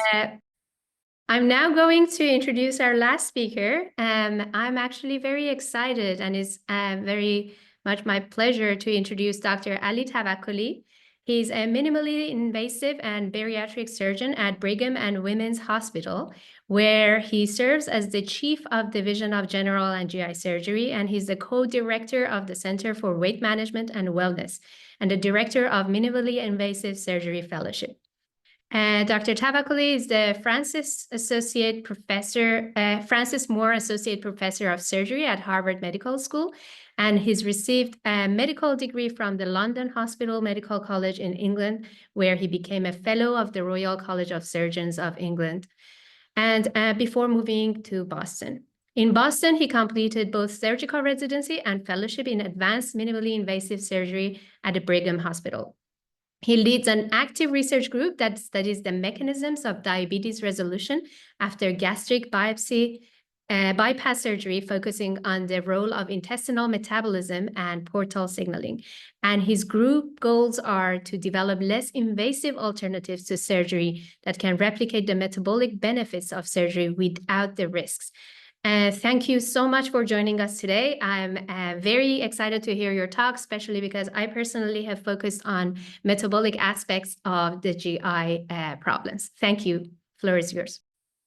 I'm now going to introduce our last speaker. I'm actually very excited, and it's very much my pleasure to introduce Dr. Ali Tawakkoli. He's a minimally invasive and bariatric surgeon at Brigham and Women's Hospital, where he serves as the Chief of Division of General and GI Surgery, and he's the co-director of the Center for Weight Management and Wellness, and the director of Minimally Invasive Surgery Fellowship. Dr. Tawakkoli is the Francis Moore Associate Professor of Surgery at Harvard Medical School, and he's received a medical degree from the London Hospital Medical College in England, where he became a Fellow of the Royal College of Surgeons of England, and before moving to Boston. In Boston, he completed both surgical residency and fellowship in advanced minimally invasive surgery at the Brigham Hospital. He leads an active research group that studies the mechanisms of diabetes resolution after gastric bypass surgery, focusing on the role of intestinal metabolism and portal signaling. And his group goals are to develop less invasive alternatives to surgery that can replicate the metabolic benefits of surgery without the risks. Thank you so much for joining us today. I'm very excited to hear your talk, especially because I personally have focused on metabolic aspects of the GI problems. Thank you. Floor is yours.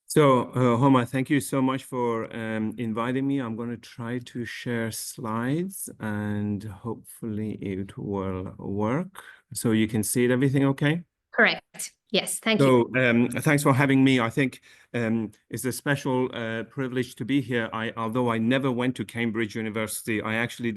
So, Homa, thank you so much for inviting me. I'm going to try to share slides and hopefully it will work. So you can see it, everything okay? Correct. Yes, thank you. So thanks for having me. I think it's a special privilege to be here. Although I never went to Cambridge University, I actually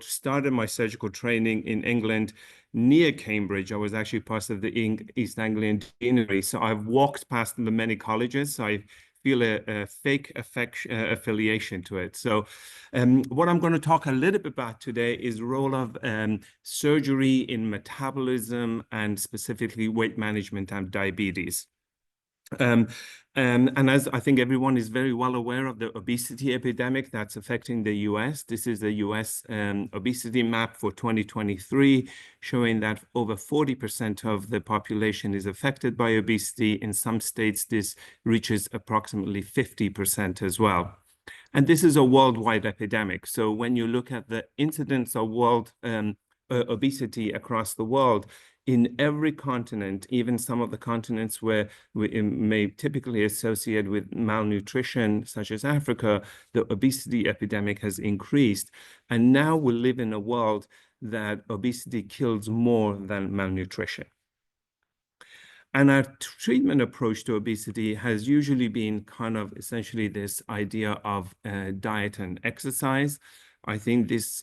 started my surgical training in England near Cambridge. I was actually part of the East Anglian Deanery. So I've walked past the many colleges. So I feel a fake affiliation to it. So what I'm going to talk a little bit about today is the role of surgery in metabolism and specifically weight management and diabetes. And as I think everyone is very well aware of the obesity epidemic that's affecting the US. This is the US obesity map for 2023, showing that over 40% of the population is affected by obesity. In some states, this reaches approximately 50% as well. And this is a worldwide epidemic. So when you look at the incidence of world obesity across the world, in every continent, even some of the continents where we may typically associate with malnutrition, such as Africa, the obesity epidemic has increased. And now we live in a world that obesity kills more than malnutrition. And our treatment approach to obesity has usually been kind of essentially this idea of diet and exercise. I think this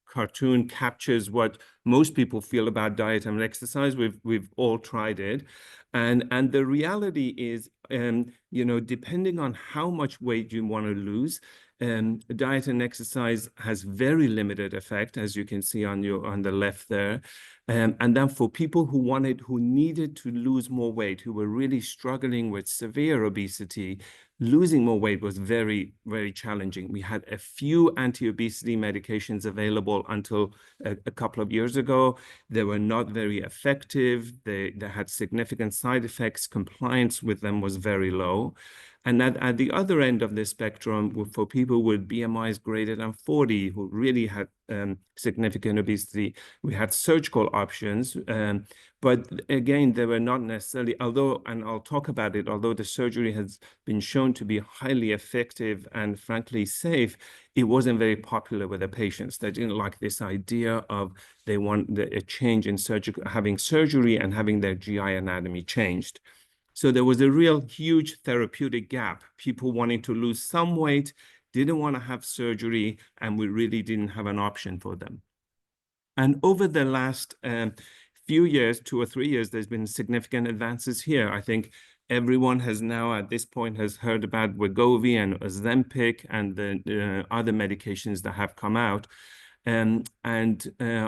cartoon captures what most people feel about diet and exercise. We've all tried it, and the reality is, depending on how much weight you want to lose, diet and exercise has very limited effect, as you can see on the left there. And then for people who needed to lose more weight, who were really struggling with severe obesity, losing more weight was very, very challenging. We had a few anti-obesity medications available until a couple of years ago. They were not very effective. They had significant side effects. Compliance with them was very low. And at the other end of the spectrum, for people with BMIs greater than 40 who really had significant obesity, we had surgical options. But again, they were not necessarily, although, and I'll talk about it, although the surgery has been shown to be highly effective and frankly safe, it wasn't very popular with the patients. They didn't like this idea of they want a change in having surgery and having their GI anatomy changed. So there was a real huge therapeutic gap. People wanting to lose some weight, didn't want to have surgery, and we really didn't have an option for them. And over the last few years, 2 or 3 years, there's been significant advances here. I think everyone has now at this point has heard about Wegovy and Ozempic and the other medications that have come out.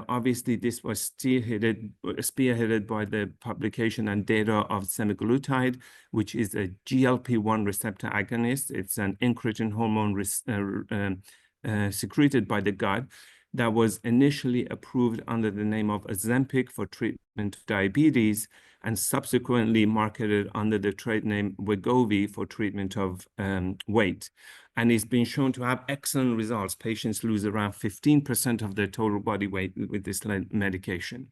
Obviously, this was spearheaded by the publication and data of semaglutide, which is a GLP-1 receptor agonist. It's an incretin hormone secreted by the gut that was initially approved under the name of Ozempic for treatment of diabetes and subsequently marketed under the trade name Wegovy for treatment of weight. And it's been shown to have excellent results. Patients lose around 15% of their total body weight with this medication.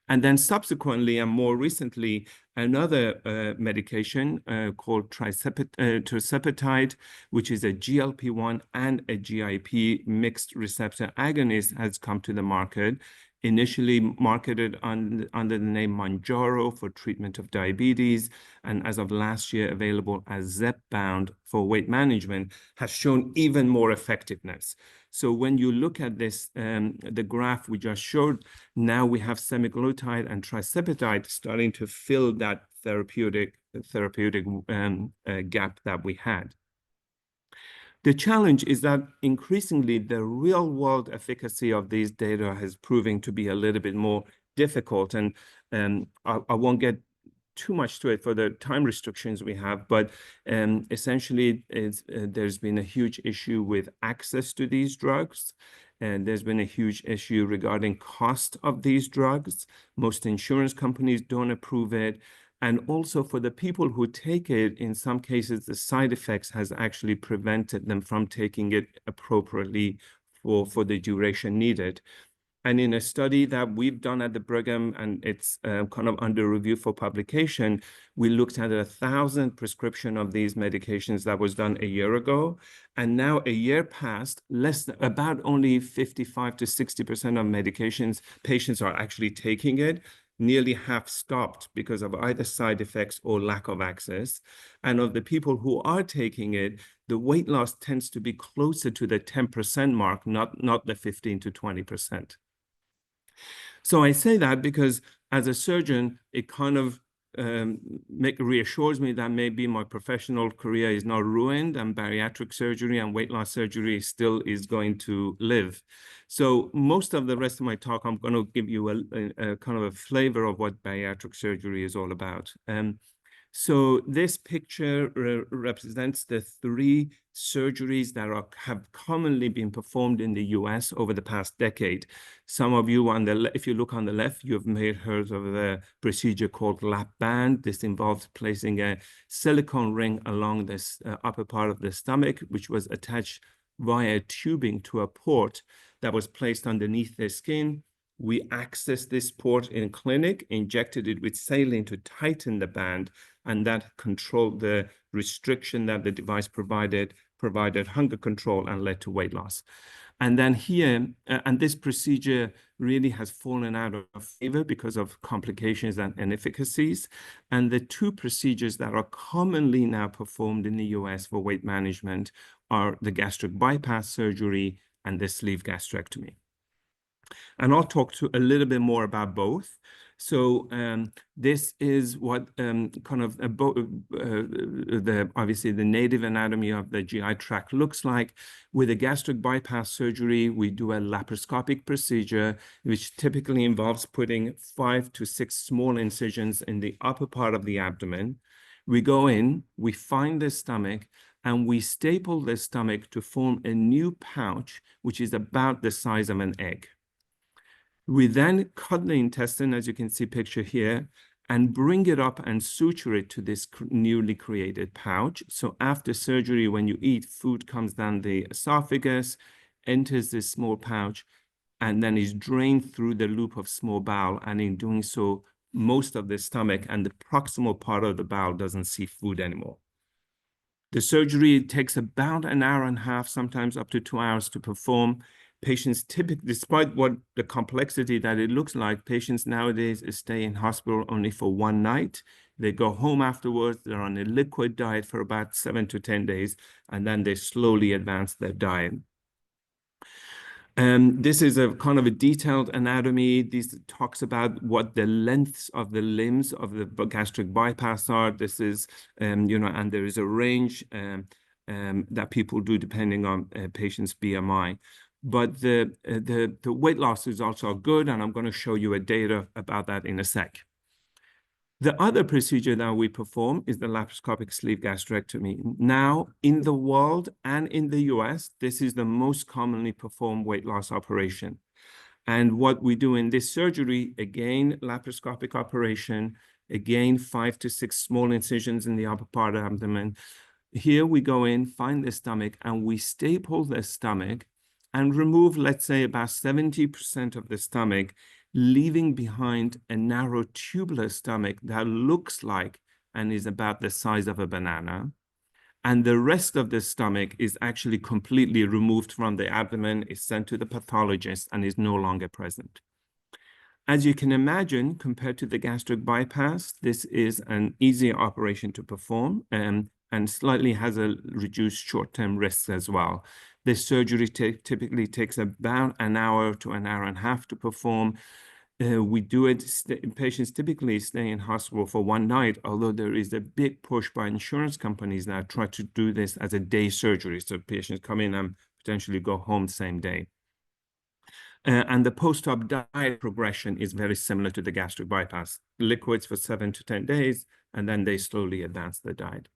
And then subsequently and more recently, another medication called tirzepatide, which is a GLP-1 and a GIP mixed receptor agonist, has come to the market. Initially marketed under the name Mounjaro for treatment of diabetes, and as of last year available as Zepbound for weight management, has shown even more effectiveness. So when you look at this, the graph we just showed, now we have semaglutide and tirzepatide starting to fill that therapeutic gap that we had. The challenge is that increasingly the real world efficacy of these data is proving to be a little bit more difficult. And I won't get too much to it for the time restrictions we have, but essentially there's been a huge issue with access to these drugs. And there's been a huge issue regarding cost of these drugs. Most insurance companies don't approve it. And also for the people who take it, in some cases, the side effects has actually prevented them from taking it appropriately for the duration needed. And in a study that we've done at the Brigham, and it's kind of under review for publication, we looked at 1,000 prescription of these medications that was done a year ago. And now a year passed, about only 55 to 60% of medications, patients are actually taking it. Nearly half stopped because of either side effects or lack of access. And of the people who are taking it, the weight loss tends to be closer to the 10% mark, not the 15 to 20%. So I say that because as a surgeon, it kind of reassures me that maybe my professional career is not ruined and bariatric surgery and weight loss surgery still is going to live. So most of the rest of my talk, I'm going to give you a kind of a flavor of what bariatric surgery is all about. So this picture represents the 3 surgeries that have commonly been performed in the US over the past decade. Some of you if you look on the left, you may have heard of the procedure called lap band. This involves placing a silicone ring along this upper part of the stomach, which was attached via tubing to a port that was placed underneath the skin. We accessed this port in clinic, injected it with saline to tighten the band, and that controlled the restriction that the device provided hunger control and led to weight loss. And then here, and this procedure really has fallen out of favor because of complications and inefficacies. And the 2 procedures that are commonly now performed in the US for weight management are the gastric bypass surgery and the sleeve gastrectomy. And I'll talk a little bit more about both. So this is what kind of obviously the native anatomy of the GI tract looks like. With a gastric bypass surgery, we do a laparoscopic procedure, which typically involves putting 5 to 6 small incisions in the upper part of the abdomen. We go in, we find the stomach, and we staple the stomach to form a new pouch, which is about the size of an egg. We then cut the intestine, as you can see picture here, and bring it up and suture it to this newly created pouch. So after surgery, when you eat, food comes down the esophagus, enters this small pouch, and then is drained through the loop of small bowel. And in doing so, most of the stomach and the proximal part of the bowel doesn't see food anymore. The surgery takes about an hour and a half, sometimes up to 2 hours to perform. Patients typically, despite what the complexity that it looks like, patients nowadays stay in hospital only for 1 night. They go home afterwards. They're on a liquid diet for about 7 to 10 days, and then they slowly advance their diet. This is a kind of a detailed anatomy. This talks about what the lengths of the limbs of the gastric bypass are. This is, you know, and there is a range that people do depending on patient's BMI. But the weight loss results are good, and I'm going to show you a data about that in a sec. The other procedure that we perform is the laparoscopic sleeve gastrectomy. Now, in the world and in the US, this is the most commonly performed weight loss operation. And what we do in this surgery, again, laparoscopic operation, again, 5 to 6 small incisions in the upper part of the abdomen. Here we go in, find the stomach, and we staple the stomach and remove, let's say, about 70% of the stomach, leaving behind a narrow tubular stomach that looks like and is about the size of a banana. And the rest of the stomach is actually completely removed from the abdomen, is sent to the pathologist, and is no longer present. As you can imagine, compared to the gastric bypass, this is an easier operation to perform and slightly has a reduced short-term risks as well. This surgery typically takes about an hour to an hour and a half to perform. We do it, patients typically stay in hospital for 1 night, although there is a big push by insurance companies that try to do this as a day surgery. So patients come in and potentially go home same day. And the post-op diet progression is very similar to the gastric bypass. Liquids for 7 to 10 days, and then they slowly advance the diet.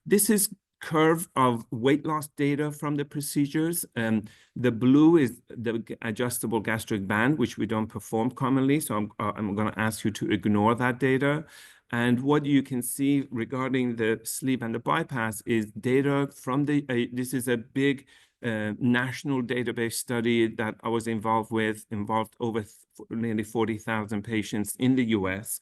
This is curve of weight loss data from the procedures. The blue is the adjustable gastric band, which we don't perform commonly. So I'm going to ask you to ignore that data. And what you can see regarding the sleeve and the bypass is data from this is a big national database study that I was involved over nearly 40,000 patients in the US.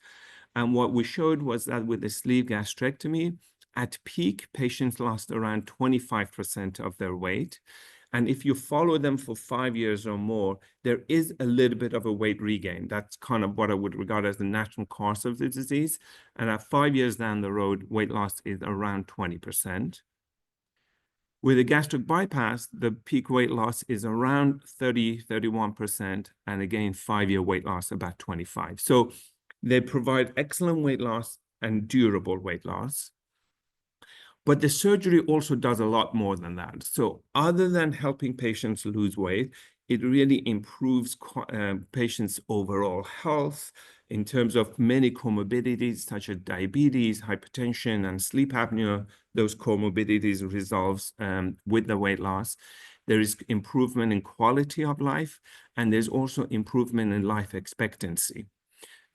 And what we showed was that with the sleeve gastrectomy, at peak, patients lost around 25% of their weight. And if you follow them for 5 years or more, there is a little bit of a weight regain. That's kind of what I would regard as the natural course of the disease. And at 5 years down the road, weight loss is around 20%. With a gastric bypass, the peak weight loss is around 31%. And again, 5-year weight loss about 25%. So they provide excellent weight loss and durable weight loss. But the surgery also does a lot more than that. So other than helping patients lose weight, it really improves patients' overall health in terms of many comorbidities such as diabetes, hypertension, and sleep apnea. Those comorbidities resolve with the weight loss. There is improvement in quality of life, and there's also improvement in life expectancy.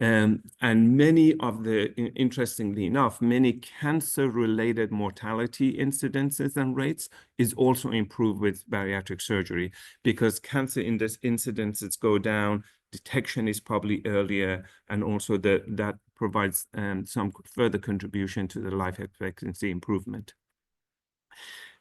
And many of the, interestingly enough, many cancer-related mortality incidences and rates is also improved with bariatric surgery because cancer incidences go down, detection is probably earlier, and also that provides some further contribution to the life expectancy improvement.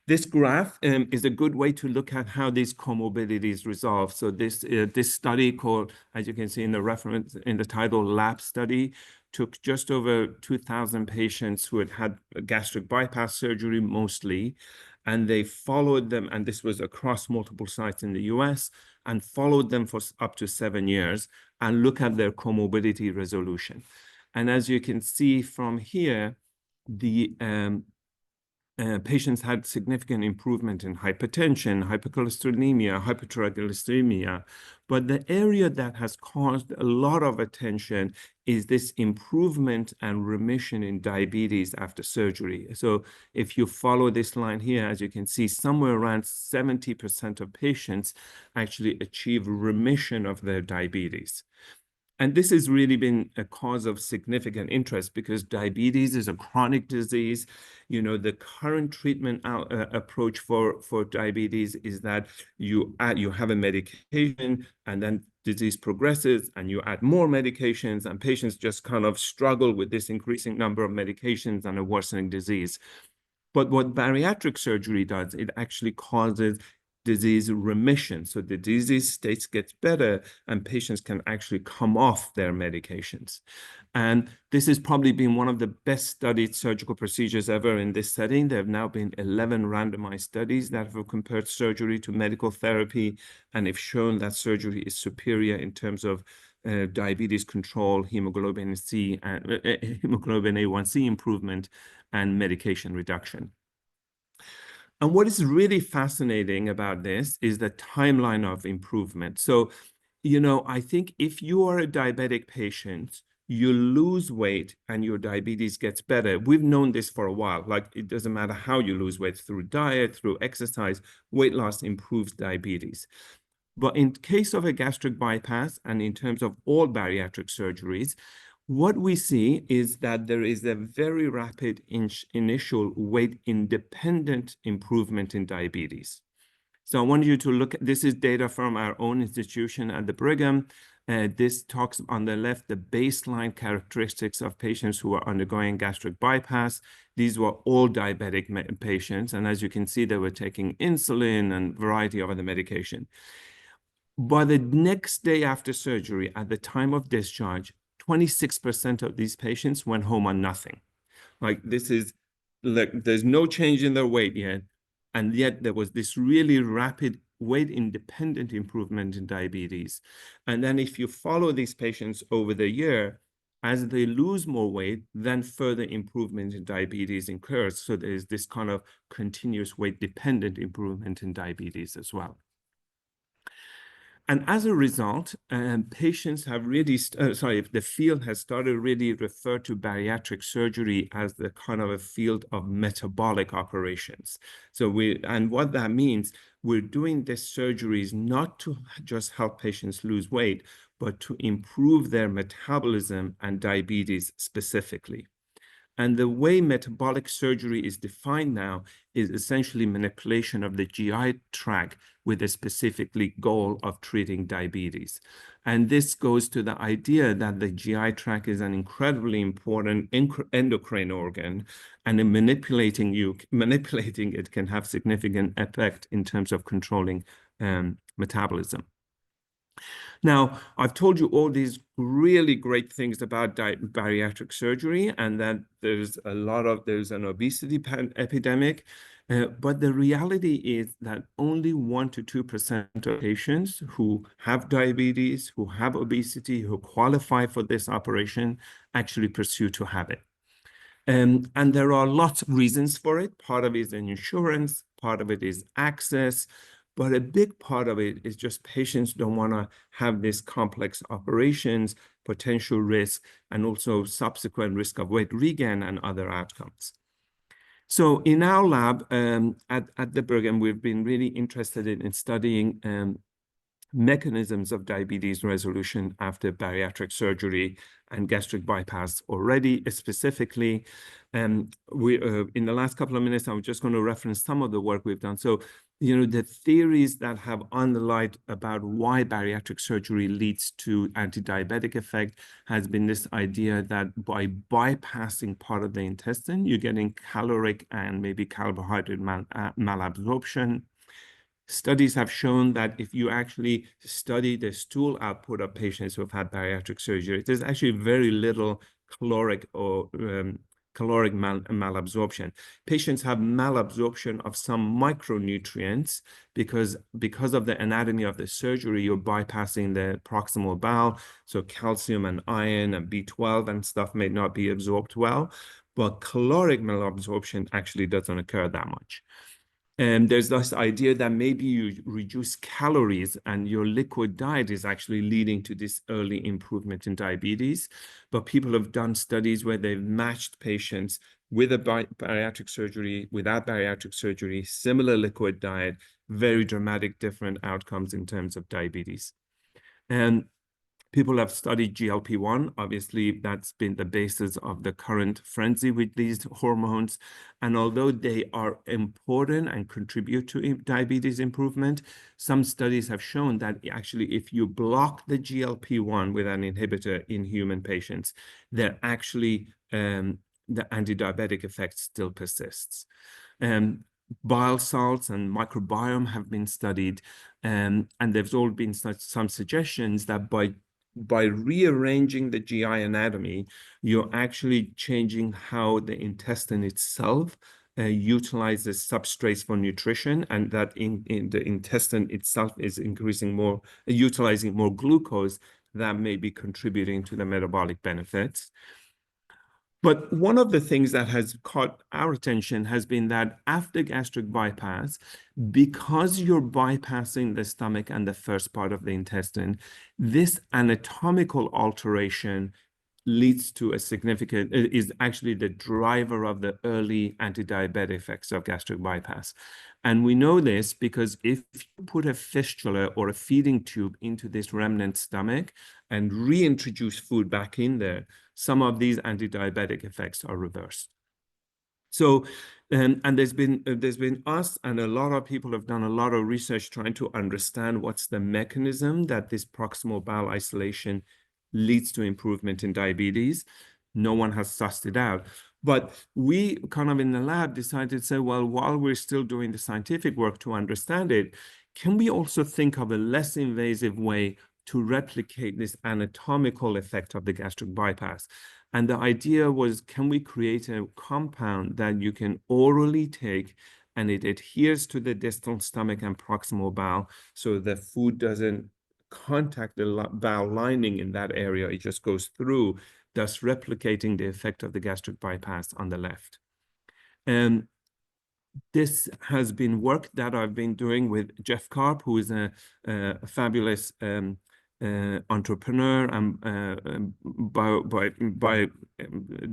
This graph is a good way to look at how these comorbidities resolve. So this study called, as you can see in the reference in the title, LAP study, took just over 2,000 patients who had gastric bypass surgery mostly, and they followed them, and this was across multiple sites in the US, and followed them for up to 7 years and look at their comorbidity resolution. And as you can see from here, the patients had significant improvement in hypertension, hypercholesterolemia, hypertriglyceridemia. But the area that has caused a lot of attention is this improvement and remission in diabetes after surgery. So if you follow this line here, as you can see, somewhere around 70% of patients actually achieve remission of their diabetes. And this has really been a cause of significant interest because diabetes is a chronic disease. You know, the current treatment approach for diabetes is that you have a medication and then disease progresses and you add more medications and patients just kind of struggle with this increasing number of medications and a worsening disease. But what bariatric surgery does, it actually causes disease remission. So the disease states gets better and patients can actually come off their medications. And this has probably been one of the best studied surgical procedures ever in this setting. There have now been 11 randomized studies that have compared surgery to medical therapy and have shown that surgery is superior in terms of diabetes control, hemoglobin C, and hemoglobin A1C improvement, and medication reduction. And what is really fascinating about this is the timeline of improvement. So, you know, I think if you are a diabetic patient, you lose weight and your diabetes gets better. We've known this for a while. Like, it doesn't matter how you lose weight, through diet, through exercise, weight loss improves diabetes. But in case of a gastric bypass and in terms of all bariatric surgeries, what we see is that there is a very rapid initial weight-independent improvement in diabetes. So I want you to look at, this is data from our own institution at the Brigham. This talks on the left, the baseline characteristics of patients who are undergoing gastric bypass. These were all diabetic patients. And as you can see, they were taking insulin and a variety of other medication. By the next day after surgery, at the time of discharge, 26% of these patients went home on nothing. Like, this is, like, there's no change in their weight yet. And yet there was this really rapid weight-independent improvement in diabetes. And then if you follow these patients over the year, as they lose more weight, then further improvement in diabetes occurs. So there's this kind of continuous weight-dependent improvement in diabetes as well. And as a result, patients have really, the field has started really refer to bariatric surgery as the kind of a field of metabolic operations. So and what that means, we're doing these surgeries not to just help patients lose weight, but to improve their metabolism and diabetes specifically. And the way metabolic surgery is defined now is essentially manipulation of the GI tract with a specifically goal of treating diabetes. And this goes to the idea that the GI tract is an incredibly important endocrine organ, and in manipulating it can have significant effect in terms of controlling metabolism. Now, I've told you all these really great things about bariatric surgery and that there's an obesity epidemic, but the reality is that only 1 to 2% of patients who have diabetes, who have obesity, who qualify for this operation actually pursue to have it. And there are lots of reasons for it. Part of it is insurance, part of it is access, but a big part of it is just patients don't want to have these complex operations, potential risk, and also subsequent risk of weight regain and other outcomes. So in our lab at the Brigham, we've been really interested in studying mechanisms of diabetes resolution after bariatric surgery and gastric bypass already. Specifically, in the last couple of minutes, I'm just going to reference some of the work we've done. So, you know, the theories that have underlined about why bariatric surgery leads to anti-diabetic effect has been this idea that by bypassing part of the intestine, you're getting caloric and maybe carbohydrate malabsorption. Studies have shown that if you actually study the stool output of patients who have had bariatric surgery, there's actually very little caloric or caloric malabsorption. Patients have malabsorption of some micronutrients because of the anatomy of the surgery, you're bypassing the proximal bowel. So calcium and iron and B12 and stuff may not be absorbed well, but caloric malabsorption actually doesn't occur that much. And there's this idea that maybe you reduce calories and your liquid diet is actually leading to this early improvement in diabetes. But people have done studies where they've matched patients with a bariatric surgery, without bariatric surgery, similar liquid diet, very dramatic different outcomes in terms of diabetes. And People have studied GLP-1. Obviously, that's been the basis of the current frenzy with these hormones. And although they are important and contribute to diabetes improvement, some studies have shown that actually if you block the GLP-1 with an inhibitor in human patients, they're actually the anti-diabetic effect still persists. Bile salts and microbiome have been studied, and there's all been some suggestions that by rearranging the GI anatomy, you're actually changing how the intestine itself utilizes substrates for nutrition, and that in the intestine itself is increasing more, utilizing more glucose that may be contributing to the metabolic benefits. But one of the things that has caught our attention has been that after gastric bypass, because you're bypassing the stomach and the first part of the intestine, this anatomical alteration leads to a significant, is actually the driver of the early anti-diabetic effects of gastric bypass. And we know this because if you put a fistula or a feeding tube into this remnant stomach and reintroduce food back in there, some of these anti-diabetic effects are reversed. So, and there's been us and a lot of people have done a lot of research trying to understand what's the mechanism that this proximal bowel isolation leads to improvement in diabetes. No one has sussed it out. But we kind of in the lab decided to say, well, while we're still doing the scientific work to understand it, can we also think of a less invasive way to replicate this anatomical effect of the gastric bypass? And the idea was, can we create a compound that you can orally take and it adheres to the distal stomach and proximal bowel so the food doesn't contact the bowel lining in that area, it just goes through, thus replicating the effect of the gastric bypass on the left. And this has been work that I've been doing with Jeff Karp, who is a fabulous entrepreneur and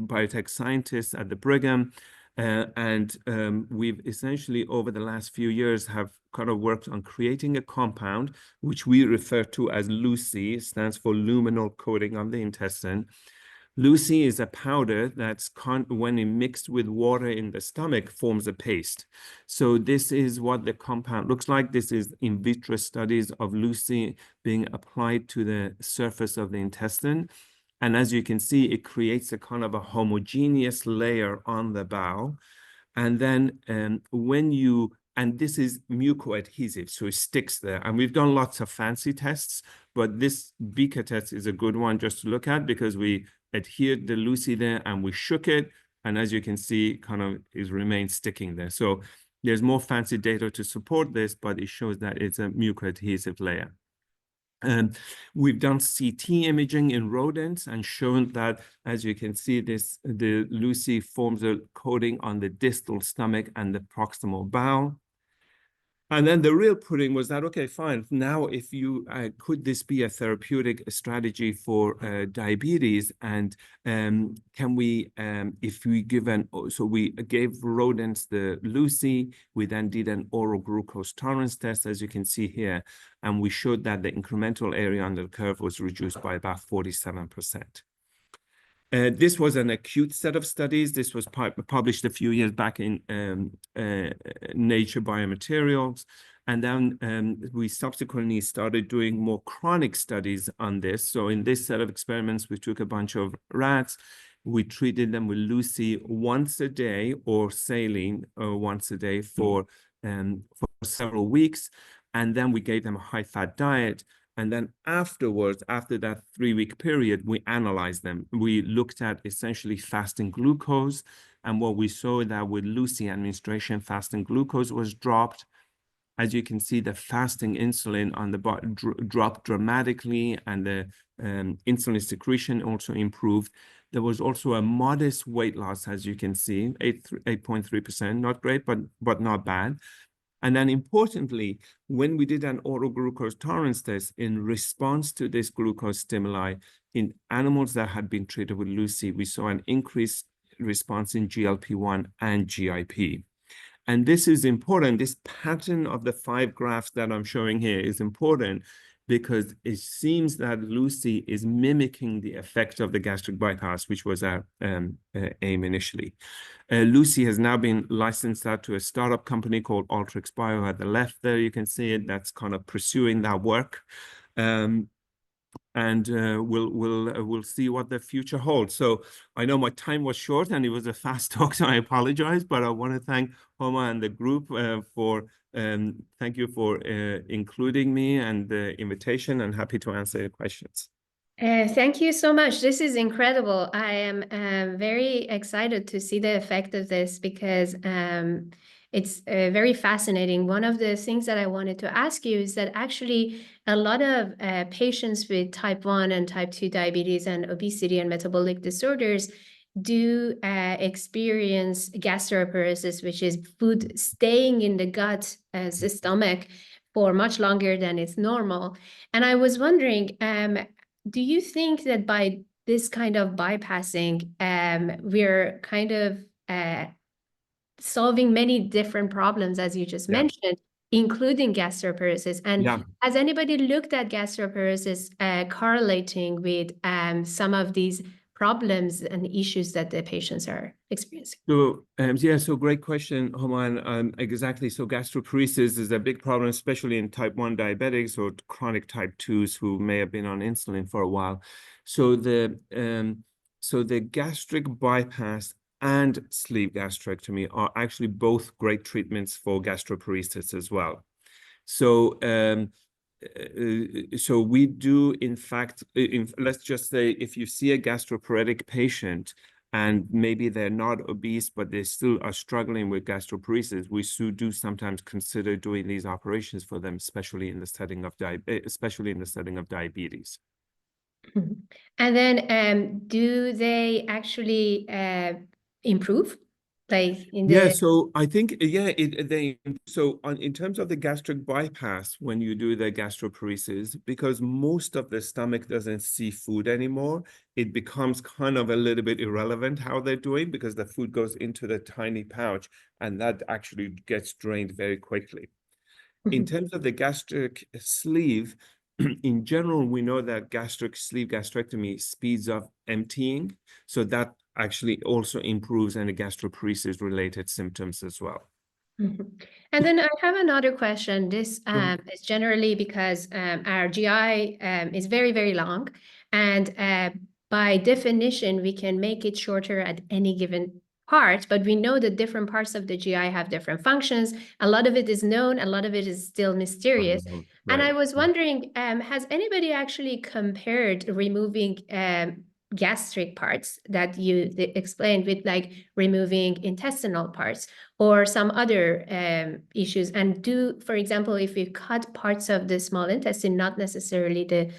biotech scientist at the Brigham. We've essentially over the last few years have kind of worked on creating a compound, which we refer to as LUCI, stands for luminal coating of the intestine. LUCI is a powder that's, when it mixed with water in the stomach, forms a paste. So this is what the compound looks like. This is in vitro studies of LUCI being applied to the surface of the intestine. And as you can see, it creates a kind of a homogeneous layer on the bowel. And then and this is mucoadhesive, so it sticks there. And we've done lots of fancy tests, but this beaker test is a good one just to look at because we adhered the LUCI there and we shook it. And as you can see, kind of it remains sticking there. So there's more fancy data to support this, but it shows that it's a mucoadhesive layer. And we've done CT imaging in rodents and shown that, as you can see, the LUCI forms a coating on the distal stomach and the proximal bowel. And then the real pudding was that, okay, fine. Now, if you could this be a therapeutic strategy for diabetes? And can we, if we give so we gave rodents the LUCI, we then did an oral glucose tolerance test, as you can see here, and we showed that the incremental area under the curve was reduced by about 47%. This was an acute set of studies. This was published a few years back in Nature Biomaterials. And then we subsequently started doing more chronic studies on this. So in this set of experiments, we took a bunch of rats. We treated them with LUCI once a day or saline once a day for several weeks. And then we gave them a high-fat diet. And then afterwards, after that 3-week period, we analyzed them. We looked at essentially fasting glucose. And what we saw that with LUCI administration, fasting glucose was dropped. As you can see, the fasting insulin on the body dropped dramatically, and the insulin secretion also improved. There was also a modest weight loss, as you can see, 8.3%, not great, but not bad. And then importantly, when we did an oral glucose tolerance test in response to this glucose stimuli in animals that had been treated with LUCI, we saw an increased response in GLP-1 and GIP. And this is important. This pattern of the 5 graphs that I'm showing here is important because it seems that Lucy is mimicking the effect of the gastric bypass, which was our aim initially. Lucy has now been licensed out to a startup company called Ultrix Bio. At the left there, you can see it. That's kind of pursuing that work. And we'll see what the future holds. So I know my time was short and it was a fast talk, so I apologize, but I want to thank Homa and the group thank you for including me and the invitation, and happy to answer your questions. Thank you so much. This is incredible. I am very excited to see the effect of this because it's very fascinating. One of the things that I wanted to ask you is that actually a lot of patients with type 1 and type 2 diabetes and obesity and metabolic disorders do experience gastroparesis, which is food staying in the gut, the stomach, for much longer than it's normal. And I was wondering, do you think that by this kind of bypassing, we're kind of solving many different problems, as you just mentioned, including gastroparesis? And has anybody looked at gastroparesis correlating with some of these problems and issues that the patients are experiencing? So, so great question, Homa. Exactly. So gastroparesis is a big problem, especially in type 1 diabetics or chronic type 2s who may have been on insulin for a while. So the gastric bypass and sleeve gastrectomy are actually both great treatments for gastroparesis as well. So, so we do, in fact, let's just say if you see a gastroparetic patient and maybe they're not obese, but they still are struggling with gastroparesis, we do sometimes consider doing these operations for them, especially in the setting of diabetes. And then, do they actually improve? Like in the so I think in terms of the gastric bypass, when you do the gastroparesis, because most of the stomach doesn't see food anymore, it becomes kind of a little bit irrelevant how they're doing, because the food goes into the tiny pouch and that actually gets drained very quickly. In terms of the gastric sleeve, in general, we know that gastric sleeve gastrectomy speeds up emptying, so that actually also improves any gastroparesis related symptoms as well. And then I have another question. This is generally because our GI is very, very long, and by definition, we can make it shorter at any given part, but we know that different parts of the GI have different functions. A lot of it is known, a lot of it is still mysterious. And I was wondering, has anybody actually compared removing gastric parts that you explained with like removing intestinal parts or some other issues? And for example, if we cut parts of the small intestine, not necessarily the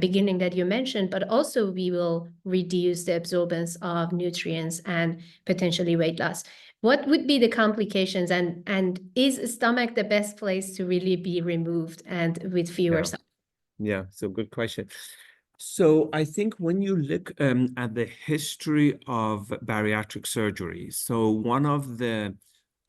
beginning that you mentioned, but also we will reduce the absorbance of nutrients and potentially weight loss. What would be the complications, and is stomach the best place to really be removed and with fewer sides? Yeah, so good question. So I think when you look at the history of bariatric surgery, so one of the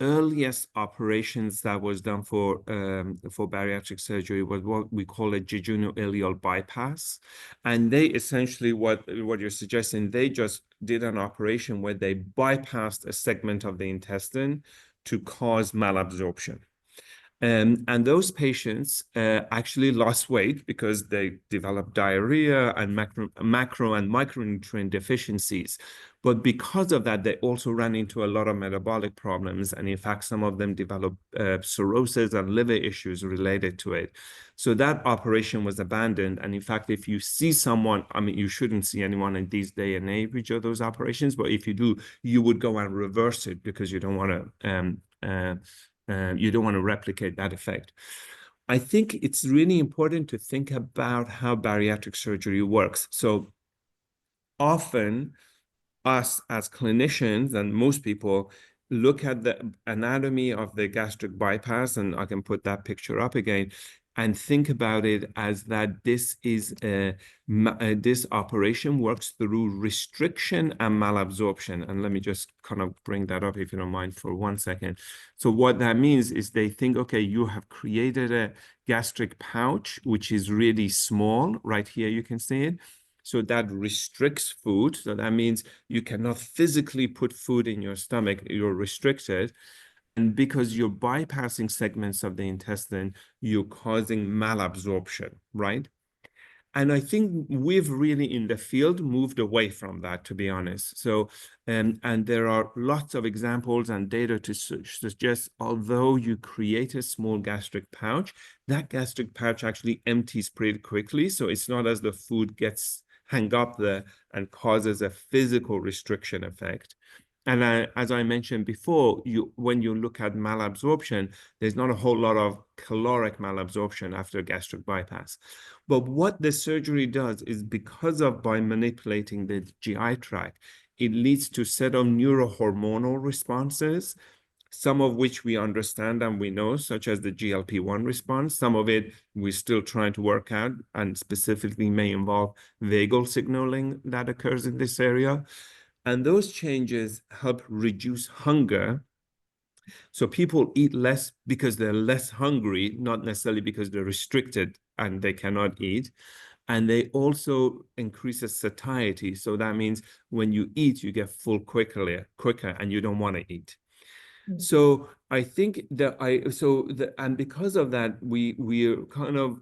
earliest operations that was done for bariatric surgery was what we call a jejunal-ileal bypass. And they essentially, what you're suggesting, they just did an operation where they bypassed a segment of the intestine to cause malabsorption. And those patients actually lost weight because they developed diarrhea and macro and micronutrient deficiencies. But because of that, they also ran into a lot of metabolic problems. And in fact, some of them developed cirrhosis and liver issues related to it. So that operation was abandoned. And in fact, if you see someone, I mean, you shouldn't see anyone in these day and age of those operations, but if you do, you would go and reverse it because you don't want to replicate that effect. I think it's really important to think about how bariatric surgery works. So often us as clinicians and most people look at the anatomy of the gastric bypass, and I can put that picture up again, and think about it as that this is this operation works through restriction and malabsorption. And let me just kind of bring that up, if you don't mind, for 1 second. So what that means is they think, okay, you have created a gastric pouch, which is really small. Right here, you can see it. So that restricts food. So that means you cannot physically put food in your stomach. You're restricted. And because you're bypassing segments of the intestine, you're causing malabsorption, right? And I think we've really in the field moved away from that, to be honest. So, and there are lots of examples and data to suggest, although you create a small gastric pouch, that gastric pouch actually empties pretty quickly. So it's not as the food gets hung up there and causes a physical restriction effect. And as I mentioned before, when you look at malabsorption, there's not a whole lot of caloric malabsorption after gastric bypass. But what the surgery does is, because of by manipulating the GI tract, it leads to a set of neurohormonal responses, some of which we understand and we know, such as the GLP-1 response. Some of it we're still trying to work out, and specifically may involve vagal signaling that occurs in this area. And those changes help reduce hunger. So people eat less because they're less hungry, not necessarily because they're restricted and they cannot eat. And they also increase satiety. So that means when you eat, you get full quicker, and you don't want to eat. So I think that and because of that, we're kind of,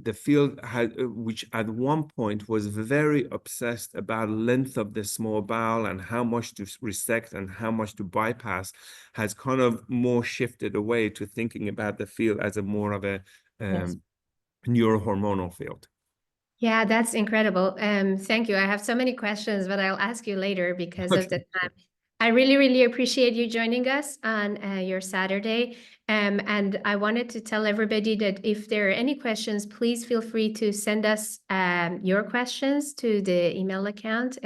the field had, which at one point was very obsessed about length of the small bowel and how much to resect and how much to bypass, has kind of more shifted away to thinking about the field as a more of a neurohormonal field. Yeah, that's incredible. Thank you. I have so many questions, but I'll ask you later because of the time. I really, really appreciate you joining us on your Saturday. And I wanted to tell everybody that if there are any questions, please feel free to send us your questions to the email account,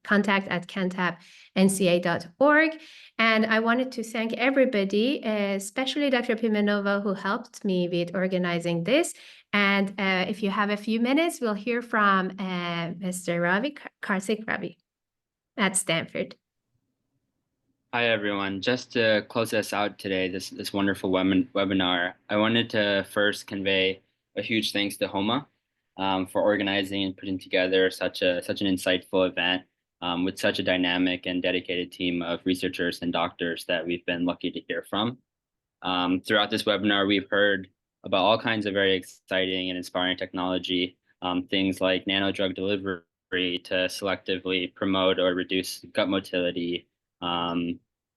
contact@cantabnca.org. And I wanted to thank everybody, especially Dr. Pimenova, who helped me with organizing this. And if you have a few minutes, we'll hear from Mr. Ravi, Karthik Ravi at Stanford. Hi, everyone. Just to close us out today, this wonderful webinar, I wanted to first convey a huge thanks to Homa for organizing and putting together such an insightful event with such a dynamic and dedicated team of researchers and doctors that we've been lucky to hear from. Throughout this webinar, we've heard about all kinds of very exciting and inspiring technology, things like nanodrug delivery to selectively promote or reduce gut motility,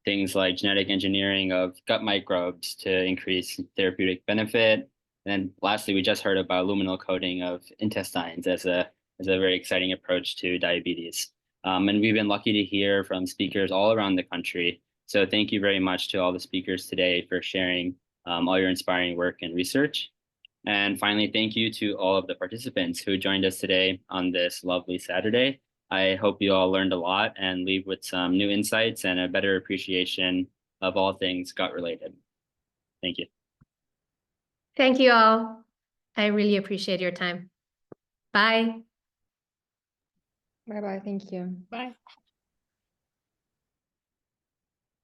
things like genetic engineering of gut microbes to increase therapeutic benefit. And then lastly, we just heard about luminal coating of intestines as a very exciting approach to diabetes. And we've been lucky to hear from speakers all around the country. So thank you very much to all the speakers today for sharing all your inspiring work and research. And finally, thank you to all of the participants who joined us today on this lovely Saturday. I hope you all learned a lot and leave with some new insights and a better appreciation of all things gut related. Thank you. Thank you all. I really appreciate your time. Bye. Bye-bye. Thank you. Bye.